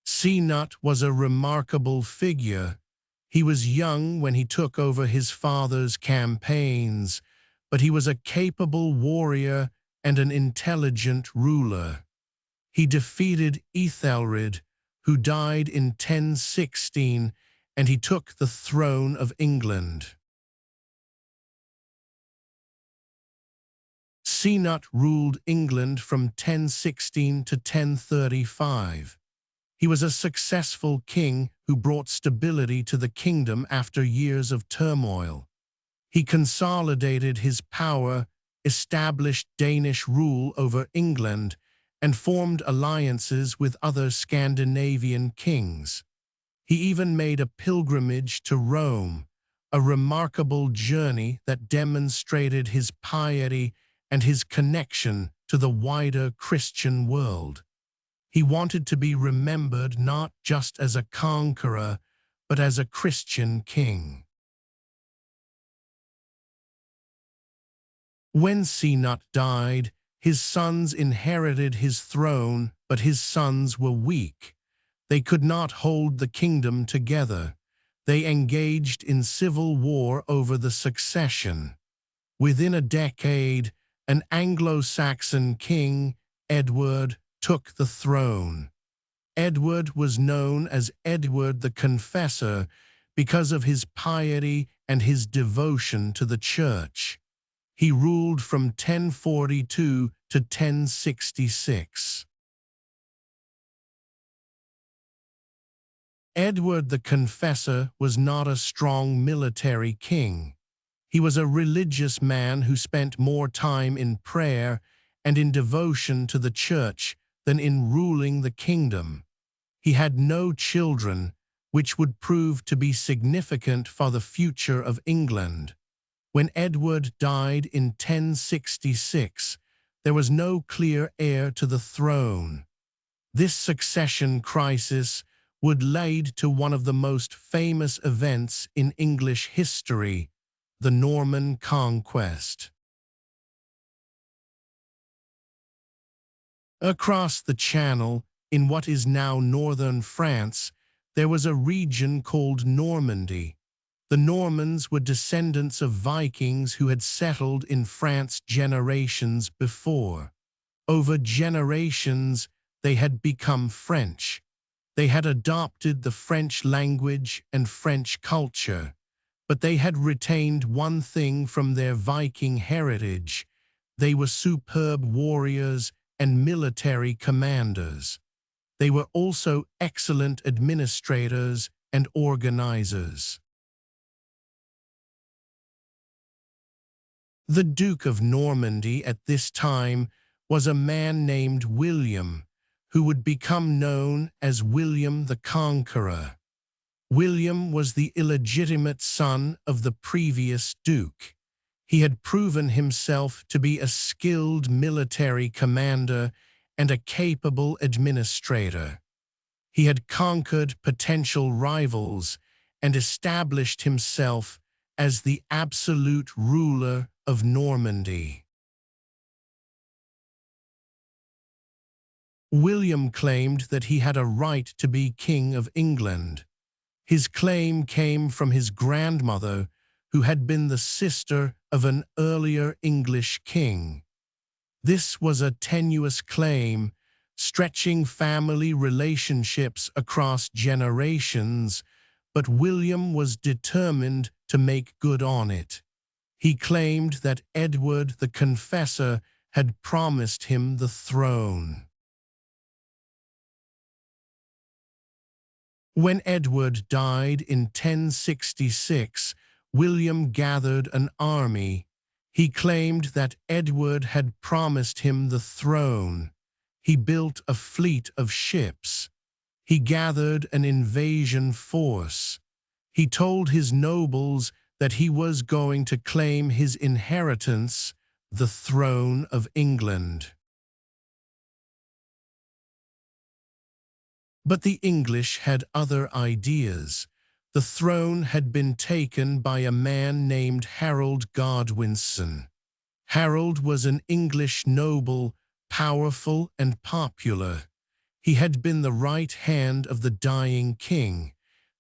Cnut was a remarkable figure. He was young when he took over his father's campaigns, but he was a capable warrior and an intelligent ruler. He defeated Ethelred, who died in 1016, and he took the throne of England. Cnut ruled England from 1016 to 1035. He was a successful king who brought stability to the kingdom after years of turmoil. He consolidated his power, established Danish rule over England, and formed alliances with other Scandinavian kings. He even made a pilgrimage to Rome, a remarkable journey that demonstrated his piety and his connection to the wider Christian world. He wanted to be remembered not just as a conqueror, but as a Christian king. When Cnut died, his sons inherited his throne, but his sons were weak. They could not hold the kingdom together. They engaged in civil war over the succession. Within a decade, an Anglo-Saxon king, Edward, took the throne. Edward was known as Edward the Confessor because of his piety and his devotion to the church. He ruled from 1042 to 1066. Edward the Confessor was not a strong military king. He was a religious man who spent more time in prayer and in devotion to the church than in ruling the kingdom. He had no children, which would prove to be significant for the future of England. When Edward died in 1066, there was no clear heir to the throne. This succession crisis would lead to one of the most famous events in English history, the Norman Conquest. Across the Channel, in what is now northern France, there was a region called Normandy. The Normans were descendants of Vikings who had settled in France generations before. Over generations, they had become French. They had adopted the French language and French culture, but they had retained one thing from their Viking heritage. They were superb warriors and military commanders. They were also excellent administrators and organizers. The Duke of Normandy at this time was a man named William, who would become known as William the Conqueror. William was the illegitimate son of the previous duke. He had proven himself to be a skilled military commander and a capable administrator. He had conquered potential rivals and established himself as the absolute ruler of Normandy. William claimed that he had a right to be King of England. His claim came from his grandmother, who had been the sister of an earlier English king. This was a tenuous claim, stretching family relationships across generations, but William was determined to make good on it. He claimed that Edward the Confessor had promised him the throne. When Edward died in 1066, William gathered an army. He claimed that Edward had promised him the throne. He built a fleet of ships. He gathered an invasion force. He told his nobles that he was going to claim his inheritance, the throne of England. But the English had other ideas. The throne had been taken by a man named Harold Godwinson. Harold was an English noble, powerful and popular. He had been the right hand of the dying king.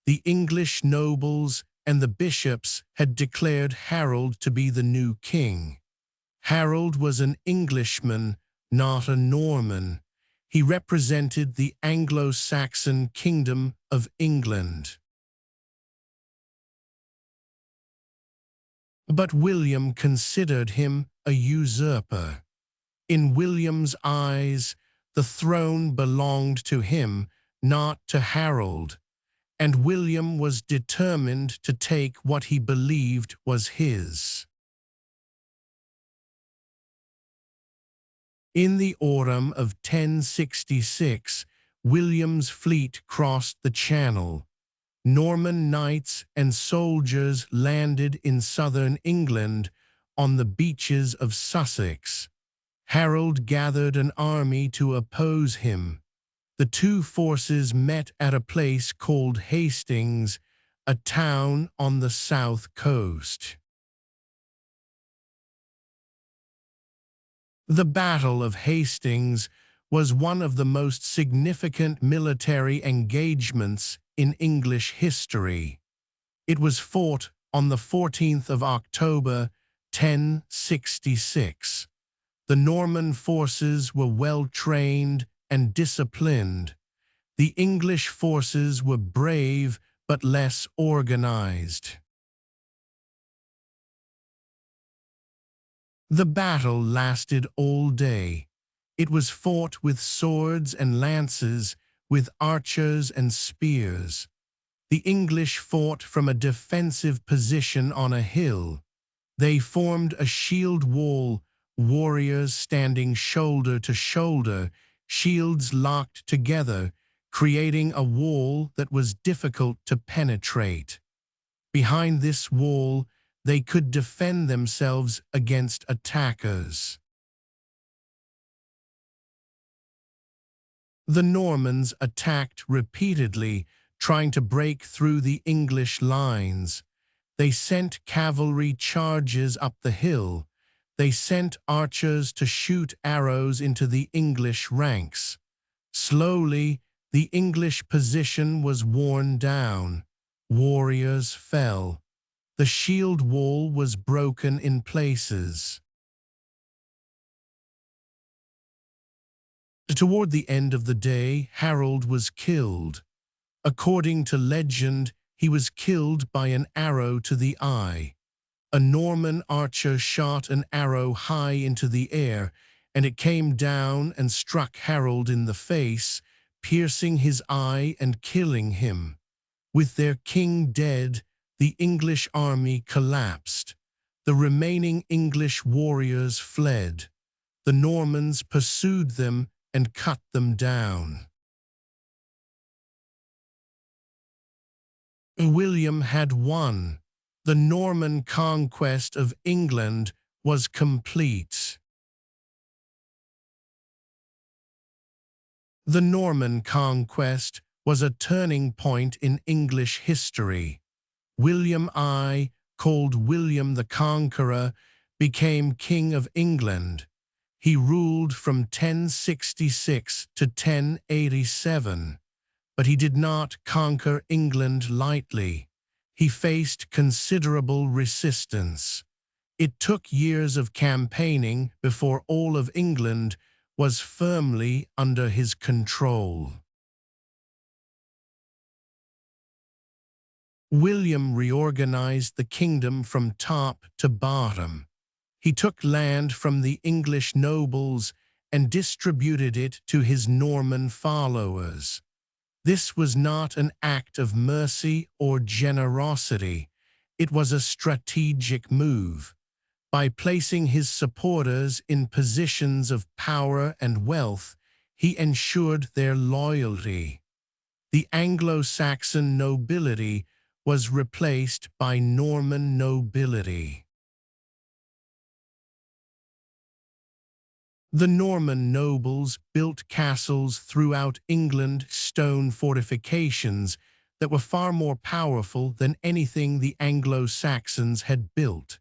The English nobles and the bishops had declared Harold to be the new king. Harold was an Englishman, not a Norman. He represented the Anglo-Saxon kingdom of England. But William considered him a usurper. In William's eyes, the throne belonged to him, not to Harold, and William was determined to take what he believed was his. In the autumn of 1066, William's fleet crossed the Channel. Norman knights and soldiers landed in southern England on the beaches of Sussex. Harold gathered an army to oppose him. The two forces met at a place called Hastings, a town on the south coast. The Battle of Hastings was one of the most significant military engagements in English history. It was fought on the 14th of October, 1066. The Norman forces were well trained and disciplined. The English forces were brave but less organized. The battle lasted all day. It was fought with swords and lances, with archers and spears. The English fought from a defensive position on a hill. They formed a shield wall, warriors standing shoulder to shoulder, shields locked together, creating a wall that was difficult to penetrate. Behind this wall, they could defend themselves against attackers. The Normans attacked repeatedly, trying to break through the English lines. They sent cavalry charges up the hill. They sent archers to shoot arrows into the English ranks. Slowly, the English position was worn down. Warriors fell. The shield wall was broken in places. Toward the end of the day, Harold was killed. According to legend, he was killed by an arrow to the eye. A Norman archer shot an arrow high into the air, and it came down and struck Harold in the face, piercing his eye and killing him. With their king dead, the English army collapsed. The remaining English warriors fled. The Normans pursued them and cut them down. William had won. The Norman conquest of England was complete. The Norman conquest was a turning point in English history. William I, called William the Conqueror, became King of England. He ruled from 1066 to 1087, but he did not conquer England lightly. He faced considerable resistance. It took years of campaigning before all of England was firmly under his control. William reorganized the kingdom from top to bottom. He took land from the English nobles and distributed it to his Norman followers. This was not an act of mercy or generosity. It was a strategic move. By placing his supporters in positions of power and wealth, he ensured their loyalty. The Anglo-Saxon nobility was replaced by Norman nobility. The Norman nobles built castles throughout England, stone fortifications that were far more powerful than anything the Anglo-Saxons had built.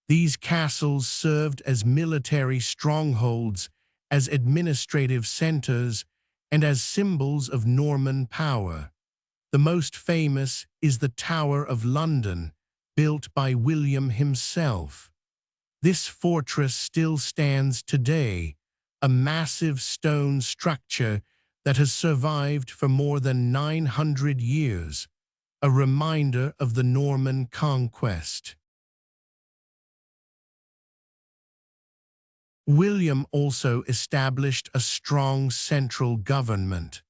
These castles served as military strongholds, as administrative centers, and as symbols of Norman power. The most famous is the Tower of London, built by William himself. This fortress still stands today, a massive stone structure that has survived for more than 900 years, a reminder of the Norman Conquest. William also established a strong central government.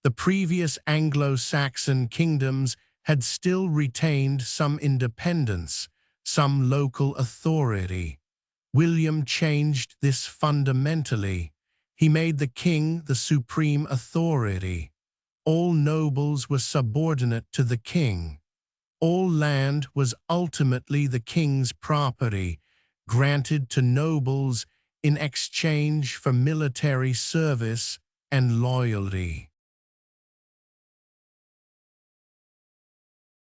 The previous Anglo-Saxon kingdoms had still retained some independence, some local authority. William changed this fundamentally. He made the king the supreme authority. All nobles were subordinate to the king. All land was ultimately the king's property, granted to nobles in exchange for military service and loyalty.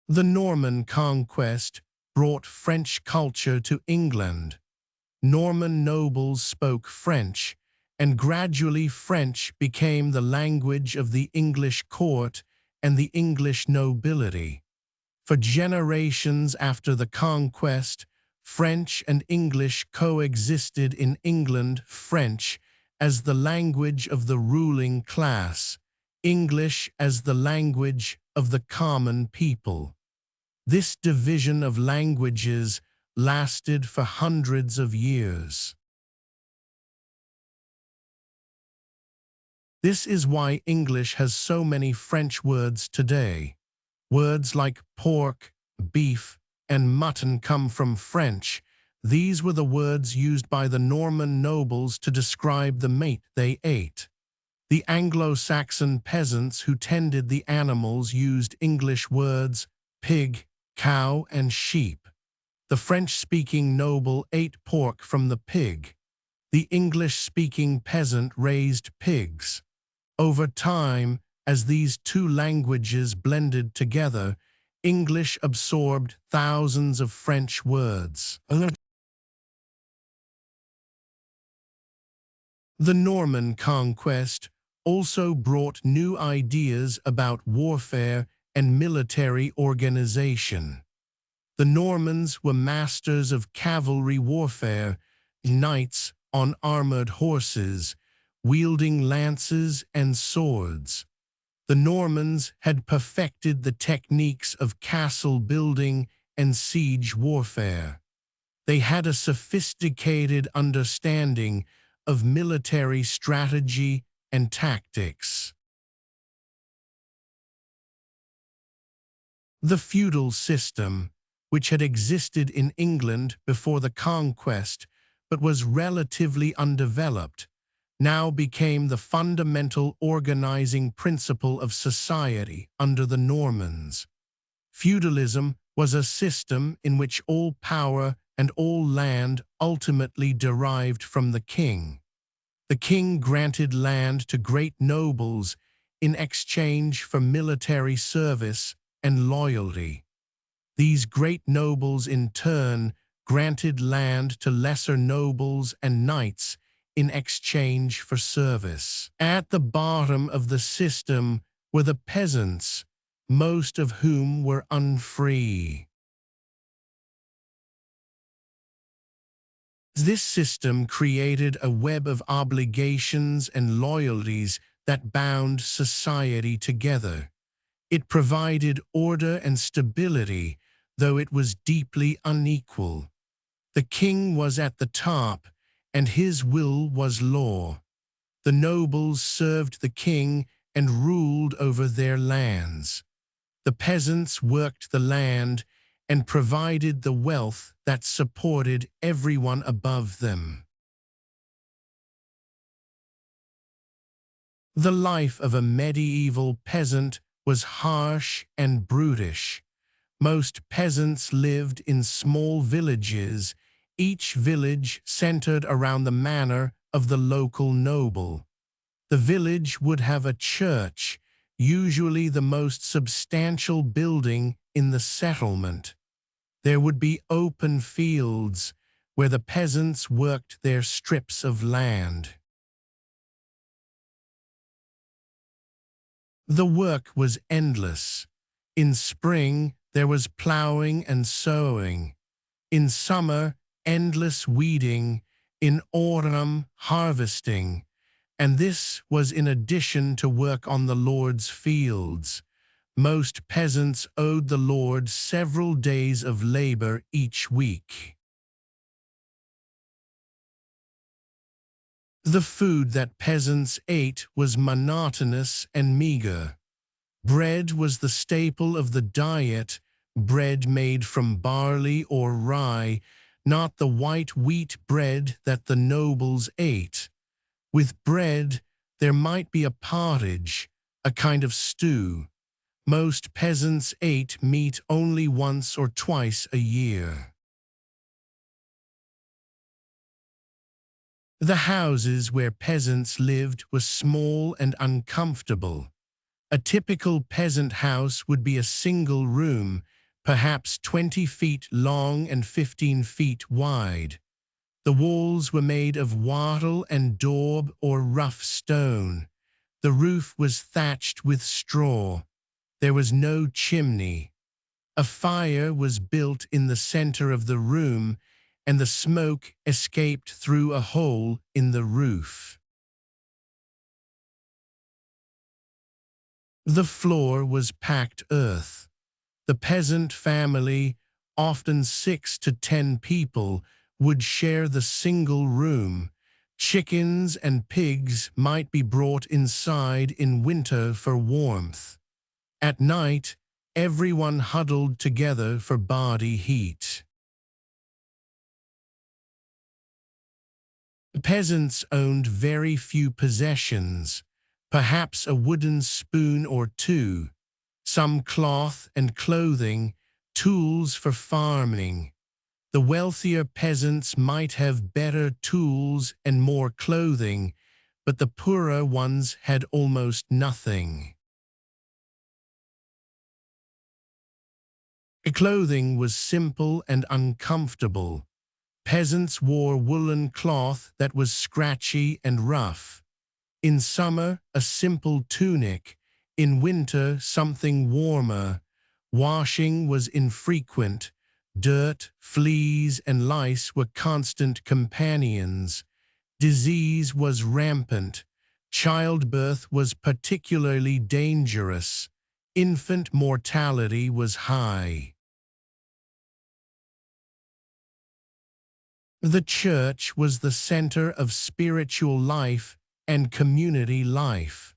The Norman Conquest brought French culture to England. Norman nobles spoke French, and gradually French became the language of the English court and the English nobility. For generations after the conquest, French and English coexisted in England, French as the language of the ruling class, English as the language of the common people. This division of languages lasted for hundreds of years. This is why English has so many French words today. Words like pork, beef, and mutton come from French. These were the words used by the Norman nobles to describe the meat they ate. The Anglo-Saxon peasants who tended the animals used English words, pig, cow, and sheep. The French-speaking noble ate pork from the pig. The English-speaking peasant raised pigs. Over time, as these two languages blended together, English absorbed thousands of French words. The Norman Conquest also brought new ideas about warfare and military organization. The Normans were masters of cavalry warfare, knights on armored horses, wielding lances and swords. The Normans had perfected the techniques of castle building and siege warfare. They had a sophisticated understanding of military strategy and tactics. The feudal system, which had existed in England before the conquest but was relatively undeveloped, now became the fundamental organizing principle of society under the Normans. Feudalism was a system in which all power and all land ultimately derived from the king. The king granted land to great nobles in exchange for military service and loyalty. These great nobles in turn granted land to lesser nobles and knights in exchange for service. At the bottom of the system were the peasants, most of whom were unfree. This system created a web of obligations and loyalties that bound society together. It provided order and stability, though it was deeply unequal. The king was at the top, and his will was law. The nobles served the king and ruled over their lands. The peasants worked the land and provided the wealth that supported everyone above them. The life of a medieval peasant was harsh and brutish. Most peasants lived in small villages, each village centered around the manor of the local noble. The village would have a church, usually the most substantial building in the settlement. There would be open fields where the peasants worked their strips of land. The work was endless. In spring, there was plowing and sowing. In summer, endless weeding. In autumn, harvesting. And this was in addition to work on the Lord's fields. Most peasants owed the Lord several days of labor each week. The food that peasants ate was monotonous and meager. Bread was the staple of the diet, bread made from barley or rye, not the white wheat bread that the nobles ate. With bread, there might be a pottage, a kind of stew. Most peasants ate meat only once or twice a year. The houses where peasants lived were small and uncomfortable. A typical peasant house would be a single room, perhaps 20 feet long and 15 feet wide. The walls were made of wattle and daub or rough stone. The roof was thatched with straw. There was no chimney. A fire was built in the center of the room, and the smoke escaped through a hole in the roof. The floor was packed earth. The peasant family, often 6 to 10 people, would share the single room. Chickens and pigs might be brought inside in winter for warmth. At night, everyone huddled together for body heat. Peasants owned very few possessions, perhaps a wooden spoon or two, some cloth and clothing, tools for farming. The wealthier peasants might have better tools and more clothing, but the poorer ones had almost nothing. Clothing was simple and uncomfortable. Peasants wore woolen cloth that was scratchy and rough. In summer, a simple tunic. In winter, something warmer. Washing was infrequent. Dirt, fleas, and lice were constant companions. Disease was rampant. Childbirth was particularly dangerous. Infant mortality was high. The church was the center of spiritual life and community life.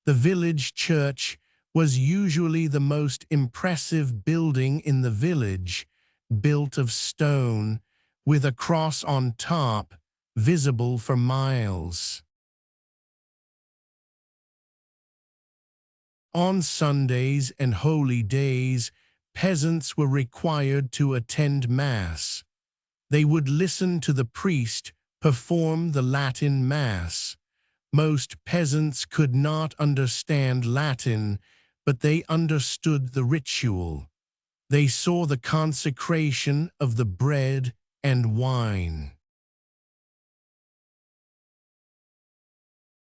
The village church was usually the most impressive building in the village, built of stone, with a cross on top, visible for miles. On Sundays and holy days, peasants were required to attend Mass. They would listen to the priest perform the Latin Mass. Most peasants could not understand Latin, but they understood the ritual. They saw the consecration of the bread and wine.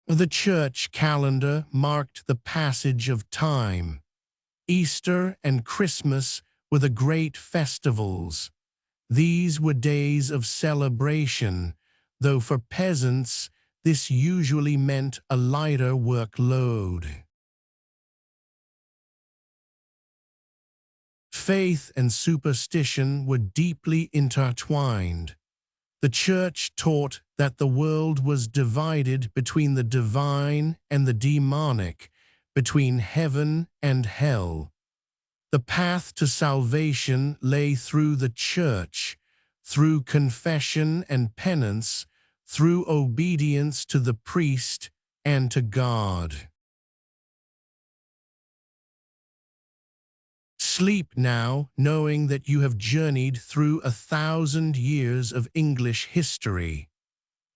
The church calendar marked the passage of time. Easter and Christmas were the great festivals. These were days of celebration, though for peasants, this usually meant a lighter workload. Faith and superstition were deeply intertwined. The church taught that the world was divided between the divine and the demonic, between heaven and hell. The path to salvation lay through the church, through confession and penance, through obedience to the priest and to God. Sleep now, knowing that you have journeyed through 1,000 years of English history.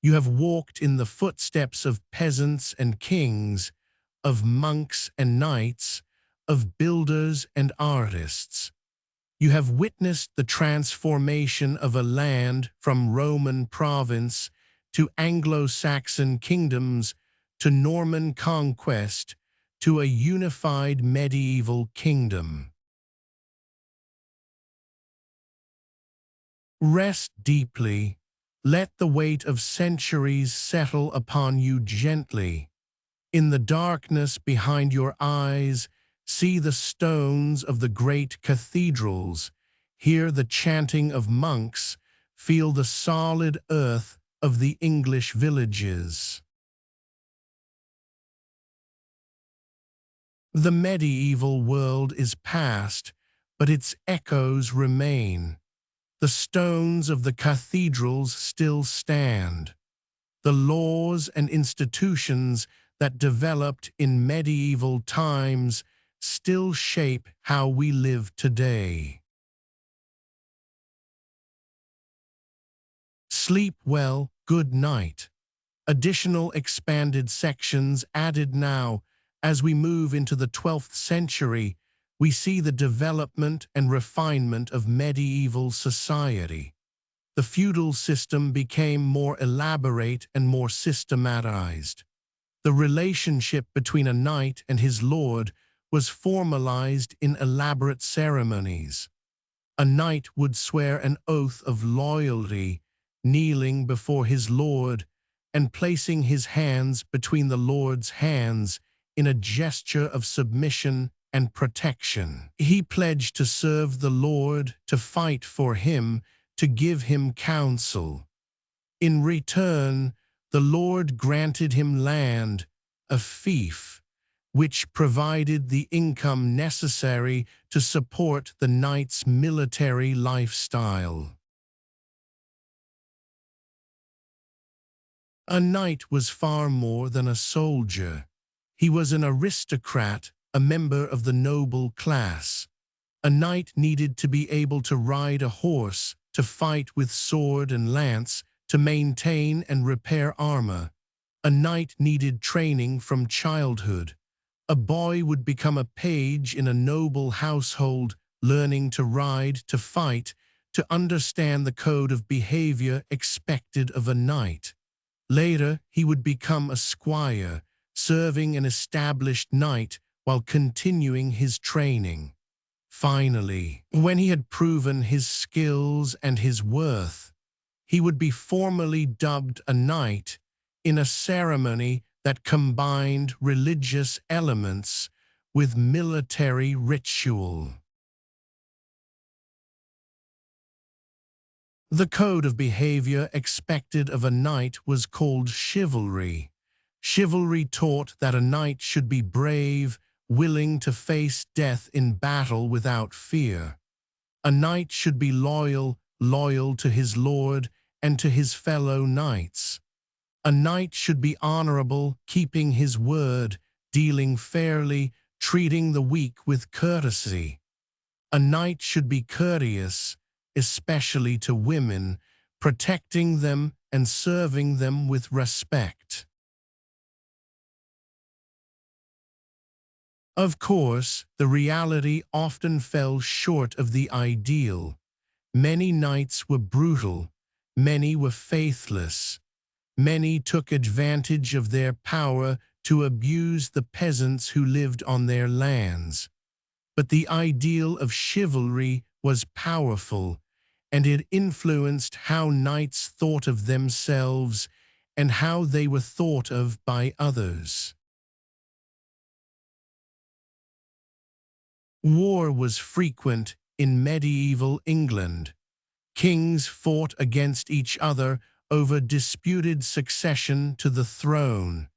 You have walked in the footsteps of peasants and kings, of monks and knights, of builders and artists. You have witnessed the transformation of a land from Roman province to Anglo-Saxon kingdoms to Norman Conquest to a unified medieval kingdom. Rest deeply. Let the weight of centuries settle upon you gently. In the darkness behind your eyes, see the stones of the great cathedrals, hear the chanting of monks, feel the solid earth of the English villages. The medieval world is past, but its echoes remain. The stones of the cathedrals still stand. The laws and institutions that developed in medieval times still shape how we live today. Sleep well, good night. Additional expanded sections added now. As we move into the 12th century, we see the development and refinement of medieval society. The feudal system became more elaborate and more systematized. The relationship between a knight and his lord was formalized in elaborate ceremonies. A knight would swear an oath of loyalty, kneeling before his lord and placing his hands between the lord's hands in a gesture of submission and protection. He pledged to serve the Lord, to fight for him, to give him counsel. In return, the Lord granted him land, a fief, which provided the income necessary to support the knight's military lifestyle. A knight was far more than a soldier. He was an aristocrat, a member of the noble class. A knight needed to be able to ride a horse, to fight with sword and lance, to maintain and repair armor. A knight needed training from childhood. A boy would become a page in a noble household, learning to ride, to fight, to understand the code of behavior expected of a knight. Later, he would become a squire, serving an established knight while continuing his training. Finally, when he had proven his skills and his worth, he would be formally dubbed a knight in a ceremony that combined religious elements with military ritual. The code of behavior expected of a knight was called chivalry. Chivalry taught that a knight should be brave, willing to face death in battle without fear. A knight should be loyal to his lord and to his fellow knights. A knight should be honorable, keeping his word, dealing fairly, treating the weak with courtesy. A knight should be courteous, especially to women, protecting them and serving them with respect. Of course, the reality often fell short of the ideal. Many knights were brutal, many were faithless, many took advantage of their power to abuse the peasants who lived on their lands. But the ideal of chivalry was powerful, and it influenced how knights thought of themselves and how they were thought of by others. War was frequent in medieval England. Kings fought against each other over disputed succession to the throne.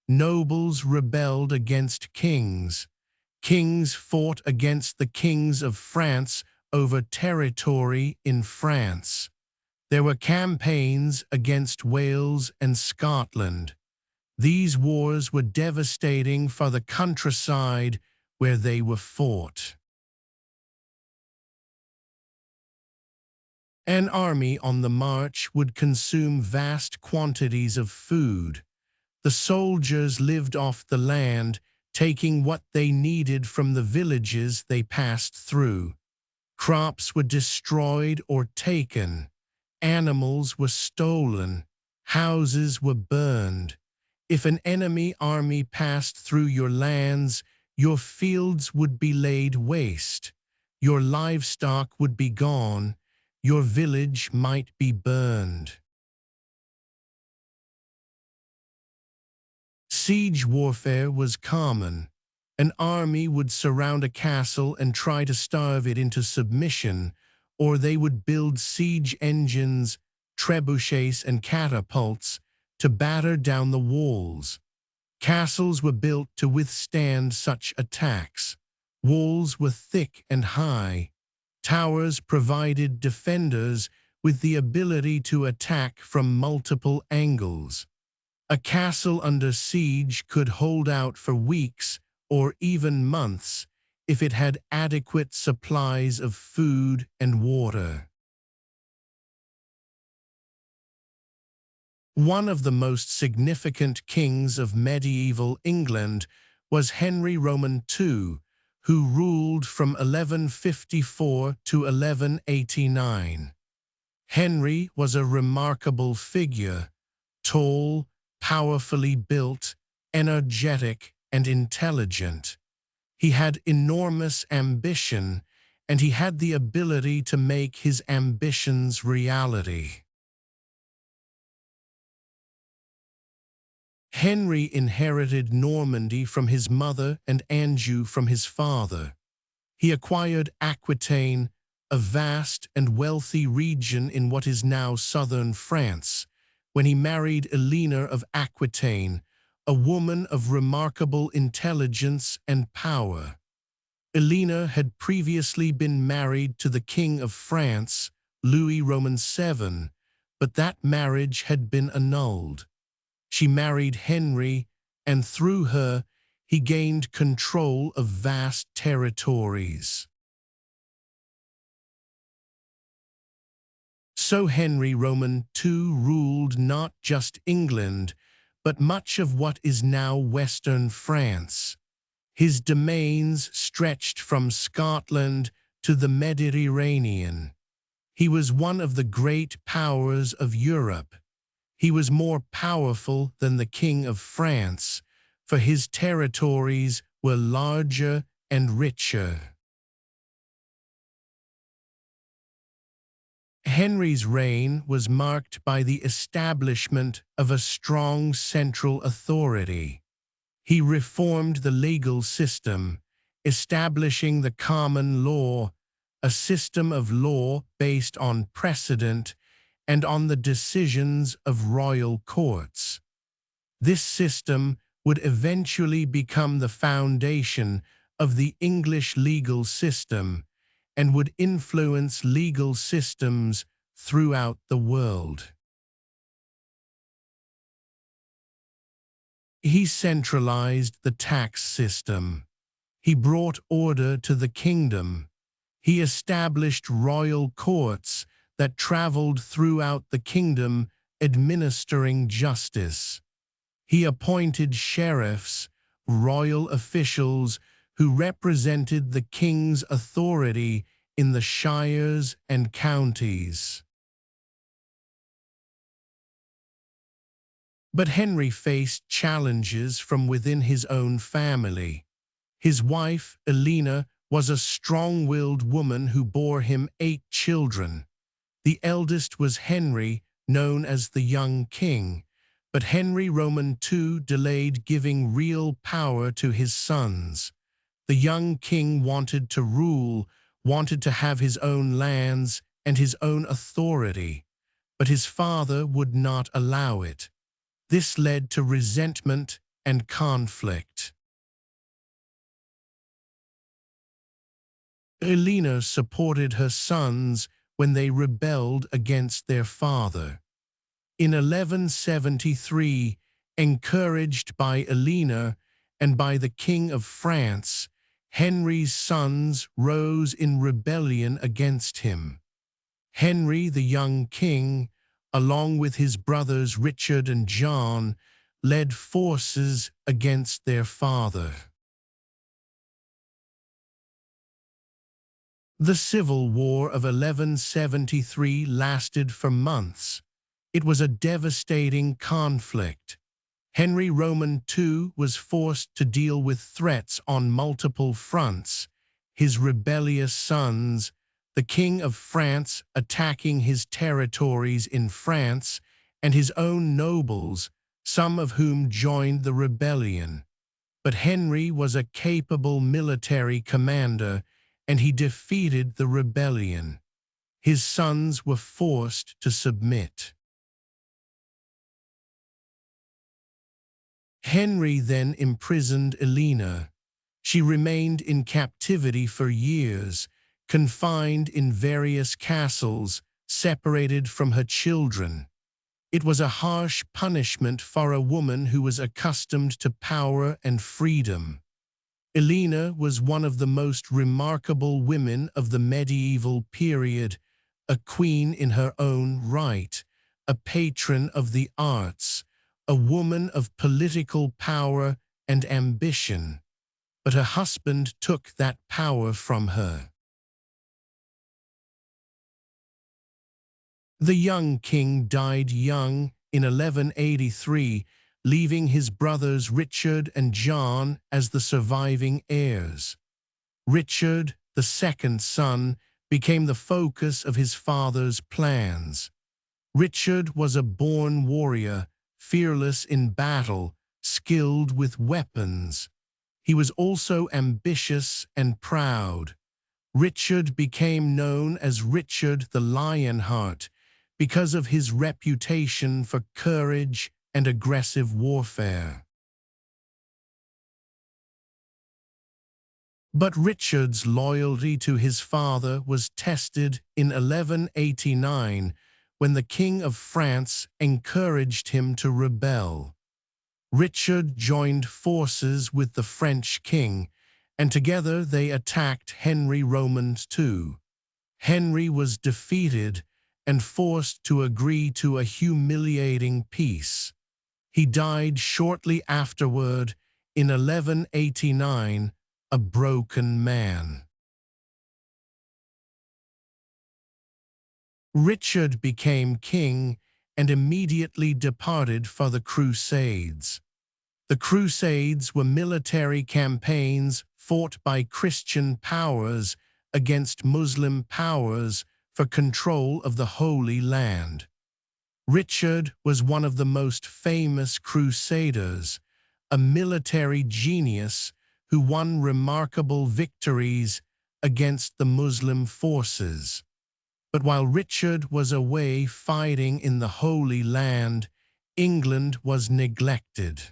Nobles rebelled against kings. Kings fought against the kings of France over territory in France. There were campaigns against Wales and Scotland. These wars were devastating for the countryside where they were fought. An army on the march would consume vast quantities of food. The soldiers lived off the land, taking what they needed from the villages they passed through. Crops were destroyed or taken. Animals were stolen. Houses were burned. If an enemy army passed through your lands, your fields would be laid waste. Your livestock would be gone. Your village might be burned. Siege warfare was common. An army would surround a castle and try to starve it into submission, or they would build siege engines, trebuchets, and catapults to batter down the walls. Castles were built to withstand such attacks. Walls were thick and high. Towers provided defenders with the ability to attack from multiple angles. A castle under siege could hold out for weeks or even months if it had adequate supplies of food and water. One of the most significant kings of medieval England was Henry Roman II, who ruled from 1154 to 1189. Henry was a remarkable figure, tall, powerfully built, energetic, and intelligent. He had enormous ambition, and he had the ability to make his ambitions reality. Henry inherited Normandy from his mother and Anjou from his father. He acquired Aquitaine, a vast and wealthy region in what is now southern France, when he married Eleanor of Aquitaine, a woman of remarkable intelligence and power. Eleanor had previously been married to the King of France, Louis Roman VII, but that marriage had been annulled. She married Henry, and through her, he gained control of vast territories. So Henry Roman II ruled not just England, but much of what is now Western France. His domains stretched from Scotland to the Mediterranean. He was one of the great powers of Europe. He was more powerful than the King of France, for his territories were larger and richer. Henry's reign was marked by the establishment of a strong central authority. He reformed the legal system, establishing the common law, a system of law based on precedent and on the decisions of royal courts. This system would eventually become the foundation of the English legal system and would influence legal systems throughout the world. He centralized the tax system. He brought order to the kingdom. He established royal courts that traveled throughout the kingdom, administering justice. He appointed sheriffs, royal officials who represented the king's authority in the shires and counties. But Henry faced challenges from within his own family. His wife, Eleanor, was a strong-willed woman who bore him 8 children. The eldest was Henry, known as the Young King, but Henry Roman II delayed giving real power to his sons. The young king wanted to rule, wanted to have his own lands and his own authority, but his father would not allow it. This led to resentment and conflict. Eleanor supported her sons when they rebelled against their father. In 1173, encouraged by Eleanor and by the King of France, Henry's sons rose in rebellion against him. Henry, the young king, along with his brothers Richard and John, led forces against their father. The Civil War of 1173 lasted for months. It was a devastating conflict. Henry Roman II was forced to deal with threats on multiple fronts: his rebellious sons, the King of France attacking his territories in France, and his own nobles, some of whom joined the rebellion. But Henry was a capable military commander, and he defeated the rebellion. His sons were forced to submit. Henry then imprisoned Elena. She remained in captivity for years, confined in various castles, separated from her children. It was a harsh punishment for a woman who was accustomed to power and freedom. Elena was one of the most remarkable women of the medieval period, a queen in her own right, a patron of the arts, a woman of political power and ambition. But her husband took that power from her. The young king died young in 1183, leaving his brothers Richard and John as the surviving heirs. Richard, the second son, became the focus of his father's plans. Richard was a born warrior, fearless in battle, skilled with weapons. He was also ambitious and proud. Richard became known as Richard the Lionheart because of his reputation for courage and aggressive warfare. But Richard's loyalty to his father was tested in 1189 when the King of France encouraged him to rebel. Richard joined forces with the French king, and together they attacked Henry Roman II. Henry was defeated and forced to agree to a humiliating peace. He died shortly afterward in 1189, a broken man. Richard became king and immediately departed for the Crusades. The Crusades were military campaigns fought by Christian powers against Muslim powers for control of the Holy Land. Richard was one of the most famous crusaders, a military genius who won remarkable victories against the Muslim forces. But while Richard was away fighting in the Holy Land, England was neglected.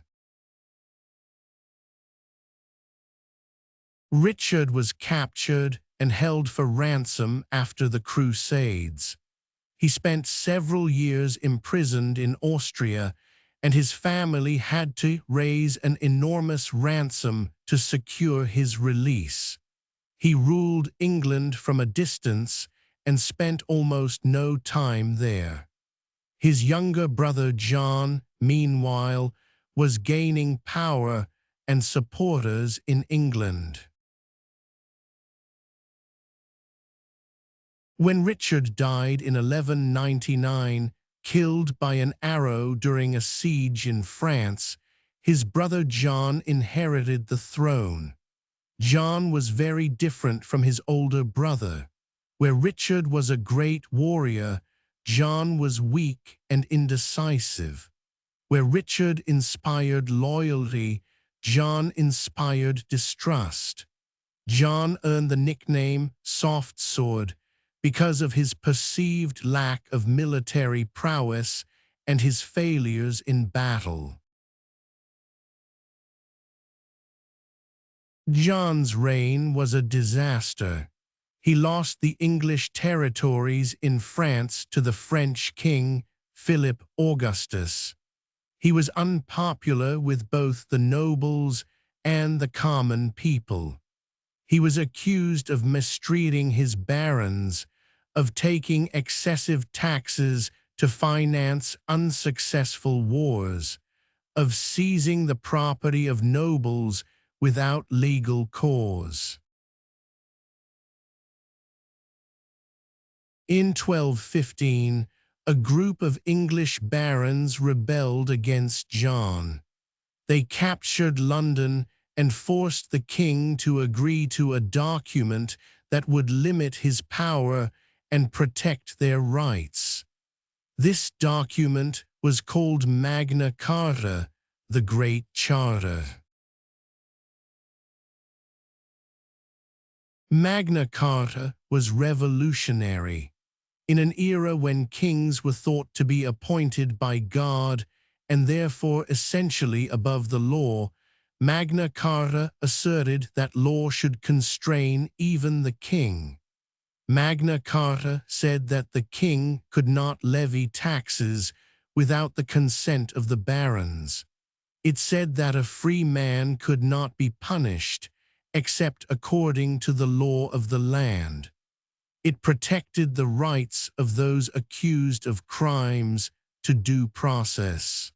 Richard was captured and held for ransom after the Crusades. He spent several years imprisoned in Austria, and his family had to raise an enormous ransom to secure his release. He ruled England from a distance and spent almost no time there. His younger brother John, meanwhile, was gaining power and supporters in England. When Richard died in 1199, killed by an arrow during a siege in France, his brother John inherited the throne. John was very different from his older brother. Where Richard was a great warrior, John was weak and indecisive. Where Richard inspired loyalty, John inspired distrust. John earned the nickname Soft Sword because of his perceived lack of military prowess and his failures in battle. John's reign was a disaster. He lost the English territories in France to the French king, Philip Augustus. He was unpopular with both the nobles and the common people. He was accused of mistreating his barons, of taking excessive taxes to finance unsuccessful wars, of seizing the property of nobles without legal cause. In 1215, a group of English barons rebelled against John. They captured London and forced the king to agree to a document that would limit his power and protect their rights. This document was called Magna Carta, the Great Charter. Magna Carta was revolutionary. In an era when kings were thought to be appointed by God and therefore essentially above the law, Magna Carta asserted that law should constrain even the king. Magna Carta said that the king could not levy taxes without the consent of the barons. It said that a free man could not be punished except according to the law of the land. It protected the rights of those accused of crimes to due process.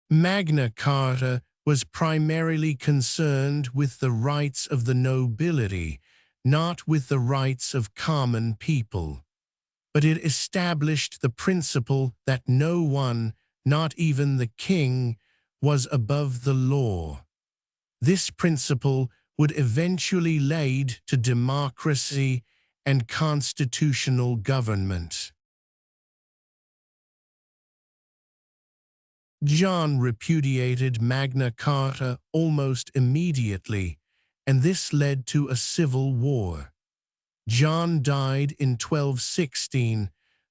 Magna Carta was primarily concerned with the rights of the nobility, not with the rights of common people. But it established the principle that no one, not even the king, was above the law. This principle would eventually lead to democracy and constitutional government. John repudiated Magna Carta almost immediately, and this led to a civil war. John died in 1216,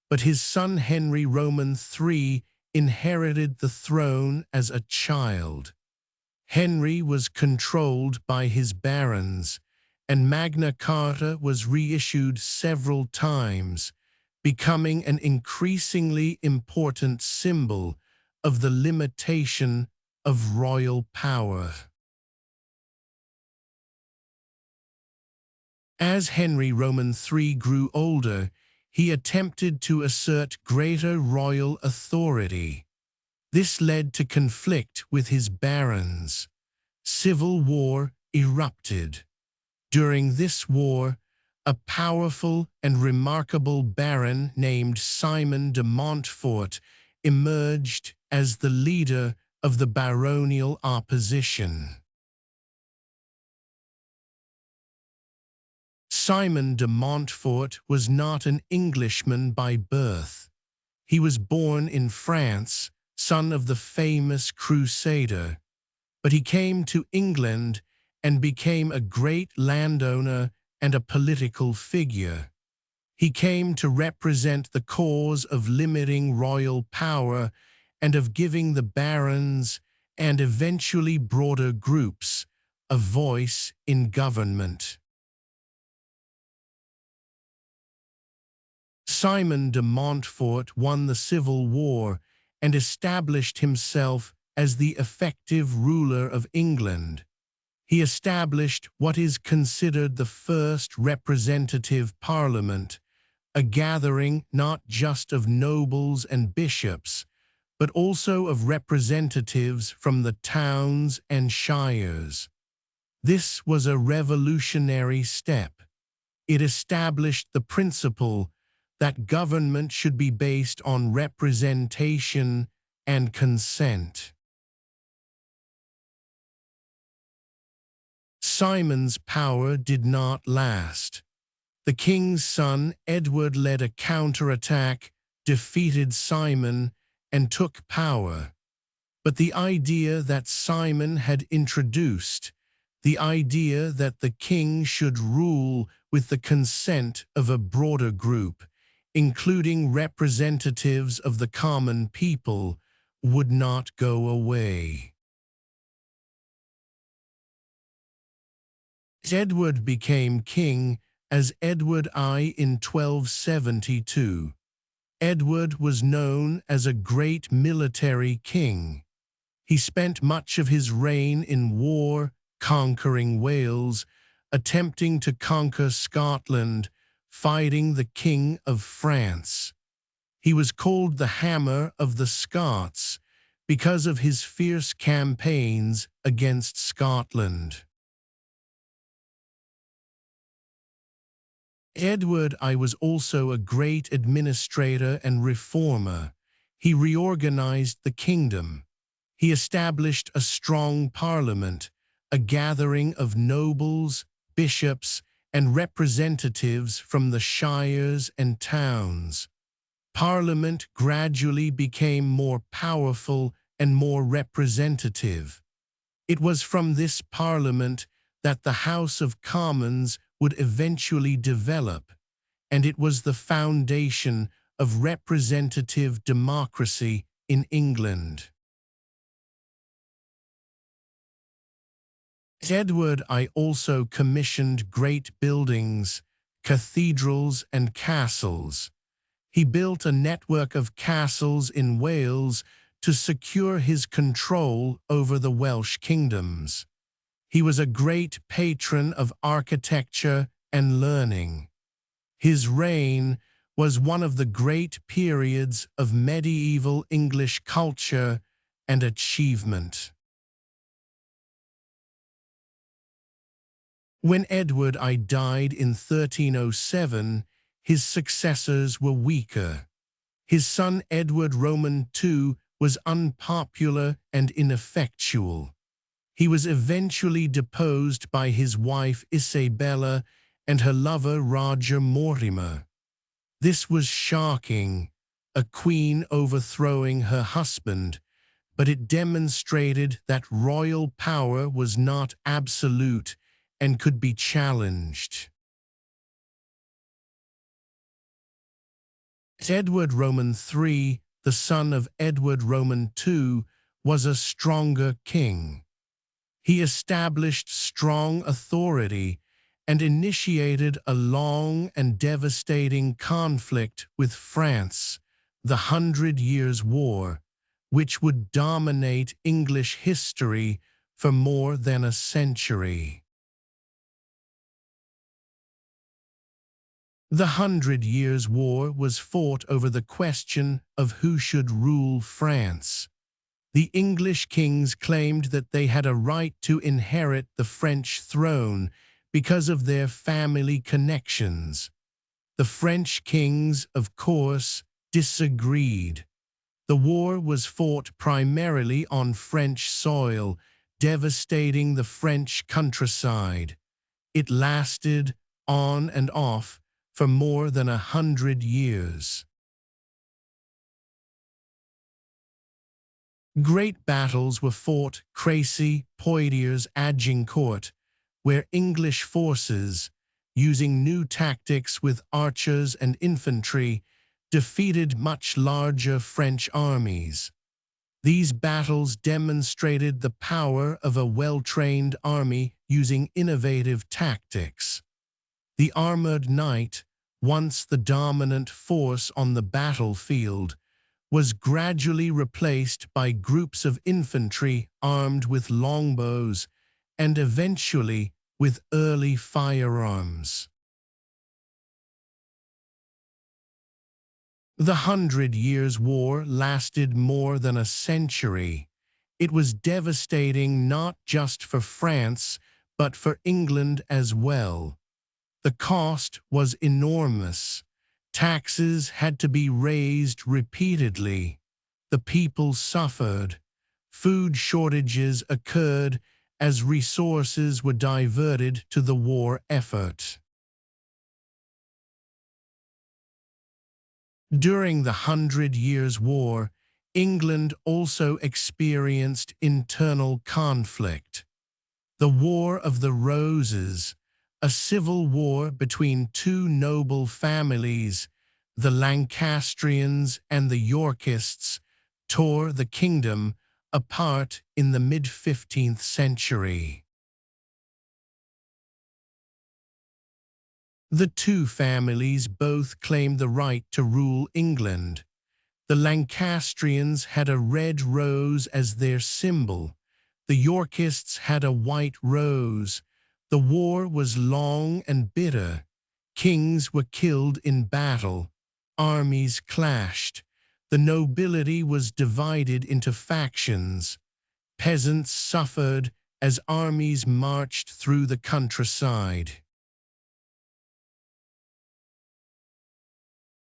but his son Henry Roman III inherited the throne as a child. Henry was controlled by his barons, and Magna Carta was reissued several times, becoming an increasingly important symbol of the limitation of royal power. As Henry Roman III grew older, he attempted to assert greater royal authority. This led to conflict with his barons. Civil war erupted. During this war, a powerful and remarkable baron named Simon de Montfort emerged as the leader of the baronial opposition. Simon de Montfort was not an Englishman by birth. He was born in France, son of the famous Crusader, but he came to England and became a great landowner and a political figure. He came to represent the cause of limiting royal power and of giving the barons and eventually broader groups a voice in government. Simon de Montfort won the Civil War and established himself as the effective ruler of England. He established what is considered the first representative parliament, a gathering not just of nobles and bishops, but also of representatives from the towns and shires. This was a revolutionary step. It established the principle that government should be based on representation and consent. Simon's power did not last. The king's son, Edward, led a counterattack, defeated Simon, and took power. But the idea that Simon had introduced, the idea that the king should rule with the consent of a broader group, including representatives of the common people, would not go away. Edward became king as Edward I in 1272. Edward was known as a great military king. He spent much of his reign in war, conquering Wales, attempting to conquer Scotland, fighting the King of France. He was called the Hammer of the Scots because of his fierce campaigns against Scotland. Edward I was also a great administrator and reformer. He reorganized the kingdom. He established a strong parliament, a gathering of nobles, bishops, and representatives from the shires and towns. Parliament gradually became more powerful and more representative. It was from this parliament that the House of Commons would eventually develop, and it was the foundation of representative democracy in England. Edward I also commissioned great buildings, cathedrals and castles. He built a network of castles in Wales to secure his control over the Welsh kingdoms. He was a great patron of architecture and learning. His reign was one of the great periods of medieval English culture and achievement. When Edward I died in 1307, his successors were weaker. His son Edward Roman II was unpopular and ineffectual. He was eventually deposed by his wife Isabella and her lover Roger Mortimer. This was shocking, a queen overthrowing her husband, but it demonstrated that royal power was not absolute and could be challenged. Edward Roman III, the son of Edward Roman II, was a stronger king. He established strong authority and initiated a long and devastating conflict with France, the 100 Years' War, which would dominate English history for more than a century. The 100 Years' War was fought over the question of who should rule France. The English kings claimed that they had a right to inherit the French throne because of their family connections. The French kings, of course, disagreed. The war was fought primarily on French soil, devastating the French countryside. It lasted on and off for more than 100 years. Great battles were fought Crécy, Poitiers, Agincourt, where English forces, using new tactics with archers and infantry, defeated much larger French armies. These battles demonstrated the power of a well-trained army using innovative tactics. The armored knight, once the dominant force on the battlefield, was gradually replaced by groups of infantry armed with longbows and eventually with early firearms. The 100 Years' War lasted more than a century. It was devastating not just for France, but for England as well. The cost was enormous. Taxes had to be raised repeatedly. The people suffered. Food shortages occurred as resources were diverted to the war effort. During the 100 Years' War, England also experienced internal conflict. The War of the Roses, a civil war between two noble families, the Lancastrians and the Yorkists, tore the kingdom apart in the mid-15th century. The two families both claimed the right to rule England. The Lancastrians had a red rose as their symbol. The Yorkists had a white rose, The war was long and bitter. Kings were killed in battle. Armies clashed. The nobility was divided into factions. Peasants suffered as armies marched through the countryside.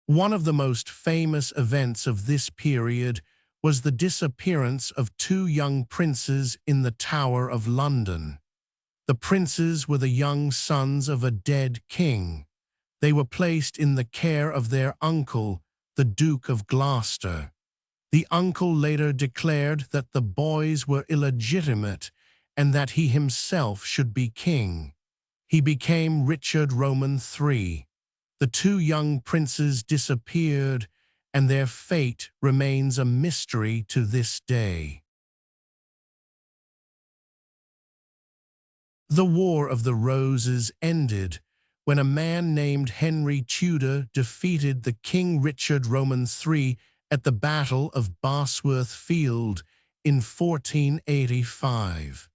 One of the most famous events of this period was the disappearance of two young princes in the Tower of London. The princes were the young sons of a dead king. They were placed in the care of their uncle, the Duke of Gloucester. The uncle later declared that the boys were illegitimate and that he himself should be king. He became Richard Roman III. The two young princes disappeared, and their fate remains a mystery to this day. The War of the Roses ended when a man named Henry Tudor defeated the King Richard Roman III at the Battle of Bosworth Field in 1485.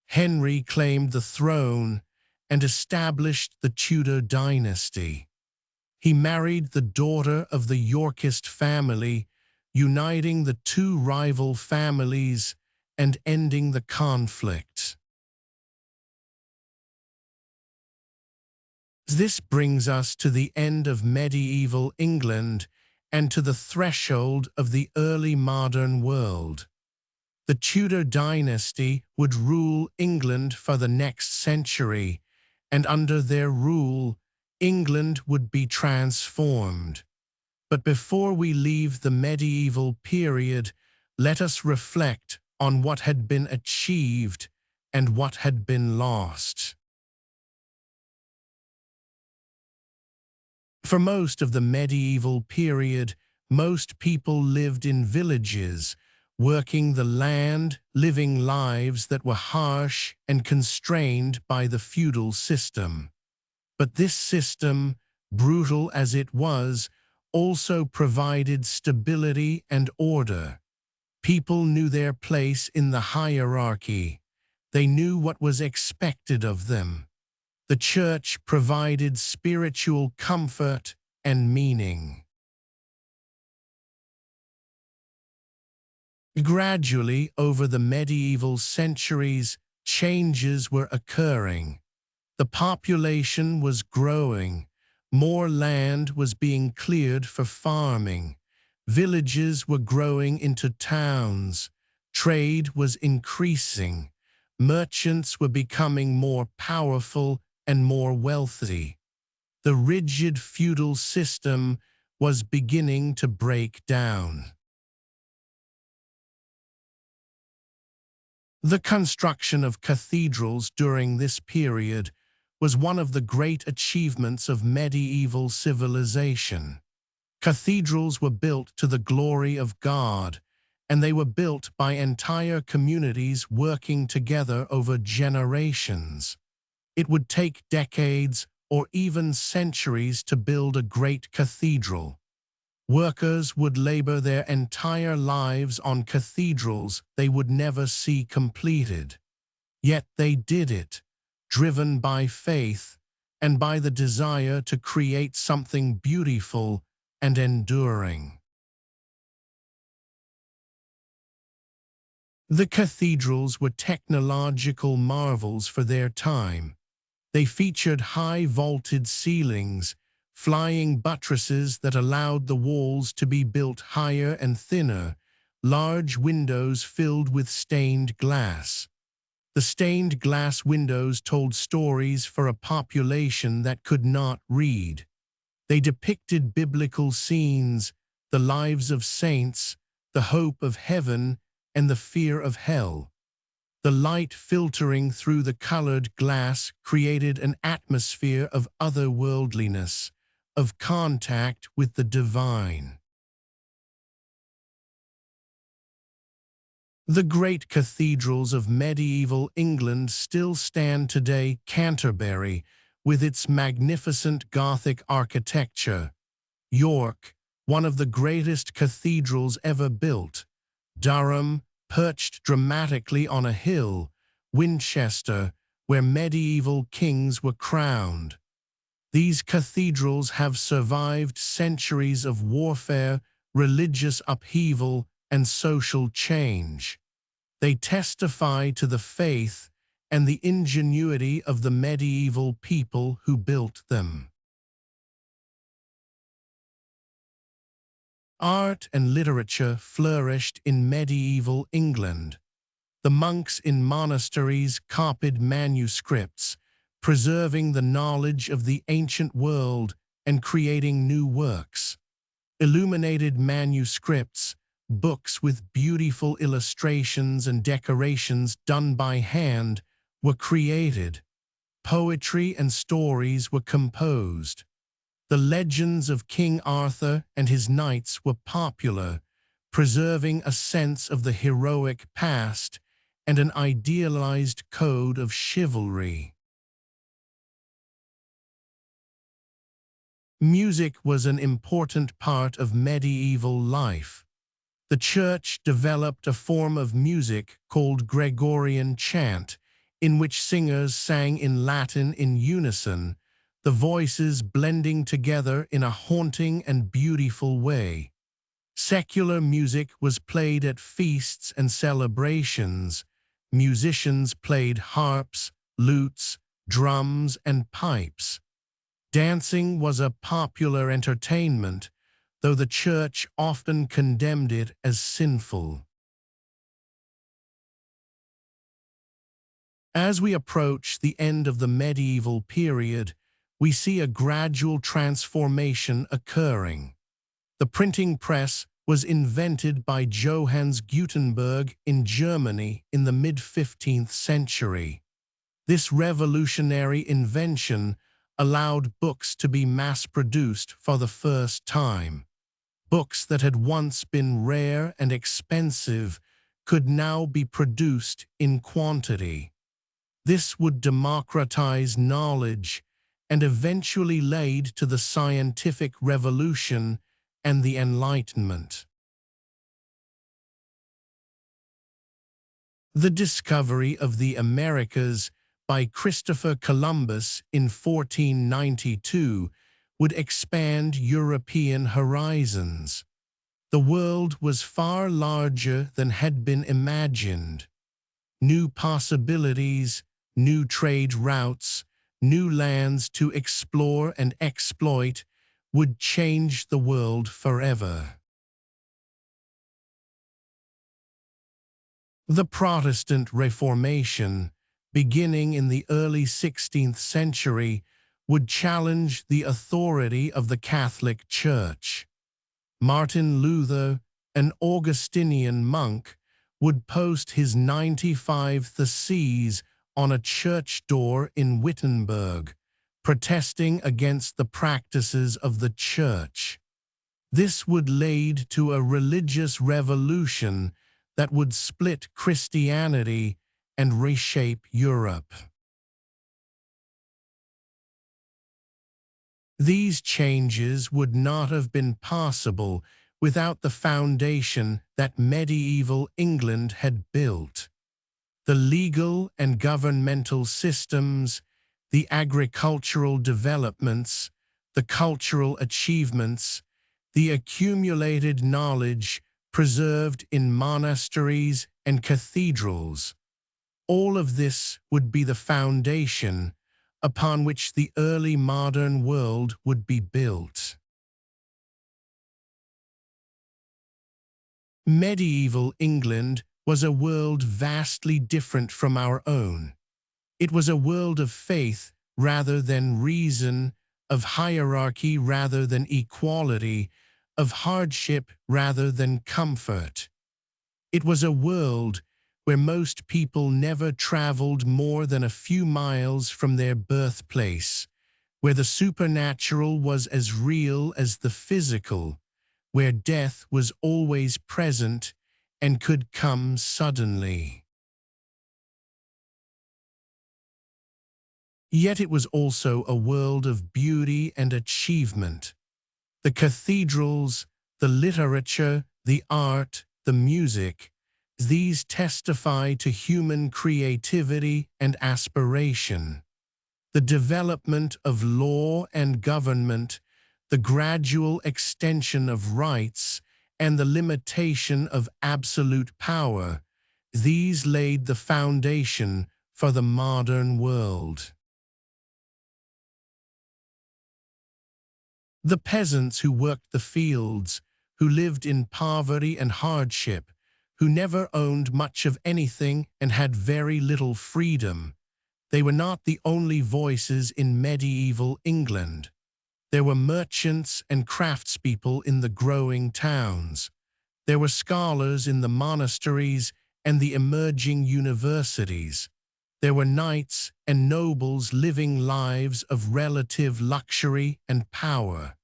Henry claimed the throne and established the Tudor dynasty. He married the daughter of the Yorkist family, uniting the two rival families and ending the conflict. This brings us to the end of medieval England and to the threshold of the early modern world. The Tudor dynasty would rule England for the next century, and under their rule, England would be transformed. But before we leave the medieval period, let us reflect on what had been achieved and what had been lost. For most of the medieval period, most people lived in villages, working the land, living lives that were harsh and constrained by the feudal system. But this system, brutal as it was, also provided stability and order. People knew their place in the hierarchy. They knew what was expected of them. The church provided spiritual comfort and meaning. Gradually, over the medieval centuries, changes were occurring. The population was growing. More land was being cleared for farming. Villages were growing into towns. Trade was increasing. Merchants were becoming more powerful and more wealthy. The rigid feudal system was beginning to break down. The construction of cathedrals during this period was one of the great achievements of medieval civilization. Cathedrals were built to the glory of God, and they were built by entire communities working together over generations. It would take decades or even centuries to build a great cathedral. Workers would labor their entire lives on cathedrals they would never see completed. Yet they did it, driven by faith and by the desire to create something beautiful and enduring. The cathedrals were technological marvels for their time. They featured high vaulted ceilings, flying buttresses that allowed the walls to be built higher and thinner, large windows filled with stained glass. The stained glass windows told stories for a population that could not read. They depicted biblical scenes, the lives of saints, the hope of heaven, and the fear of hell. The light filtering through the colored glass created an atmosphere of otherworldliness, of contact with the divine. The great cathedrals of medieval England still stand today. Canterbury, with its magnificent Gothic architecture. York, one of the greatest cathedrals ever built. Durham, perched dramatically on a hill. Winchester, where medieval kings were crowned. These cathedrals have survived centuries of warfare, religious upheaval, and social change. They testify to the faith and the ingenuity of the medieval people who built them. Art and literature flourished in medieval England. The monks in monasteries copied manuscripts, preserving the knowledge of the ancient world and creating new works. Illuminated manuscripts, books with beautiful illustrations and decorations done by hand, were created. Poetry and stories were composed. The legends of King Arthur and his knights were popular, preserving a sense of the heroic past and an idealized code of chivalry. Music was an important part of medieval life. The Church developed a form of music called Gregorian chant, in which singers sang in Latin in unison, the voices blending together in a haunting and beautiful way. Secular music was played at feasts and celebrations. Musicians played harps, lutes, drums, and pipes. Dancing was a popular entertainment, though the Church often condemned it as sinful. As we approach the end of the medieval period, we see a gradual transformation occurring. The printing press was invented by Johannes Gutenberg in Germany in the mid-15th century. This revolutionary invention allowed books to be mass-produced for the first time. Books that had once been rare and expensive could now be produced in quantity. This would democratize knowledge and eventually lead to the scientific revolution and the Enlightenment. The discovery of the Americas by Christopher Columbus in 1492 would expand European horizons. The world was far larger than had been imagined. New possibilities, new trade routes, new lands to explore and exploit would change the world forever. The Protestant Reformation, beginning in the early 16th century, would challenge the authority of the Catholic Church. Martin Luther, an Augustinian monk, would post his 95 Theses on a church door in Wittenberg, protesting against the practices of the Church. This would lead to a religious revolution that would split Christianity and reshape Europe. These changes would not have been possible without the foundation that medieval England had built. The legal and governmental systems, the agricultural developments, the cultural achievements, the accumulated knowledge preserved in monasteries and cathedrals. All of this would be the foundation upon which the early modern world would be built. Medieval England was a world vastly different from our own. It was a world of faith rather than reason, of hierarchy rather than equality, of hardship rather than comfort. It was a world where most people never traveled more than a few miles from their birthplace, where the supernatural was as real as the physical, where death was always present and could come suddenly. Yet it was also a world of beauty and achievement. The cathedrals, the literature, the art, the music, These testify to human creativity and aspiration. The development of law and government, the gradual extension of rights, and the limitation of absolute power, these laid the foundation for the modern world. The peasants who worked the fields, who lived in poverty and hardship, who never owned much of anything and had very little freedom, they were not the only voices in medieval England. There were merchants and craftspeople in the growing towns. There were scholars in the monasteries and the emerging universities. There were knights and nobles living lives of relative luxury and power.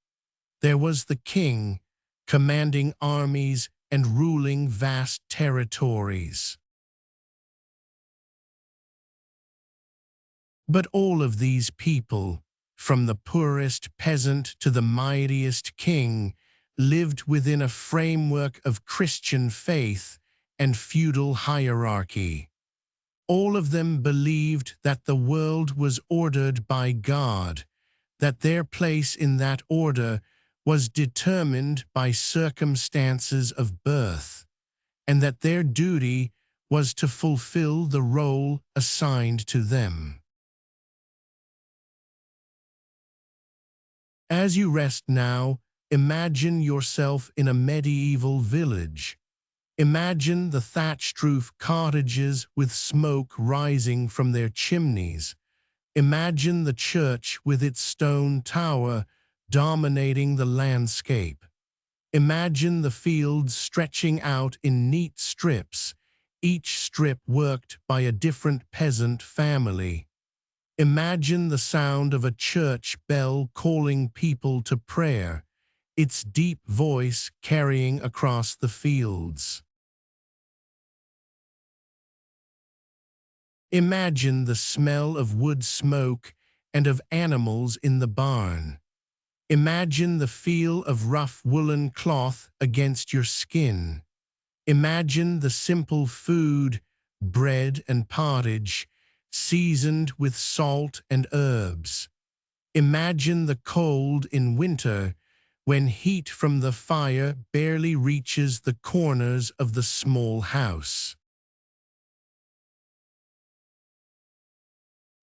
There was the king, commanding armies and ruling vast territories. But all of these people, from the poorest peasant to the mightiest king, lived within a framework of Christian faith and feudal hierarchy. All of them believed that the world was ordered by God, that their place in that order was determined by circumstances of birth, and that their duty was to fulfill the role assigned to them. As you rest now, imagine yourself in a medieval village. Imagine the thatched-roof cottages with smoke rising from their chimneys. Imagine the church with its stone tower dominating the landscape. Imagine the fields stretching out in neat strips, each strip worked by a different peasant family. Imagine the sound of a church bell calling people to prayer, its deep voice carrying across the fields. Imagine the smell of wood smoke and of animals in the barn. Imagine the feel of rough woolen cloth against your skin. Imagine the simple food, bread and pottage, seasoned with salt and herbs. Imagine the cold in winter, when heat from the fire barely reaches the corners of the small house.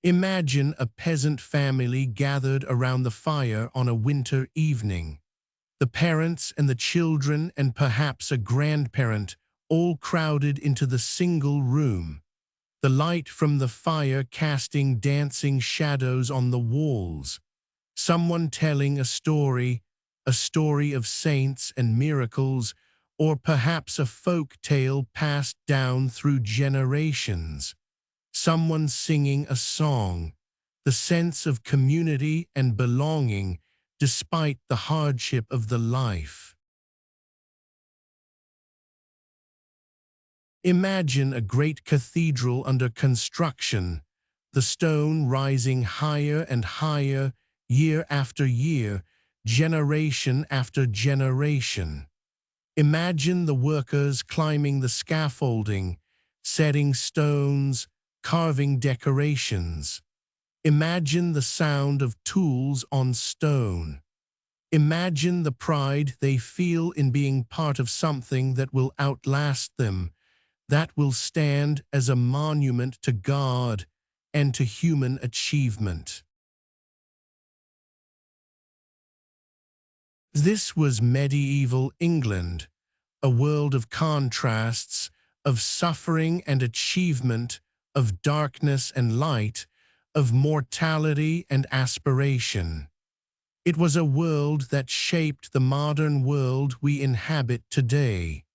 Imagine a peasant family gathered around the fire on a winter evening. The parents and the children and perhaps a grandparent all crowded into the single room. The light from the fire casting dancing shadows on the walls. Someone telling a story of saints and miracles, or perhaps a folk tale passed down through generations. Someone singing a song, the sense of community and belonging despite the hardship of the life. Imagine a great cathedral under construction, the stone rising higher and higher, year after year, generation after generation. Imagine the workers climbing the scaffolding, setting stones, carving decorations. Imagine the sound of tools on stone. Imagine the pride they feel in being part of something that will outlast them, that will stand as a monument to God and to human achievement. This was medieval England, a world of contrasts, of suffering and achievement, of darkness and light, of mortality and aspiration. It was a world that shaped the modern world we inhabit today.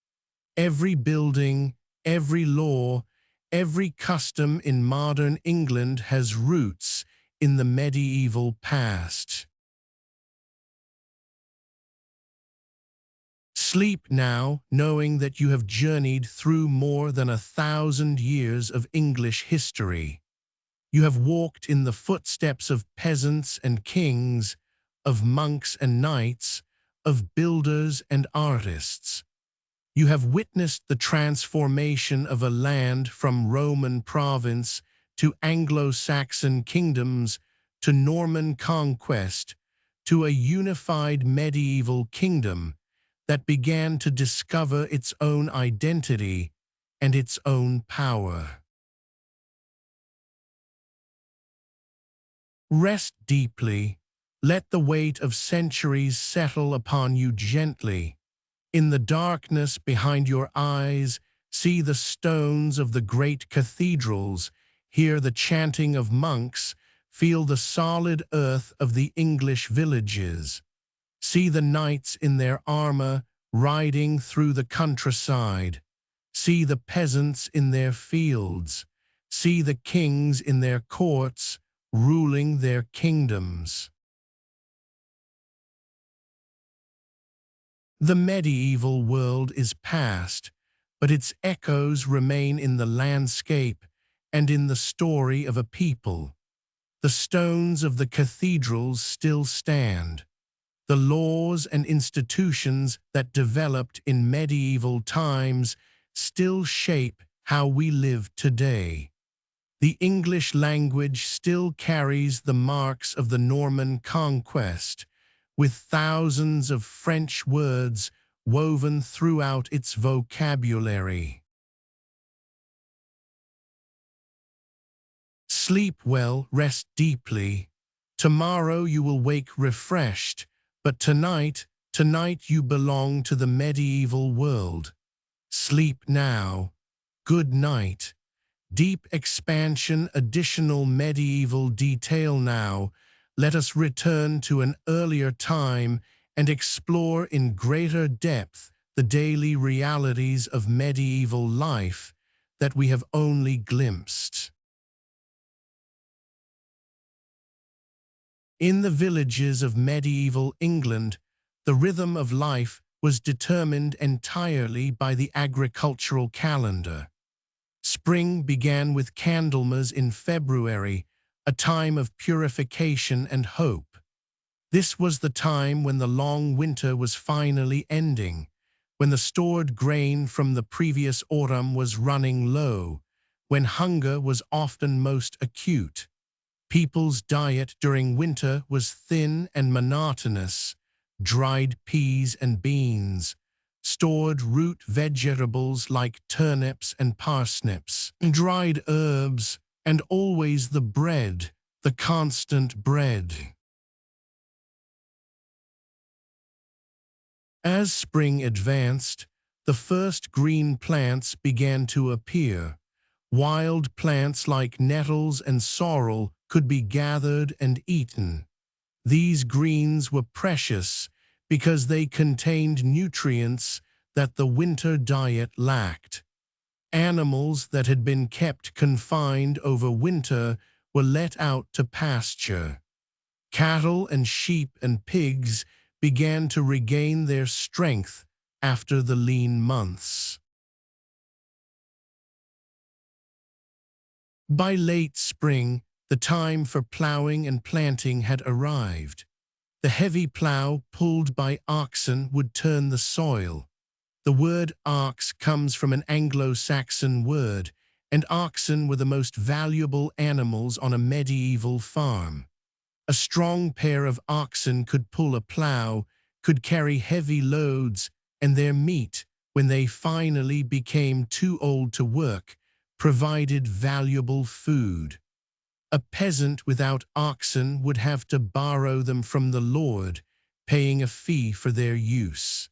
Every building, every law, every custom in modern England has roots in the medieval past. Sleep now, knowing that you have journeyed through more than 1,000 years of English history. You have walked in the footsteps of peasants and kings, of monks and knights, of builders and artists. You have witnessed the transformation of a land from Roman province to Anglo-Saxon kingdoms to Norman Conquest to a unified medieval kingdom that began to discover its own identity and its own power. Rest deeply. Let the weight of centuries settle upon you gently. In the darkness behind your eyes, see the stones of the great cathedrals, hear the chanting of monks, feel the solid earth of the English villages. See the knights in their armor riding through the countryside. See the peasants in their fields. See the kings in their courts ruling their kingdoms. The medieval world is past, but its echoes remain in the landscape and in the story of a people. The stones of the cathedrals still stand. The laws and institutions that developed in medieval times still shape how we live today. The English language still carries the marks of the Norman Conquest, with thousands of French words woven throughout its vocabulary. Sleep well, rest deeply. Tomorrow you will wake refreshed, but tonight you belong to the medieval world. Sleep now. Good night. Deep expansion, additional medieval detail now. Let us return to an earlier time and explore in greater depth the daily realities of medieval life that we have only glimpsed. In the villages of medieval England, the rhythm of life was determined entirely by the agricultural calendar. Spring began with Candlemas in February, a time of purification and hope. This was the time when the long winter was finally ending, when the stored grain from the previous autumn was running low, when hunger was often most acute. People's diet during winter was thin and monotonous: dried peas and beans, stored root vegetables like turnips and parsnips, dried herbs, and always the bread, the constant bread. As spring advanced, the first green plants began to appear. Wild plants like nettles and sorrel could be gathered and eaten. These greens were precious because they contained nutrients that the winter diet lacked. Animals that had been kept confined over winter were let out to pasture. Cattle and sheep and pigs began to regain their strength after the lean months. By late spring, the time for plowing and planting had arrived. The heavy plow pulled by oxen would turn the soil. The word ox comes from an Anglo-Saxon word, and oxen were the most valuable animals on a medieval farm. A strong pair of oxen could pull a plow, could carry heavy loads, and their meat, when they finally became too old to work, provided valuable food. A peasant without oxen would have to borrow them from the lord, paying a fee for their use.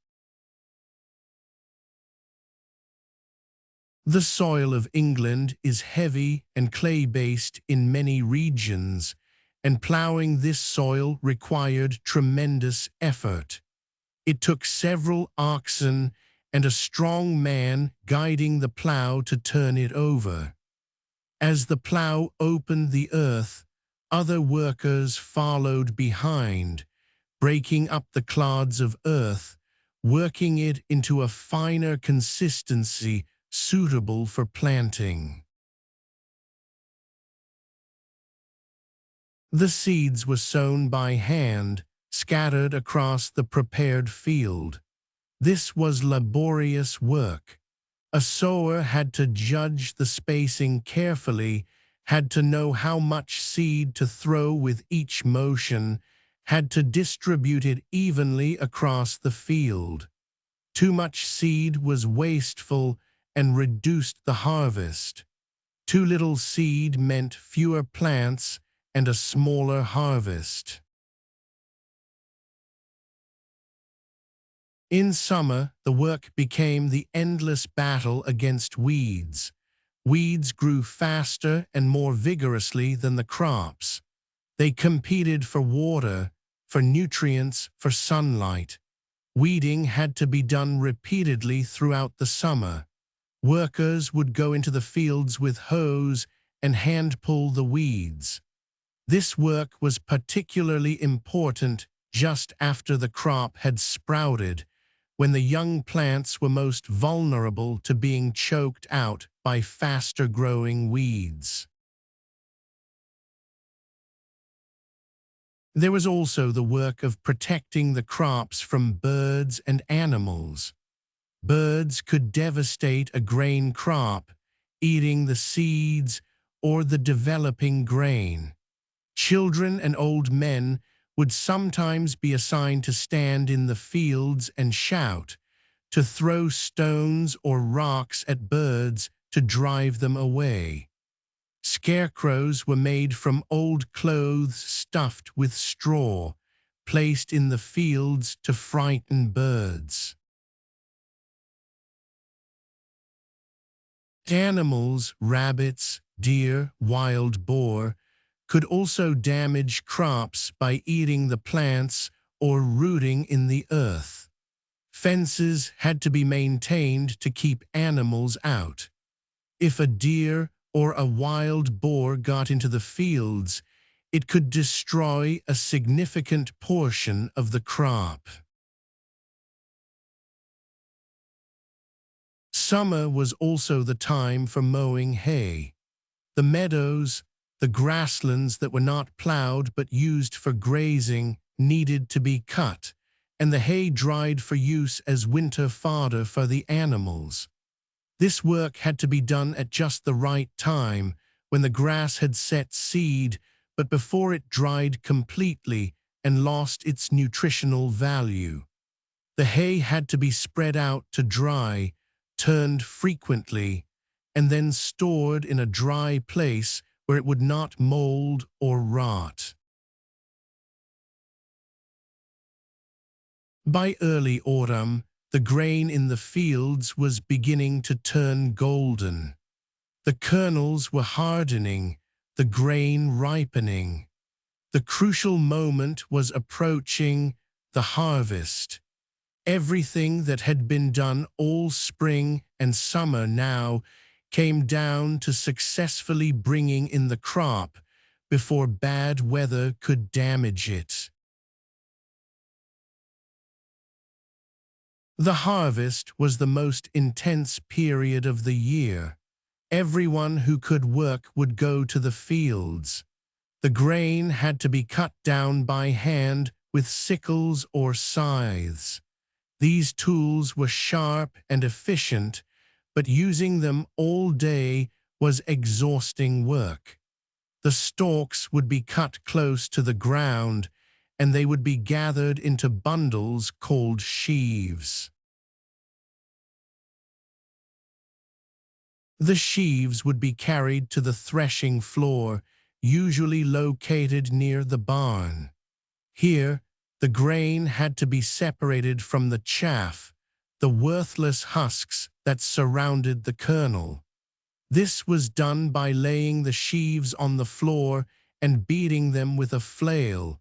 The soil of England is heavy and clay-based in many regions, and ploughing this soil required tremendous effort. It took several oxen and a strong man guiding the plow to turn it over. As the plow opened the earth, other workers followed behind, breaking up the clods of earth, working it into a finer consistency suitable for planting. The seeds were sown by hand, scattered across the prepared field. This was laborious work. A sower had to judge the spacing carefully, had to know how much seed to throw with each motion, had to distribute it evenly across the field. Too much seed was wasteful and reduced the harvest. Too little seed meant fewer plants and a smaller harvest. In summer, the work became the endless battle against weeds. Weeds grew faster and more vigorously than the crops. They competed for water, for nutrients, for sunlight. Weeding had to be done repeatedly throughout the summer. Workers would go into the fields with hoes and hand-pull the weeds. This work was particularly important just after the crop had sprouted, when the young plants were most vulnerable to being choked out by faster-growing weeds. There was also the work of protecting the crops from birds and animals. Birds could devastate a grain crop, eating the seeds or the developing grain. Children and old men would sometimes be assigned to stand in the fields and shout, to throw stones or rocks at birds to drive them away. Scarecrows were made from old clothes stuffed with straw, placed in the fields to frighten birds. Animals, rabbits, deer, wild boar, could also damage crops by eating the plants or rooting in the earth. Fences had to be maintained to keep animals out. If a deer or a wild boar got into the fields, it could destroy a significant portion of the crop. Summer was also the time for mowing hay. The meadows, the grasslands that were not plowed but used for grazing, needed to be cut, and the hay dried for use as winter fodder for the animals. This work had to be done at just the right time, when the grass had set seed, but before it dried completely and lost its nutritional value. The hay had to be spread out to dry, turned frequently, and then stored in a dry place where it would not mold or rot. By early autumn, the grain in the fields was beginning to turn golden. The kernels were hardening, the grain ripening. The crucial moment was approaching, the harvest. Everything that had been done all spring and summer now came down to successfully bringing in the crop before bad weather could damage it. The harvest was the most intense period of the year. Everyone who could work would go to the fields. The grain had to be cut down by hand with sickles or scythes. These tools were sharp and efficient, but using them all day was exhausting work. The stalks would be cut close to the ground, and they would be gathered into bundles called sheaves. The sheaves would be carried to the threshing floor, usually located near the barn. Here, the grain had to be separated from the chaff, the worthless husks that surrounded the kernel. This was done by laying the sheaves on the floor and beating them with a flail,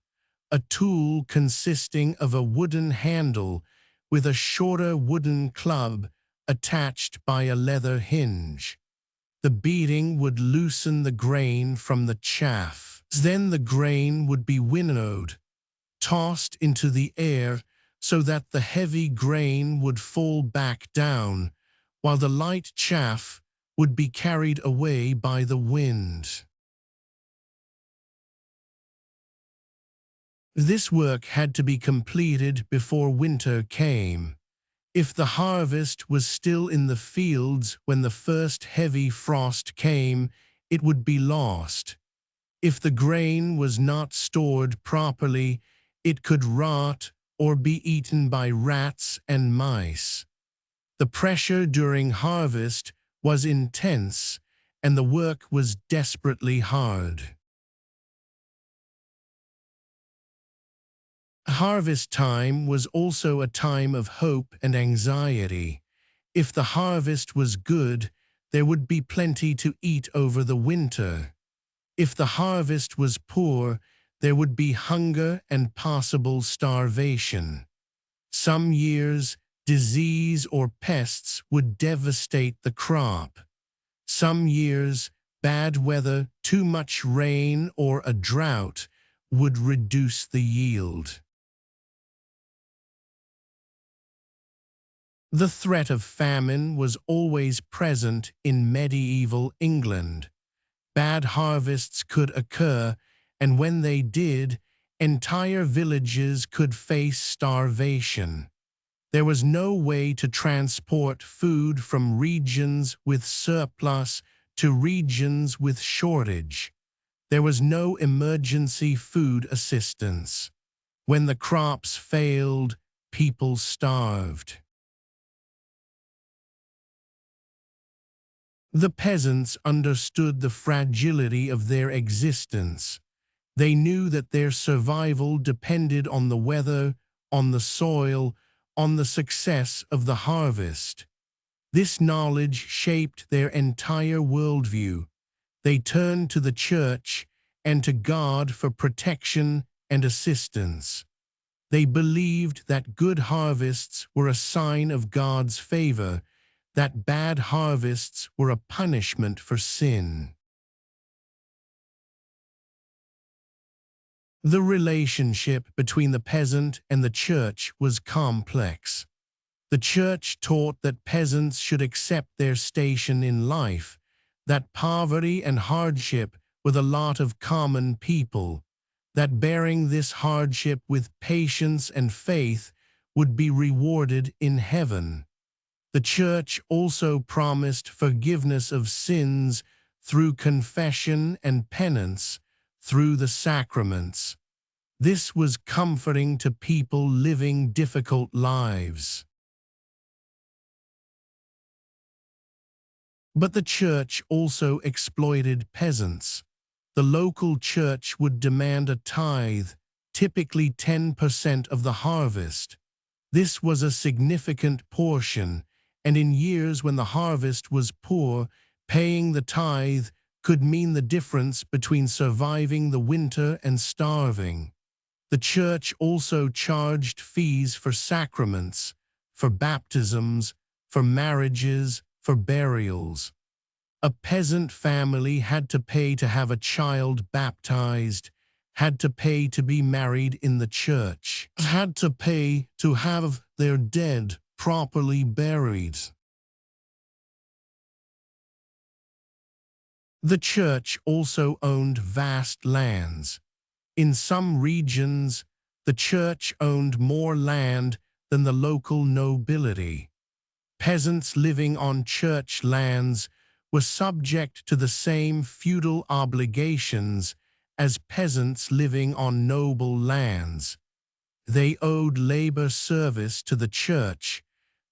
a tool consisting of a wooden handle with a shorter wooden club attached by a leather hinge. The beating would loosen the grain from the chaff. Then the grain would be winnowed, tossed into the air so that the heavy grain would fall back down, while the light chaff would be carried away by the wind. This work had to be completed before winter came. If the harvest was still in the fields when the first heavy frost came, it would be lost. If the grain was not stored properly, it could rot or be eaten by rats and mice. The pressure during harvest was intense, and the work was desperately hard. Harvest time was also a time of hope and anxiety. If the harvest was good, there would be plenty to eat over the winter. If the harvest was poor, there would be hunger and possible starvation. Some years, disease or pests would devastate the crop. Some years, bad weather, too much rain, or a drought would reduce the yield. The threat of famine was always present in medieval England. Bad harvests could occur, and when they did, entire villages could face starvation. There was no way to transport food from regions with surplus to regions with shortage. There was no emergency food assistance. When the crops failed, people starved. The peasants understood the fragility of their existence. They knew that their survival depended on the weather, on the soil, on the success of the harvest. This knowledge shaped their entire worldview. They turned to the church and to God for protection and assistance. They believed that good harvests were a sign of God's favor, that bad harvests were a punishment for sin. The relationship between the peasant and the church was complex. The church taught that peasants should accept their station in life, that poverty and hardship were the lot of common people, that bearing this hardship with patience and faith would be rewarded in heaven. The church also promised forgiveness of sins through confession and penance, through the sacraments. This was comforting to people living difficult lives. But the church also exploited peasants. The local church would demand a tithe, typically 10% of the harvest. This was a significant portion, and in years when the harvest was poor, paying the tithe could mean the difference between surviving the winter and starving. The church also charged fees for sacraments, for baptisms, for marriages, for burials. A peasant family had to pay to have a child baptized, had to pay to be married in the church, had to pay to have their dead properly buried. The church also owned vast lands. In some regions, the church owned more land than the local nobility. Peasants living on church lands were subject to the same feudal obligations as peasants living on noble lands. They owed labor service to the church.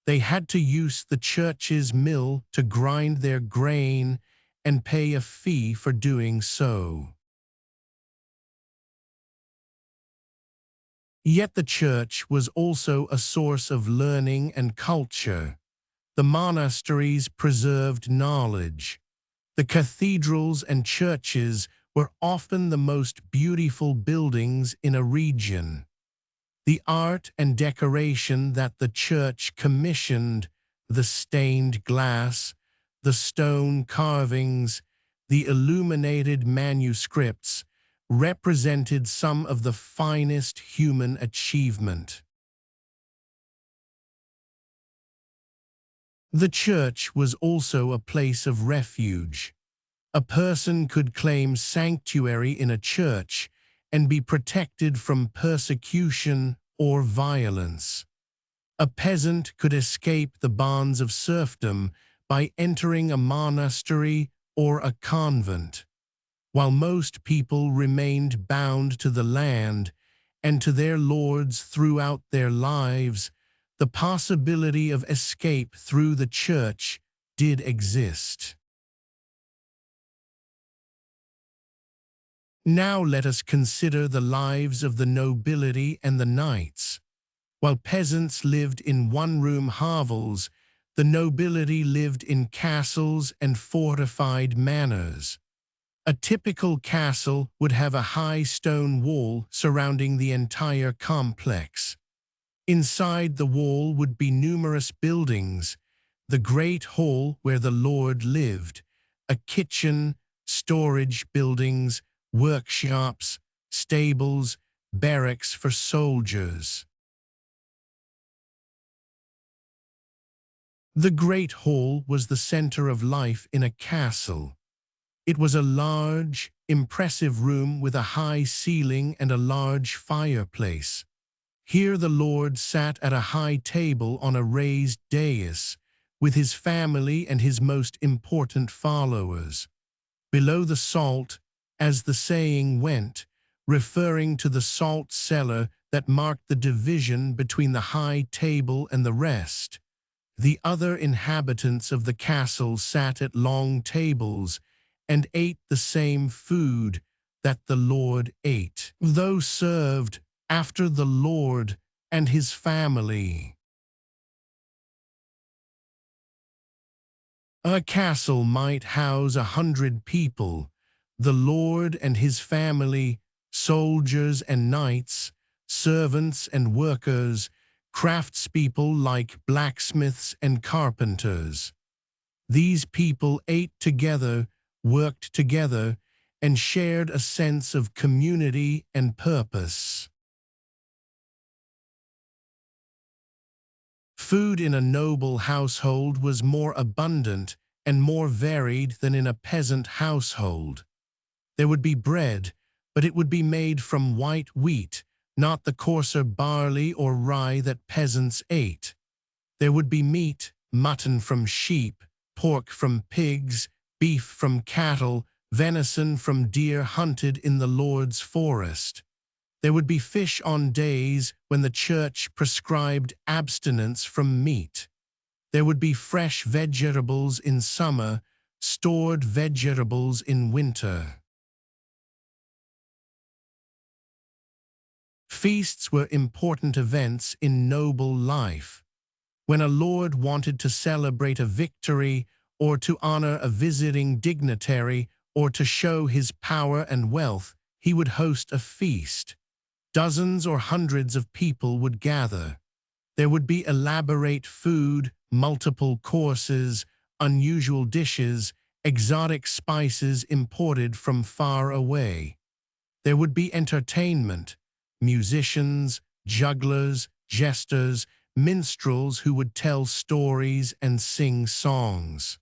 They had to use the church's mill to grind their grain and pay a fee for doing so. Yet the church was also a source of learning and culture. The monasteries preserved knowledge. The cathedrals and churches were often the most beautiful buildings in a region. The art and decoration that the church commissioned, the stained glass, the stone carvings, the illuminated manuscripts, represented some of the finest human achievement. The church was also a place of refuge. A person could claim sanctuary in a church and be protected from persecution or violence. A peasant could escape the bonds of serfdom by entering a monastery or a convent, while most people remained bound to the land and to their lords throughout their lives. The possibility of escape through the church did exist. Now let us consider the lives of the nobility and the knights. While peasants lived in one-room hovels, the nobility lived in castles and fortified manors. A typical castle would have a high stone wall surrounding the entire complex. Inside the wall would be numerous buildings: the great hall where the lord lived, a kitchen, storage buildings, workshops, stables, barracks for soldiers. The great hall was the center of life in a castle. It was a large, impressive room with a high ceiling and a large fireplace. Here the lord sat at a high table on a raised dais, with his family and his most important followers. Below the salt, as the saying went, referring to the salt cellar that marked the division between the high table and the rest. The other inhabitants of the castle sat at long tables and ate the same food that the lord ate, though served after the lord and his family. A castle might house 100 people: the lord and his family, soldiers and knights, servants and workers, craftspeople like blacksmiths and carpenters. These people ate together, worked together, and shared a sense of community and purpose. Food in a noble household was more abundant and more varied than in a peasant household. There would be bread, but it would be made from white wheat, not the coarser barley or rye that peasants ate. There would be meat: mutton from sheep, pork from pigs, beef from cattle, venison from deer hunted in the Lord's forest. There would be fish on days when the church prescribed abstinence from meat. There would be fresh vegetables in summer, stored vegetables in winter. Feasts were important events in noble life. When a lord wanted to celebrate a victory, or to honor a visiting dignitary, or to show his power and wealth, he would host a feast. Dozens or hundreds of people would gather. There would be elaborate food, multiple courses, unusual dishes, exotic spices imported from far away. There would be entertainment: musicians, jugglers, jesters, minstrels who would tell stories and sing songs.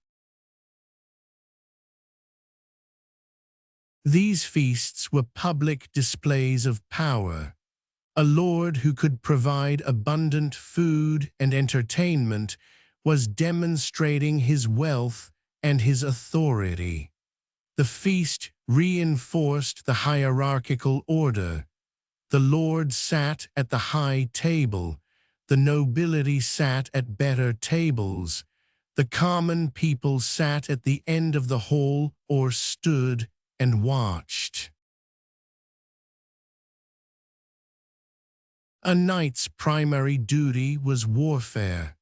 These feasts were public displays of power. A lord who could provide abundant food and entertainment was demonstrating his wealth and his authority. The feast reinforced the hierarchical order. The lord sat at the high table. The nobility sat at better tables. The common people sat at the end of the hall or stood and watched. A knight's primary duty was warfare.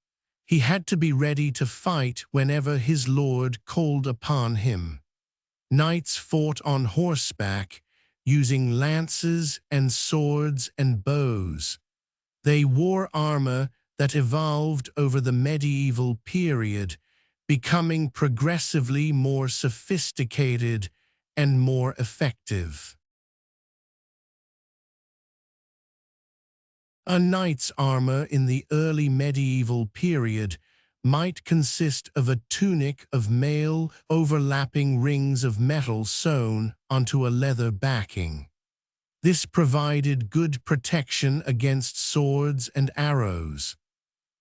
He had to be ready to fight whenever his lord called upon him. Knights fought on horseback, using lances and swords and bows. They wore armor that evolved over the medieval period, becoming progressively more sophisticated and more effective. A knight's armor in the early medieval period might consist of a tunic of mail overlapping rings of metal sewn onto a leather backing. This provided good protection against swords and arrows.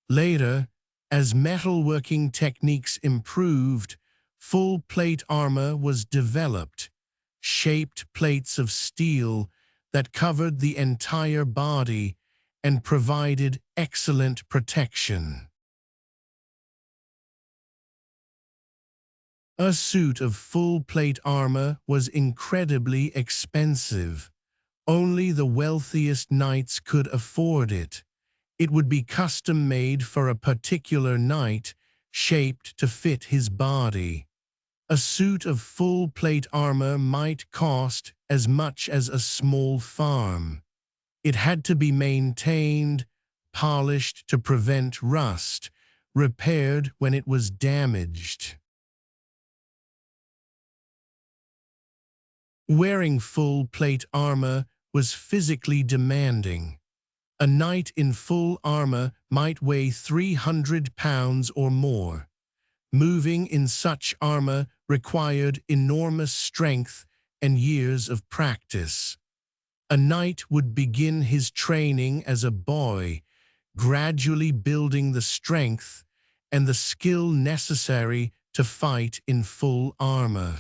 Later, as metalworking techniques improved, full plate armor was developed, shaped plates of steel that covered the entire body and provided excellent protection. A suit of full plate armor was incredibly expensive. Only the wealthiest knights could afford it. It would be custom-made for a particular knight, shaped to fit his body. A suit of full plate armor might cost as much as a small farm. It had to be maintained, polished to prevent rust, repaired when it was damaged. Wearing full plate armor was physically demanding. A knight in full armor might weigh 300 pounds or more. Moving in such armor required enormous strength and years of practice. A knight would begin his training as a boy, gradually building the strength and the skill necessary to fight in full armor.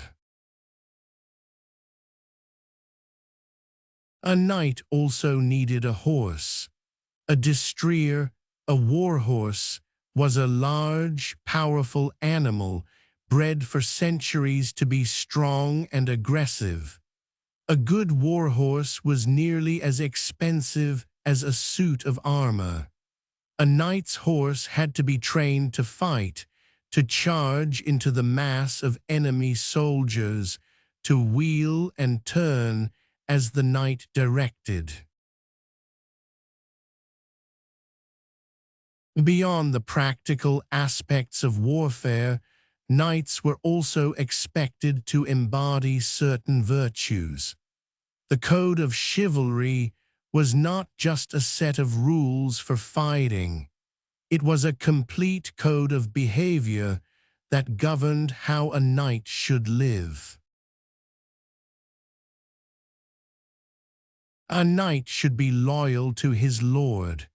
A knight also needed a horse. A destrier, a warhorse, was a large, powerful animal bred for centuries to be strong and aggressive. A good warhorse was nearly as expensive as a suit of armor. A knight's horse had to be trained to fight, to charge into the mass of enemy soldiers, to wheel and turn as the knight directed. Beyond the practical aspects of warfare, knights were also expected to embody certain virtues. The code of chivalry was not just a set of rules for fighting. It was a complete code of behavior that governed how a knight should live. A knight should be loyal to his lord.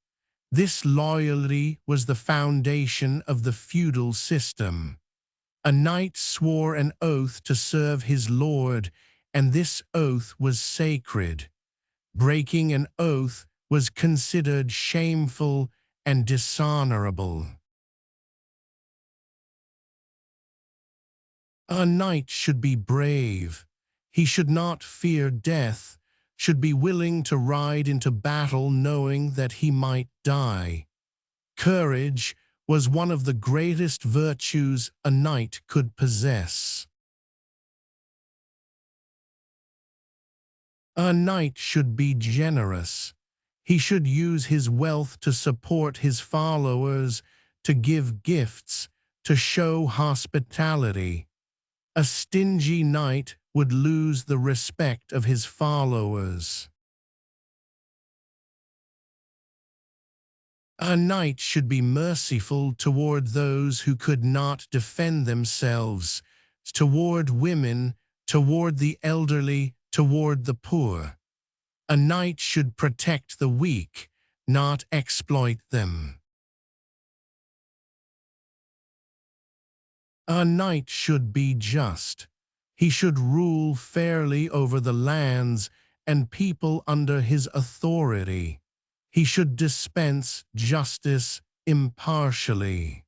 This loyalty was the foundation of the feudal system. A knight swore an oath to serve his lord, and this oath was sacred. Breaking an oath was considered shameful and dishonorable. A knight should be brave. He should not fear death, should be willing to ride into battle knowing that he might die. Courage was one of the greatest virtues a knight could possess. A knight should be generous. He should use his wealth to support his followers, to give gifts, to show hospitality. A stingy knight would lose the respect of his followers. A knight should be merciful toward those who could not defend themselves, toward women, toward the elderly, toward the poor. A knight should protect the weak, not exploit them. A knight should be just. He should rule fairly over the lands and people under his authority. He should dispense justice impartially.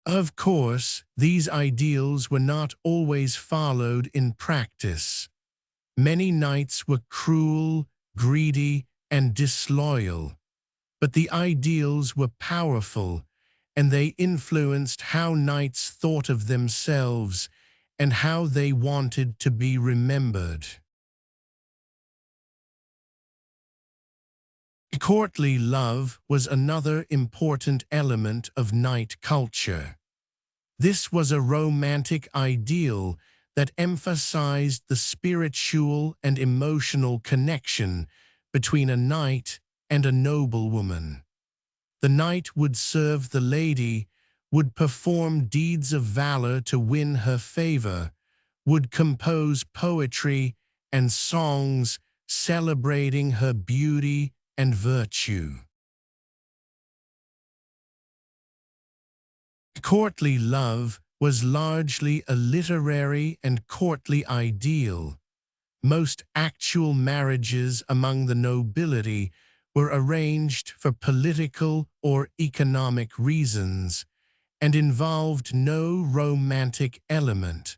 Of course, these ideals were not always followed in practice. Many knights were cruel, greedy, and disloyal. But the ideals were powerful, and they influenced how knights thought of themselves and how they wanted to be remembered. Courtly love was another important element of knight culture. This was a romantic ideal that emphasized the spiritual and emotional connection between a knight and a noblewoman. The knight would serve the lady, would perform deeds of valor to win her favor, would compose poetry and songs celebrating her beauty and virtue. Courtly love was largely a literary and courtly ideal. Most actual marriages among the nobility were arranged for political or economic reasons and involved no romantic element.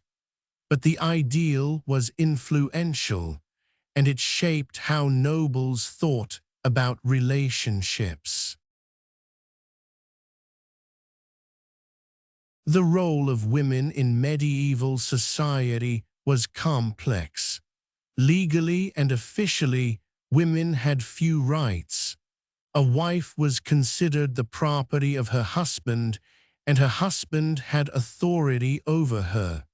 But the ideal was influential, and it shaped how nobles thought about relationships. The role of women in medieval society was complex. Legally and officially, women had few rights. A wife was considered the property of her husband, and her husband had authority over her.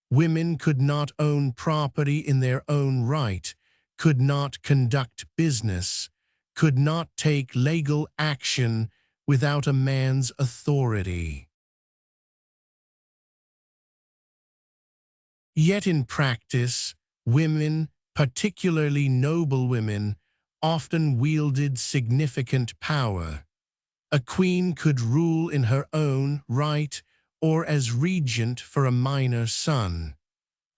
Women could not own property in their own right, could not conduct business, could not take legal action without a man's authority. Yet in practice, women, particularly noblewomen, often wielded significant power. A queen could rule in her own right or as regent for a minor son.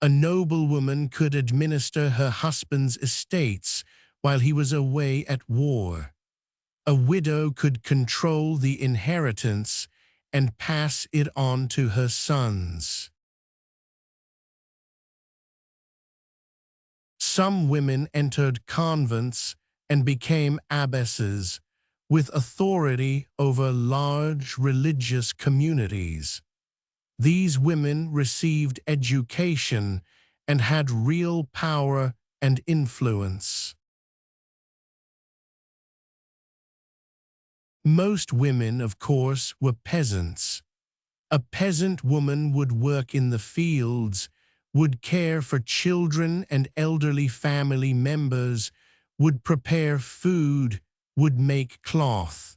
A noblewoman could administer her husband's estates while he was away at war. A widow could control the inheritance and pass it on to her sons. Some women entered convents and became abbesses, with authority over large religious communities. These women received education and had real power and influence. Most women, of course, were peasants. A peasant woman would work in the fields, would care for children and elderly family members, would prepare food, would make cloth.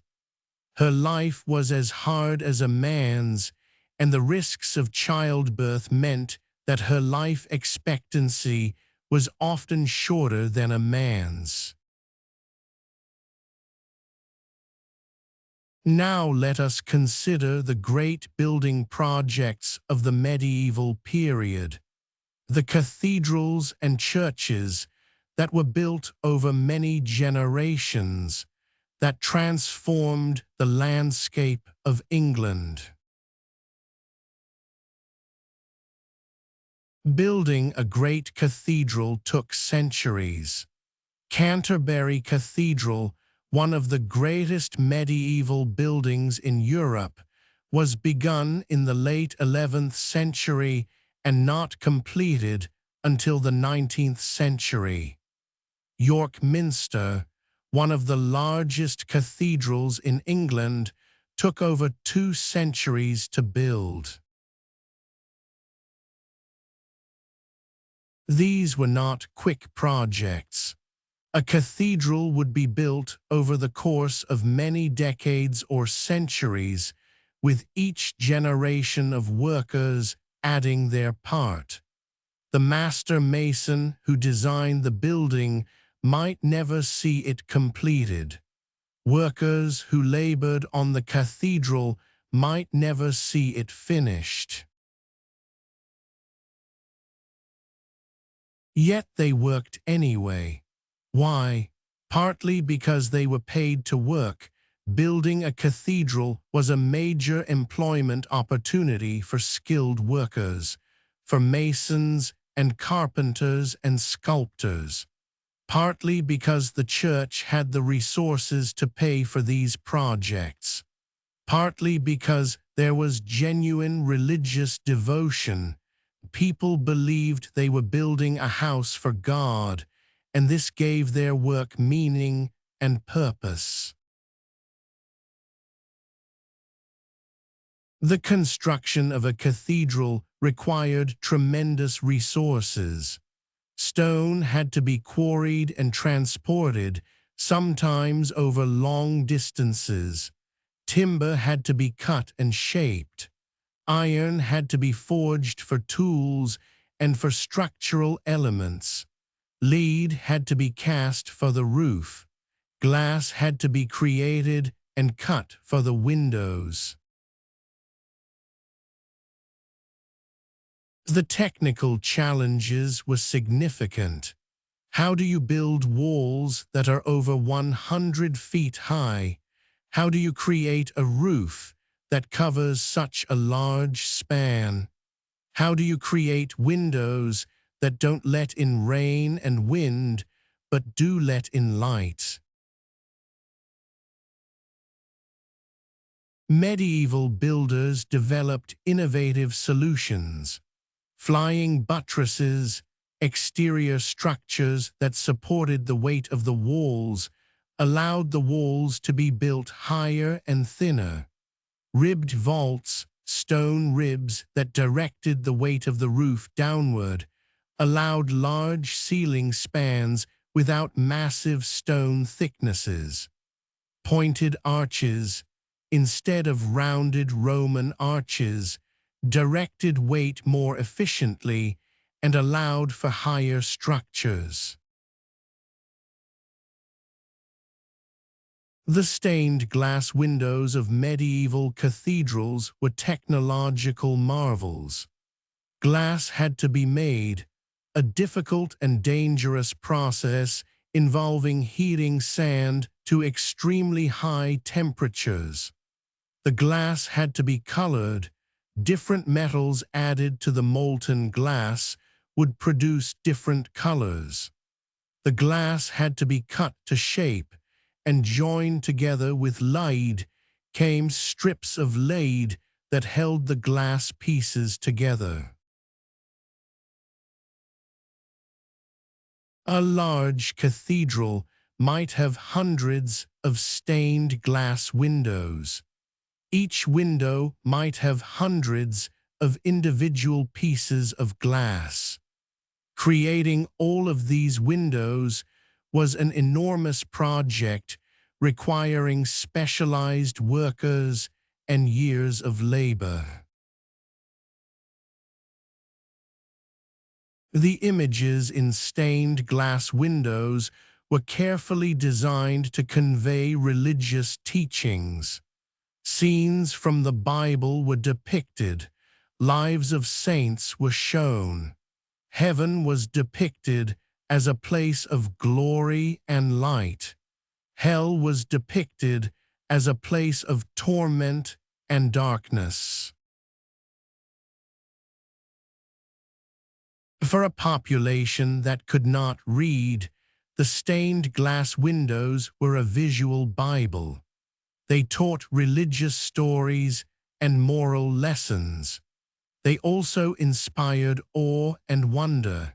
Her life was as hard as a man's, and the risks of childbirth meant that her life expectancy was often shorter than a man's. Now let us consider the great building projects of the medieval period. The cathedrals and churches that were built over many generations, that transformed the landscape of England. Building a great cathedral took centuries. Canterbury Cathedral, one of the greatest medieval buildings in Europe, was begun in the late 11th century and not completed until the 19th century. York Minster, one of the largest cathedrals in England, took over 2 centuries to build. These were not quick projects. A cathedral would be built over the course of many decades or centuries, with each generation of workers adding their part. The master mason who designed the building might never see it completed. Workers who labored on the cathedral might never see it finished. Yet they worked anyway. Why? Partly because they were paid to work. Building a cathedral was a major employment opportunity for skilled workers, for masons and carpenters and sculptors. Partly because the church had the resources to pay for these projects. Partly because there was genuine religious devotion. People believed they were building a house for God, and this gave their work meaning and purpose. The construction of a cathedral required tremendous resources. Stone had to be quarried and transported, sometimes over long distances. Timber had to be cut and shaped. Iron had to be forged for tools and for structural elements. Lead had to be cast for the roof. Glass had to be created and cut for the windows. The technical challenges were significant. How do you build walls that are over 100 feet high? How do you create a roof that covers such a large span? How do you create windows that don't let in rain and wind, but do let in light? Medieval builders developed innovative solutions. Flying buttresses, exterior structures that supported the weight of the walls, allowed the walls to be built higher and thinner. Ribbed vaults, stone ribs that directed the weight of the roof downward, allowed large ceiling spans without massive stone thicknesses. Pointed arches, instead of rounded Roman arches, directed weight more efficiently and allowed for higher structures. The stained glass windows of medieval cathedrals were technological marvels. Glass had to be made, a difficult and dangerous process involving heating sand to extremely high temperatures. The glass had to be colored. Different metals added to the molten glass would produce different colors. The glass had to be cut to shape, and joined together with lead came strips of lead that held the glass pieces together. A large cathedral might have hundreds of stained glass windows. Each window might have hundreds of individual pieces of glass. Creating all of these windows was an enormous project requiring specialized workers and years of labor. The images in stained glass windows were carefully designed to convey religious teachings. Scenes from the Bible were depicted, lives of saints were shown. Heaven was depicted as a place of glory and light. Hell was depicted as a place of torment and darkness. For a population that could not read, the stained glass windows were a visual Bible. They taught religious stories and moral lessons. They also inspired awe and wonder.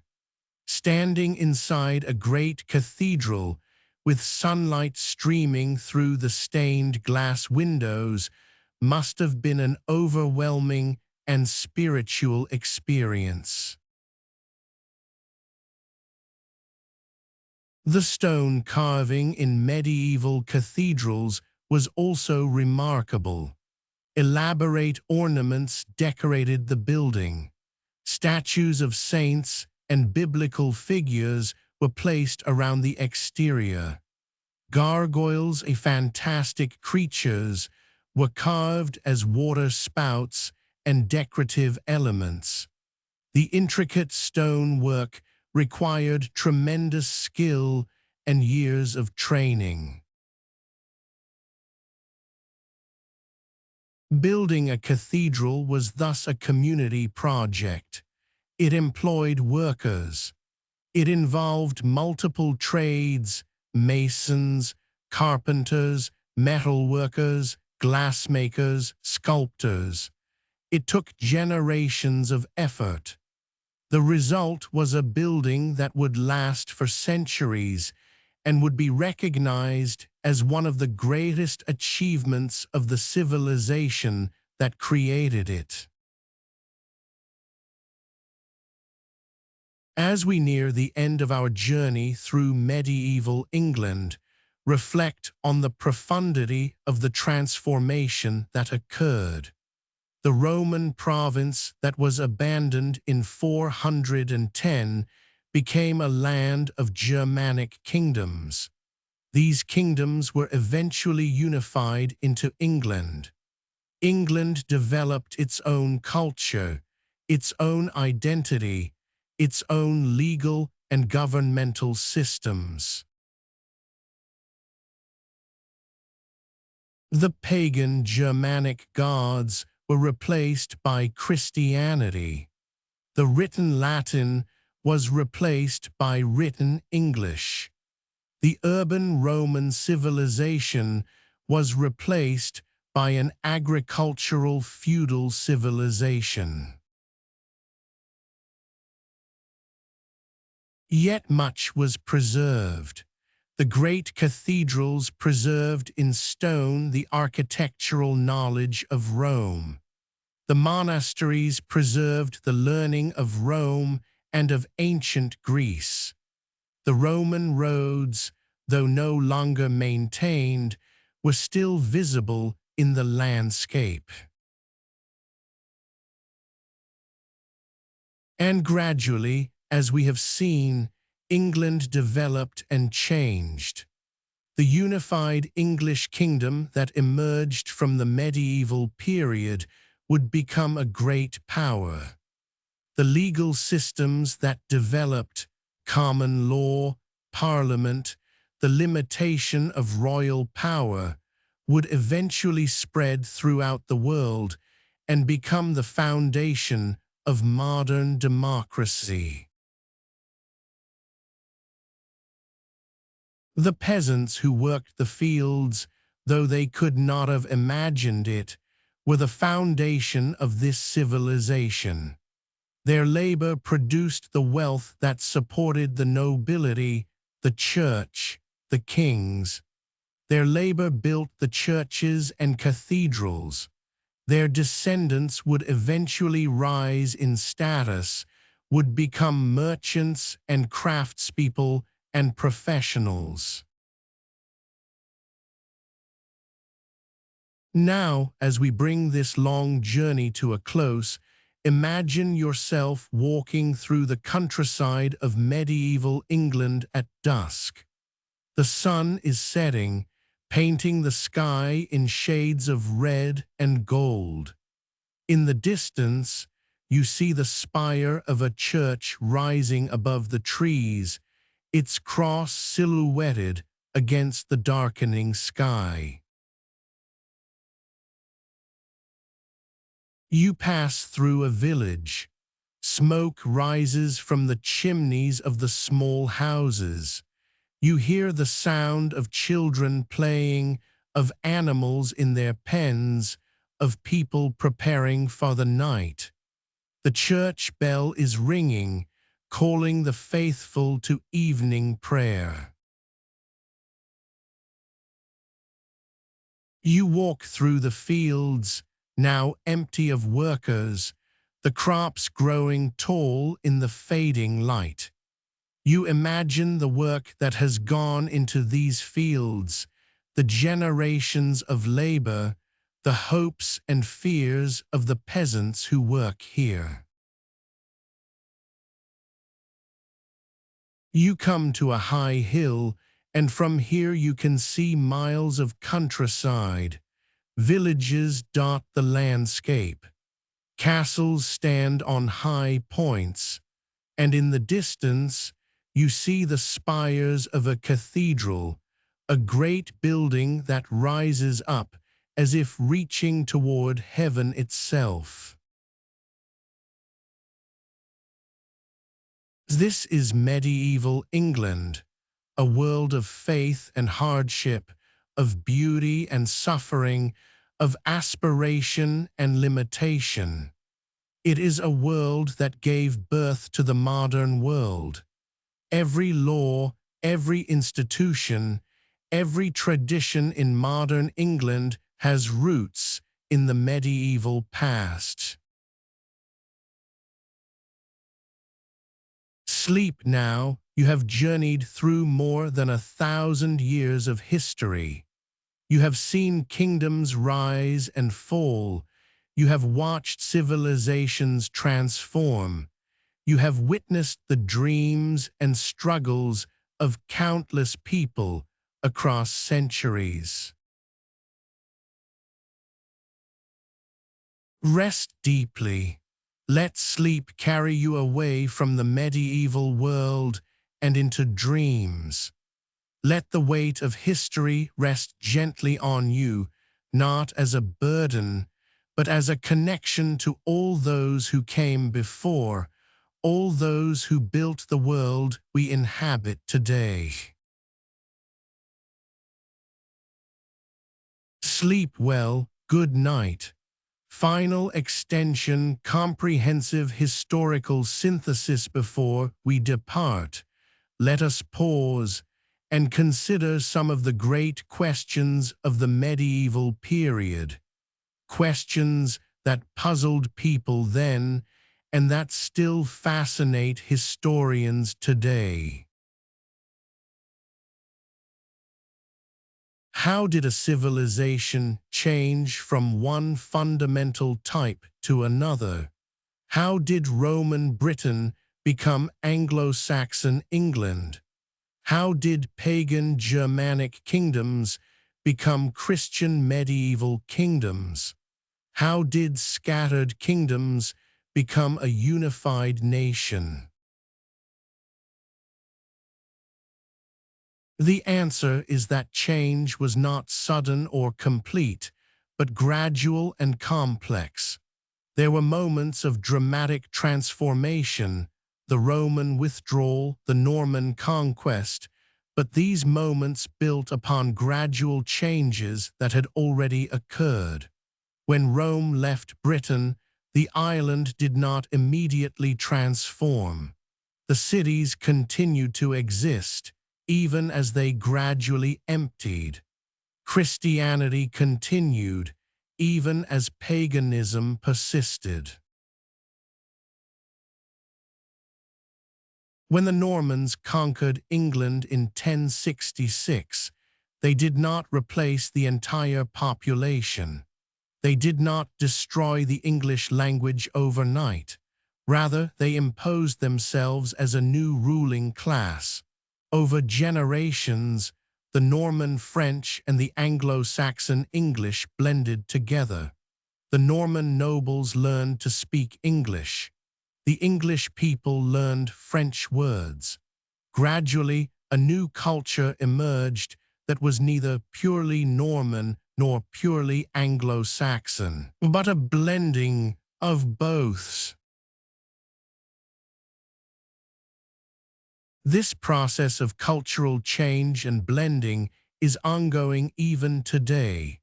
Standing inside a great cathedral with sunlight streaming through the stained glass windows must have been an overwhelming and spiritual experience. The stone carving in medieval cathedrals was also remarkable. Elaborate ornaments decorated the building. Statues of saints and biblical figures were placed around the exterior. Gargoyles, fantastic creatures, were carved as water spouts and decorative elements. The intricate stone work required tremendous skill and years of training. Building a cathedral was thus a community project. It employed workers. It involved multiple trades: masons, carpenters, metalworkers, glassmakers, sculptors. It took generations of effort. The result was a building that would last for centuries and would be recognized as one of the greatest achievements of the civilization that created it. As we near the end of our journey through medieval England, reflect on the profundity of the transformation that occurred. The Roman province that was abandoned in 410 became a land of Germanic kingdoms. These kingdoms were eventually unified into England. England developed its own culture, its own identity, its own legal and governmental systems. The pagan Germanic gods were replaced by Christianity. The written Latin was replaced by written English. The urban Roman civilization was replaced by an agricultural feudal civilization. Yet much was preserved. The great cathedrals preserved in stone the architectural knowledge of Rome. The monasteries preserved the learning of Rome and of ancient Greece. The Roman roads, though no longer maintained, were still visible in the landscape. And gradually, as we have seen, England developed and changed. The unified English kingdom that emerged from the medieval period would become a great power. The legal systems that developed, common law, parliament, the limitation of royal power, would eventually spread throughout the world and become the foundation of modern democracy. The peasants who worked the fields, though they could not have imagined it, were the foundation of this civilization. Their labor produced the wealth that supported the nobility, the church, the kings. Their labor built the churches and cathedrals. Their descendants would eventually rise in status, would become merchants and craftspeople and professionals. Now, as we bring this long journey to a close, imagine yourself walking through the countryside of medieval England at dusk. The sun is setting, painting the sky in shades of red and gold. In the distance, you see the spire of a church rising above the trees, its cross silhouetted against the darkening sky. You pass through a village. Smoke rises from the chimneys of the small houses. You hear the sound of children playing, of animals in their pens, of people preparing for the night. The church bell is ringing, calling the faithful to evening prayer. You walk through the fields, now empty of workers, the crops growing tall in the fading light. You imagine the work that has gone into these fields, the generations of labor, the hopes and fears of the peasants who work here. You come to a high hill, and from here you can see miles of countryside. Villages dot the landscape. Castles stand on high points, and in the distance, you see the spires of a cathedral, a great building that rises up as if reaching toward heaven itself. This is medieval England, a world of faith and hardship, of beauty and suffering, of aspiration and limitation. It is a world that gave birth to the modern world. Every law, every institution, every tradition in modern England has roots in the medieval past. Sleep now, you have journeyed through more than 1,000 years of history. You have seen kingdoms rise and fall. You have watched civilizations transform. You have witnessed the dreams and struggles of countless people across centuries. Rest deeply. Let sleep carry you away from the medieval world and into dreams. Let the weight of history rest gently on you, not as a burden, but as a connection to all those who came before, all those who built the world we inhabit today. Sleep well, good night. Final extension, comprehensive historical synthesis. Before we depart, let us pause and consider some of the great questions of the medieval period. Questions that puzzled people then and that still fascinate historians today. How did a civilization change from one fundamental type to another? How did Roman Britain become Anglo-Saxon England? How did pagan Germanic kingdoms become Christian medieval kingdoms? How did scattered kingdoms become a unified nation? The answer is that change was not sudden or complete, but gradual and complex. There were moments of dramatic transformation, the Roman withdrawal, the Norman Conquest, but these moments built upon gradual changes that had already occurred. When Rome left Britain, the island did not immediately transform. The cities continued to exist, even as they gradually emptied. Christianity continued, even as paganism persisted. When the Normans conquered England in 1066, they did not replace the entire population. They did not destroy the English language overnight. Rather, they imposed themselves as a new ruling class. Over generations, the Norman French and the Anglo-Saxon English blended together. The Norman nobles learned to speak English. The English people learned French words. Gradually, a new culture emerged that was neither purely Norman nor purely Anglo-Saxon, but a blending of both. This process of cultural change and blending is ongoing even today.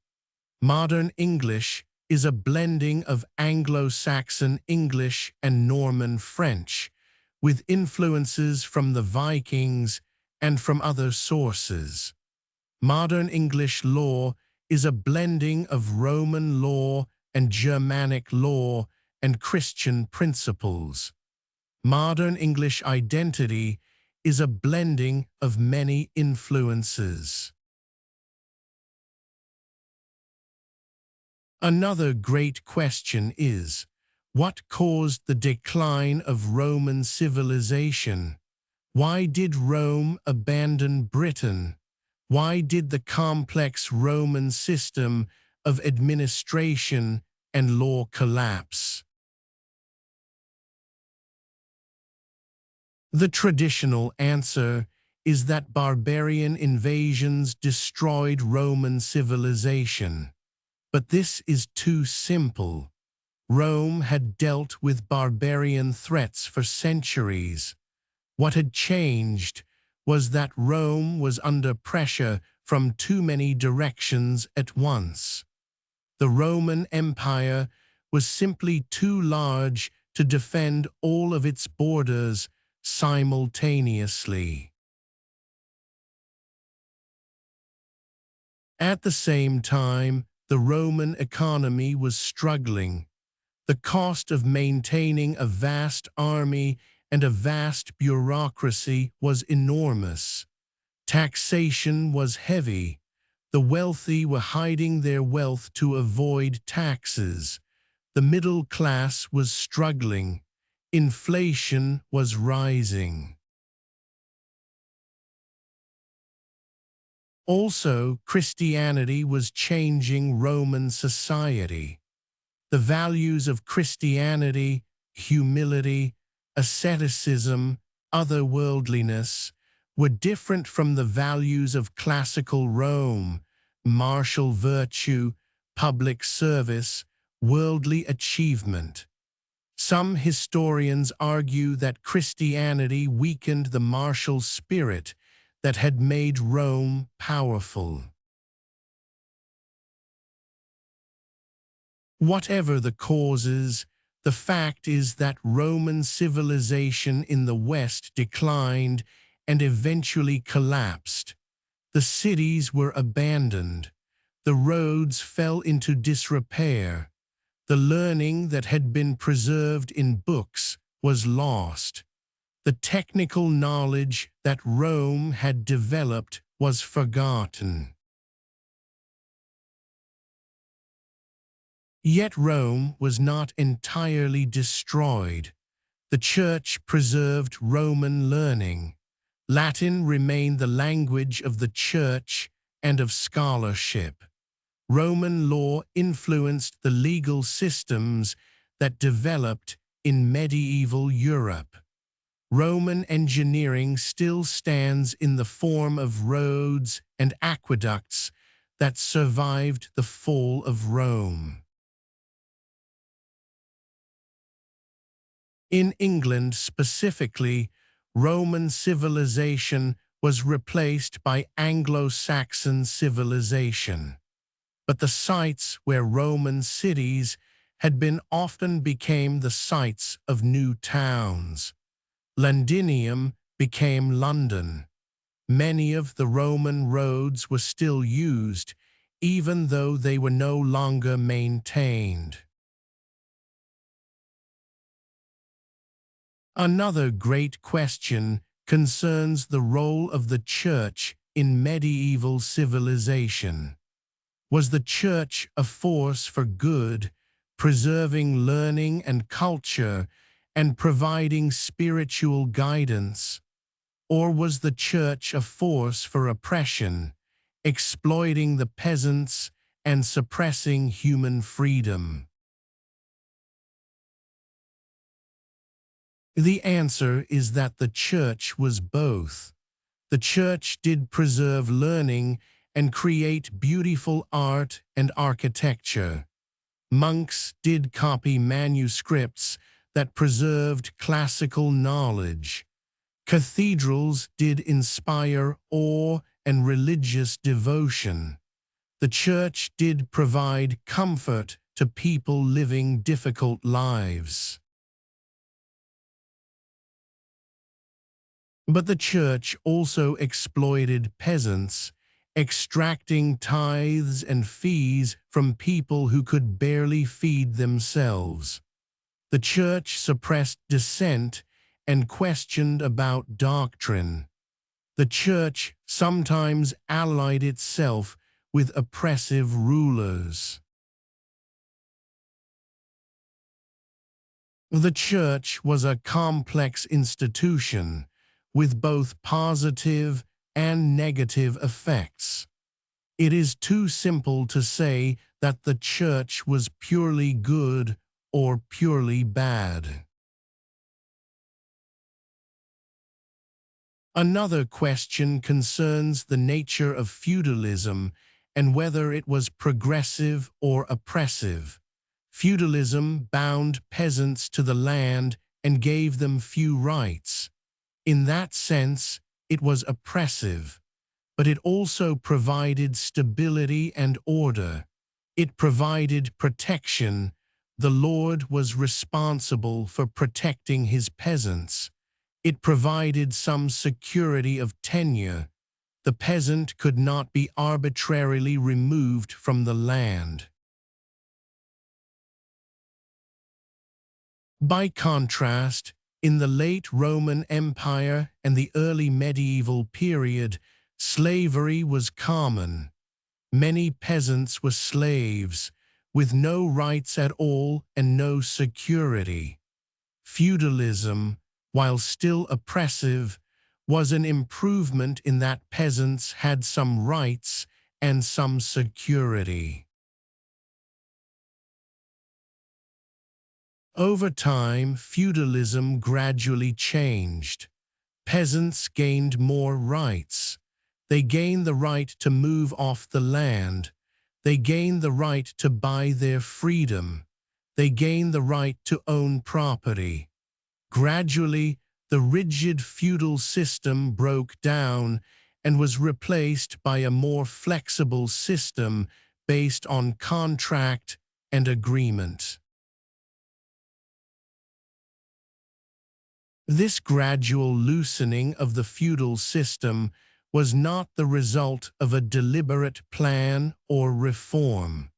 Modern English is a blending of Anglo-Saxon English and Norman French, with influences from the Vikings and from other sources. Modern English law is a blending of Roman law and Germanic law and Christian principles. Modern English identity is a blending of many influences. Another great question is, what caused the decline of Roman civilization? Why did Rome abandon Britain? Why did the complex Roman system of administration and law collapse? The traditional answer is that barbarian invasions destroyed Roman civilization. But this is too simple. Rome had dealt with barbarian threats for centuries. What had changed was that Rome was under pressure from too many directions at once. The Roman Empire was simply too large to defend all of its borders simultaneously. At the same time, the Roman economy was struggling. The cost of maintaining a vast army and a vast bureaucracy was enormous. Taxation was heavy. The wealthy were hiding their wealth to avoid taxes. The middle class was struggling. Inflation was rising. Also, Christianity was changing Roman society. The values of Christianity, humility, asceticism, otherworldliness, were different from the values of classical Rome, martial virtue, public service, worldly achievement. Some historians argue that Christianity weakened the martial spirit that had made Rome powerful. Whatever the causes, the fact is that Roman civilization in the West declined and eventually collapsed. The cities were abandoned. The roads fell into disrepair. The learning that had been preserved in books was lost. The technical knowledge that Rome had developed was forgotten. Yet Rome was not entirely destroyed. The Church preserved Roman learning. Latin remained the language of the Church and of scholarship. Roman law influenced the legal systems that developed in medieval Europe. Roman engineering still stands in the form of roads and aqueducts that survived the fall of Rome. In England specifically, Roman civilization was replaced by Anglo-Saxon civilization. But the sites where Roman cities had been often became the sites of new towns. Londinium became London. Many of the Roman roads were still used, even though they were no longer maintained. Another great question concerns the role of the Church in medieval civilization. Was the Church a force for good, preserving learning and culture, and providing spiritual guidance? Or was the Church a force for oppression, exploiting the peasants and suppressing human freedom? The answer is that the Church was both. The Church did preserve learning and create beautiful art and architecture. Monks did copy manuscripts that preserved classical knowledge. Cathedrals did inspire awe and religious devotion. The Church did provide comfort to people living difficult lives. But the Church also exploited peasants, extracting tithes and fees from people who could barely feed themselves. The Church suppressed dissent and questioned about doctrine. The Church sometimes allied itself with oppressive rulers. The Church was a complex institution, with both positive and negative effects. It is too simple to say that the Church was purely good or purely bad. Another question concerns the nature of feudalism and whether it was progressive or oppressive. Feudalism bound peasants to the land and gave them few rights. In that sense, it was oppressive, but it also provided stability and order. It provided protection. The lord was responsible for protecting his peasants. It provided some security of tenure. The peasant could not be arbitrarily removed from the land. By contrast, in the late Roman Empire and the early medieval period, slavery was common. Many peasants were slaves, with no rights at all and no security. Feudalism, while still oppressive, was an improvement in that peasants had some rights and some security. Over time, feudalism gradually changed. Peasants gained more rights. They gained the right to move off the land. They gained the right to buy their freedom. They gained the right to own property. Gradually, the rigid feudal system broke down and was replaced by a more flexible system based on contract and agreement. This gradual loosening of the feudal system was not the result of a deliberate plan or reform.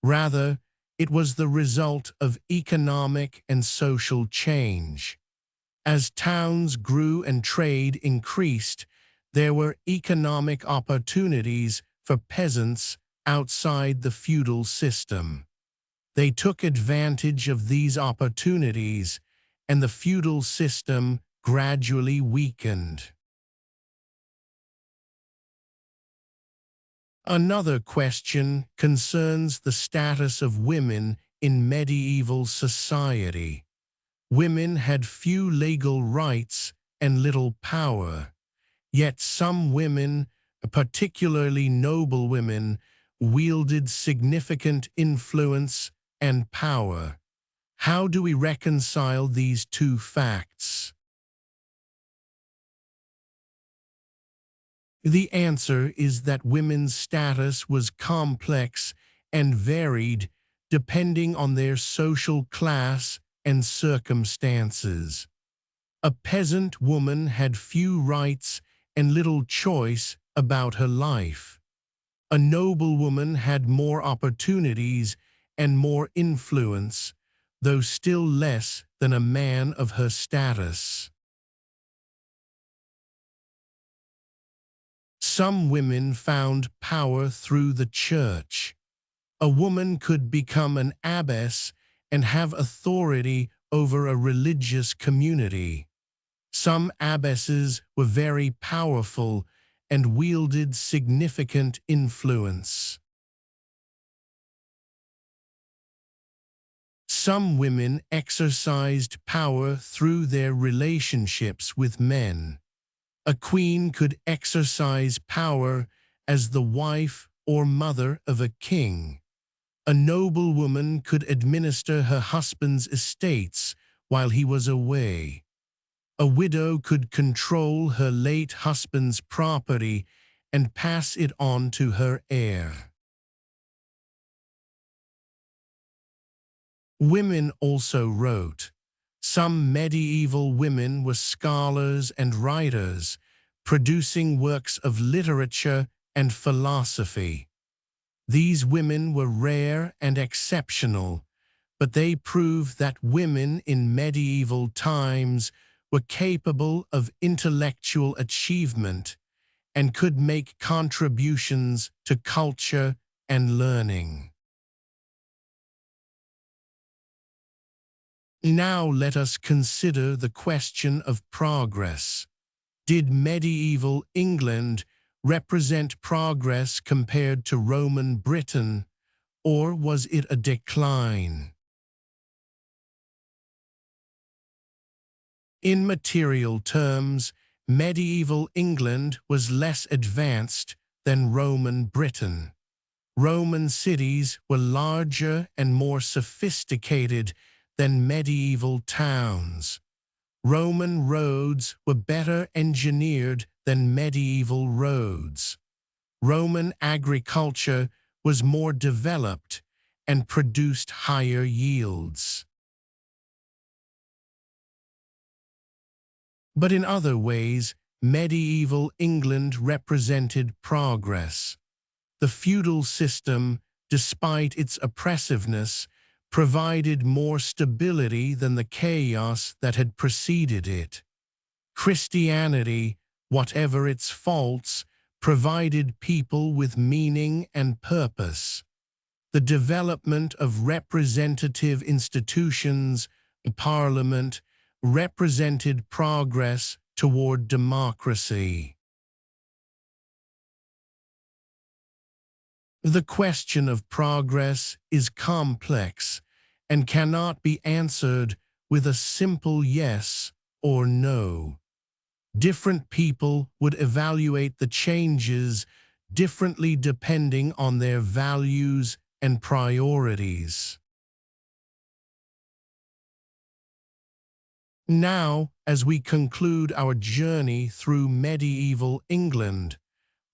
Rather, it was the result of economic and social change. As towns grew and trade increased, there were economic opportunities for peasants outside the feudal system. They took advantage of these opportunities, and the feudal system gradually weakened. Another question concerns the status of women in medieval society. Women had few legal rights and little power, yet some women, particularly noble women, wielded significant influence and power. How do we reconcile these two facts? The answer is that women's status was complex and varied depending on their social class and circumstances. A peasant woman had few rights and little choice about her life. A noble woman had more opportunities and more influence, though still less than a man of her status. Some women found power through the church. A woman could become an abbess and have authority over a religious community. Some abbesses were very powerful and wielded significant influence. Some women exercised power through their relationships with men. A queen could exercise power as the wife or mother of a king. A noblewoman could administer her husband's estates while he was away. A widow could control her late husband's property and pass it on to her heir. Women also wrote. Some medieval women were scholars and writers, producing works of literature and philosophy. These women were rare and exceptional, but they prove that women in medieval times were capable of intellectual achievement and could make contributions to culture and learning. Now let us consider the question of progress. Did medieval England represent progress compared to Roman Britain, or was it a decline? In material terms, medieval England was less advanced than Roman Britain. Roman cities were larger and more sophisticated than medieval towns. Roman roads were better engineered than medieval roads. Roman agriculture was more developed and produced higher yields. But in other ways, medieval England represented progress. The feudal system, despite its oppressiveness, provided more stability than the chaos that had preceded it. Christianity, whatever its faults, provided people with meaning and purpose. The development of representative institutions, Parliament, represented progress toward democracy. The question of progress is complex and cannot be answered with a simple yes or no. Different people would evaluate the changes differently depending on their values and priorities. Now, as we conclude our journey through medieval England,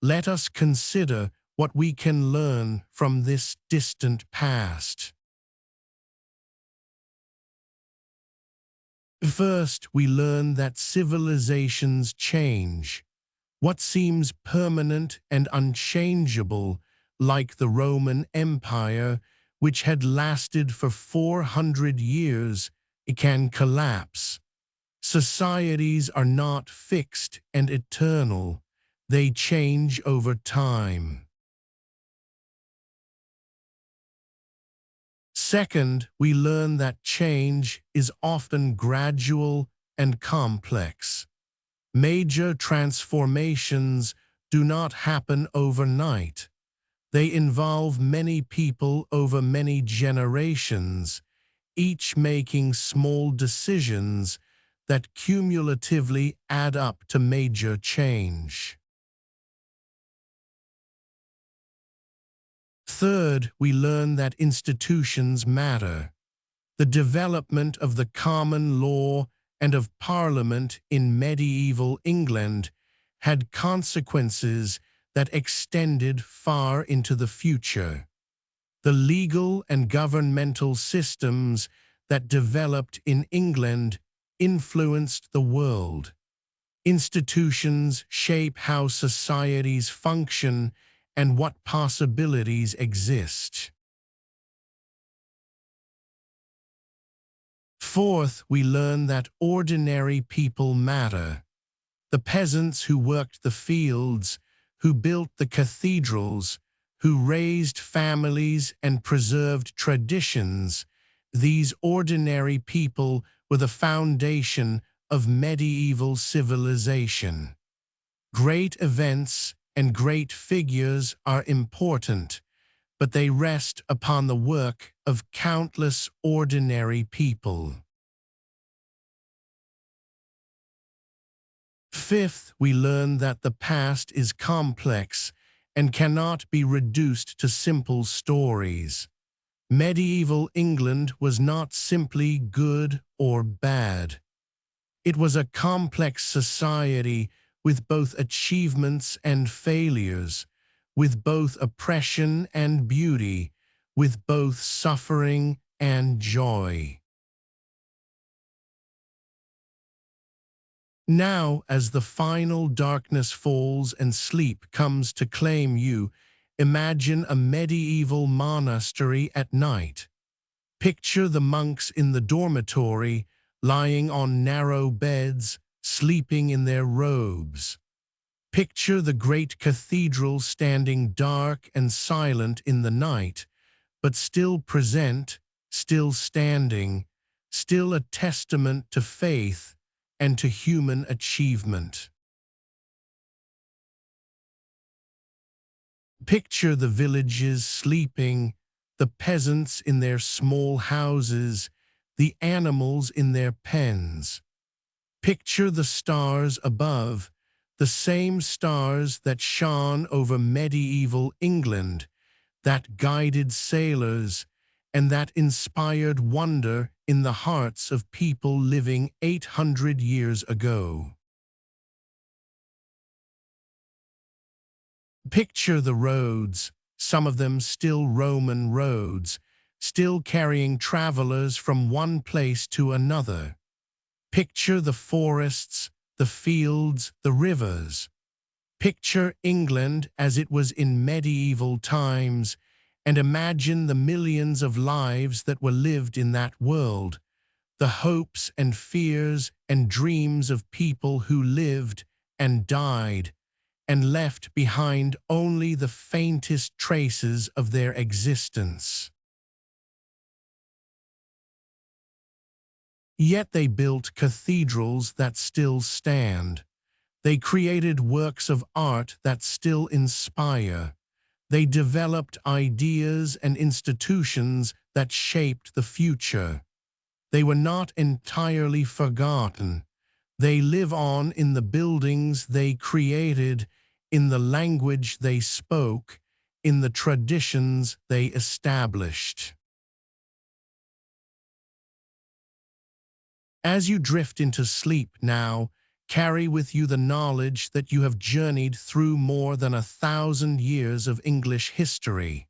let us consider what we can learn from this distant past. First, we learn that civilizations change. What seems permanent and unchangeable, like the Roman Empire, which had lasted for 400 years, it can collapse. Societies are not fixed and eternal. They change over time. Second, we learn that change is often gradual and complex. Major transformations do not happen overnight. They involve many people over many generations, each making small decisions that cumulatively add up to major change. Third, we learn that institutions matter. The development of the common law and of Parliament in medieval England had consequences that extended far into the future. The legal and governmental systems that developed in England influenced the world. Institutions shape how societies function and what possibilities exist. Fourth, we learn that ordinary people matter. The peasants who worked the fields, who built the cathedrals, who raised families and preserved traditions, these ordinary people were the foundation of medieval civilization. Great events and great figures are important, but they rest upon the work of countless ordinary people. Fifth, we learn that the past is complex and cannot be reduced to simple stories. Medieval England was not simply good or bad. It was a complex society with both achievements and failures, with both oppression and beauty, with both suffering and joy. Now, as the final darkness falls and sleep comes to claim you, imagine a medieval monastery at night. Picture the monks in the dormitory, lying on narrow beds, sleeping in their robes. Picture the great cathedral standing dark and silent in the night, but still present, still standing, still a testament to faith and to human achievement. Picture the villages sleeping, the peasants in their small houses, the animals in their pens. Picture the stars above, the same stars that shone over medieval England, that guided sailors, and that inspired wonder in the hearts of people living 800 years ago. Picture the roads, some of them still Roman roads, still carrying travelers from one place to another. Picture the forests, the fields, the rivers. Picture England as it was in medieval times, and imagine the millions of lives that were lived in that world, the hopes and fears and dreams of people who lived and died, and left behind only the faintest traces of their existence. Yet they built cathedrals that still stand. They created works of art that still inspire. They developed ideas and institutions that shaped the future. They were not entirely forgotten. They live on in the buildings they created, in the language they spoke, in the traditions they established. As you drift into sleep now, carry with you the knowledge that you have journeyed through more than 1,000 years of English history.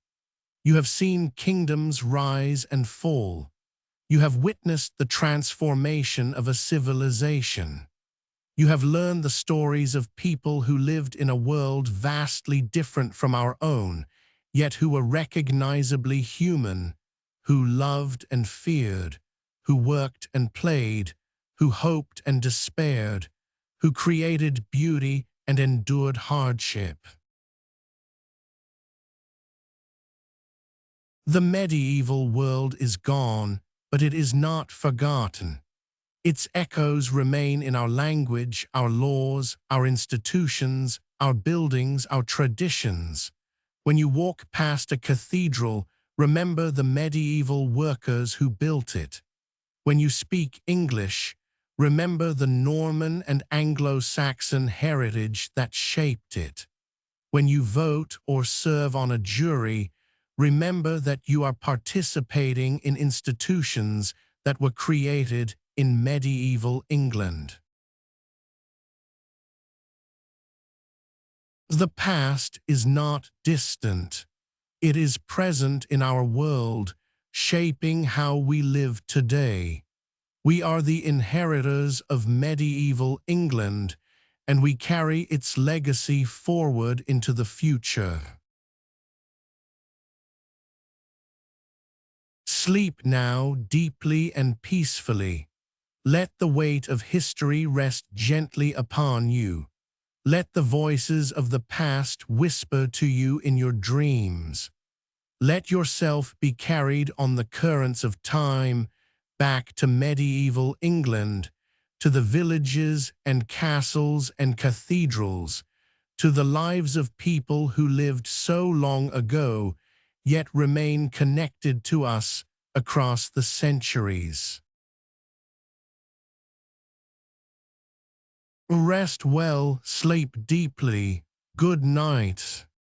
You have seen kingdoms rise and fall. You have witnessed the transformation of a civilization. You have learned the stories of people who lived in a world vastly different from our own, yet who were recognizably human, who loved and feared, who worked and played, who hoped and despaired, who created beauty and endured hardship. The medieval world is gone, but it is not forgotten. Its echoes remain in our language, our laws, our institutions, our buildings, our traditions. When you walk past a cathedral, remember the medieval workers who built it. When you speak English, remember the Norman and Anglo-Saxon heritage that shaped it. When you vote or serve on a jury, remember that you are participating in institutions that were created in medieval England. The past is not distant. It is present in our world, shaping how we live today. We are the inheritors of medieval England, and we carry its legacy forward into the future. Sleep now deeply and peacefully. Let the weight of history rest gently upon you. Let the voices of the past whisper to you in your dreams. Let yourself be carried on the currents of time back to medieval England, to the villages and castles and cathedrals, to the lives of people who lived so long ago, yet remain connected to us across the centuries. Rest well, sleep deeply. Good night.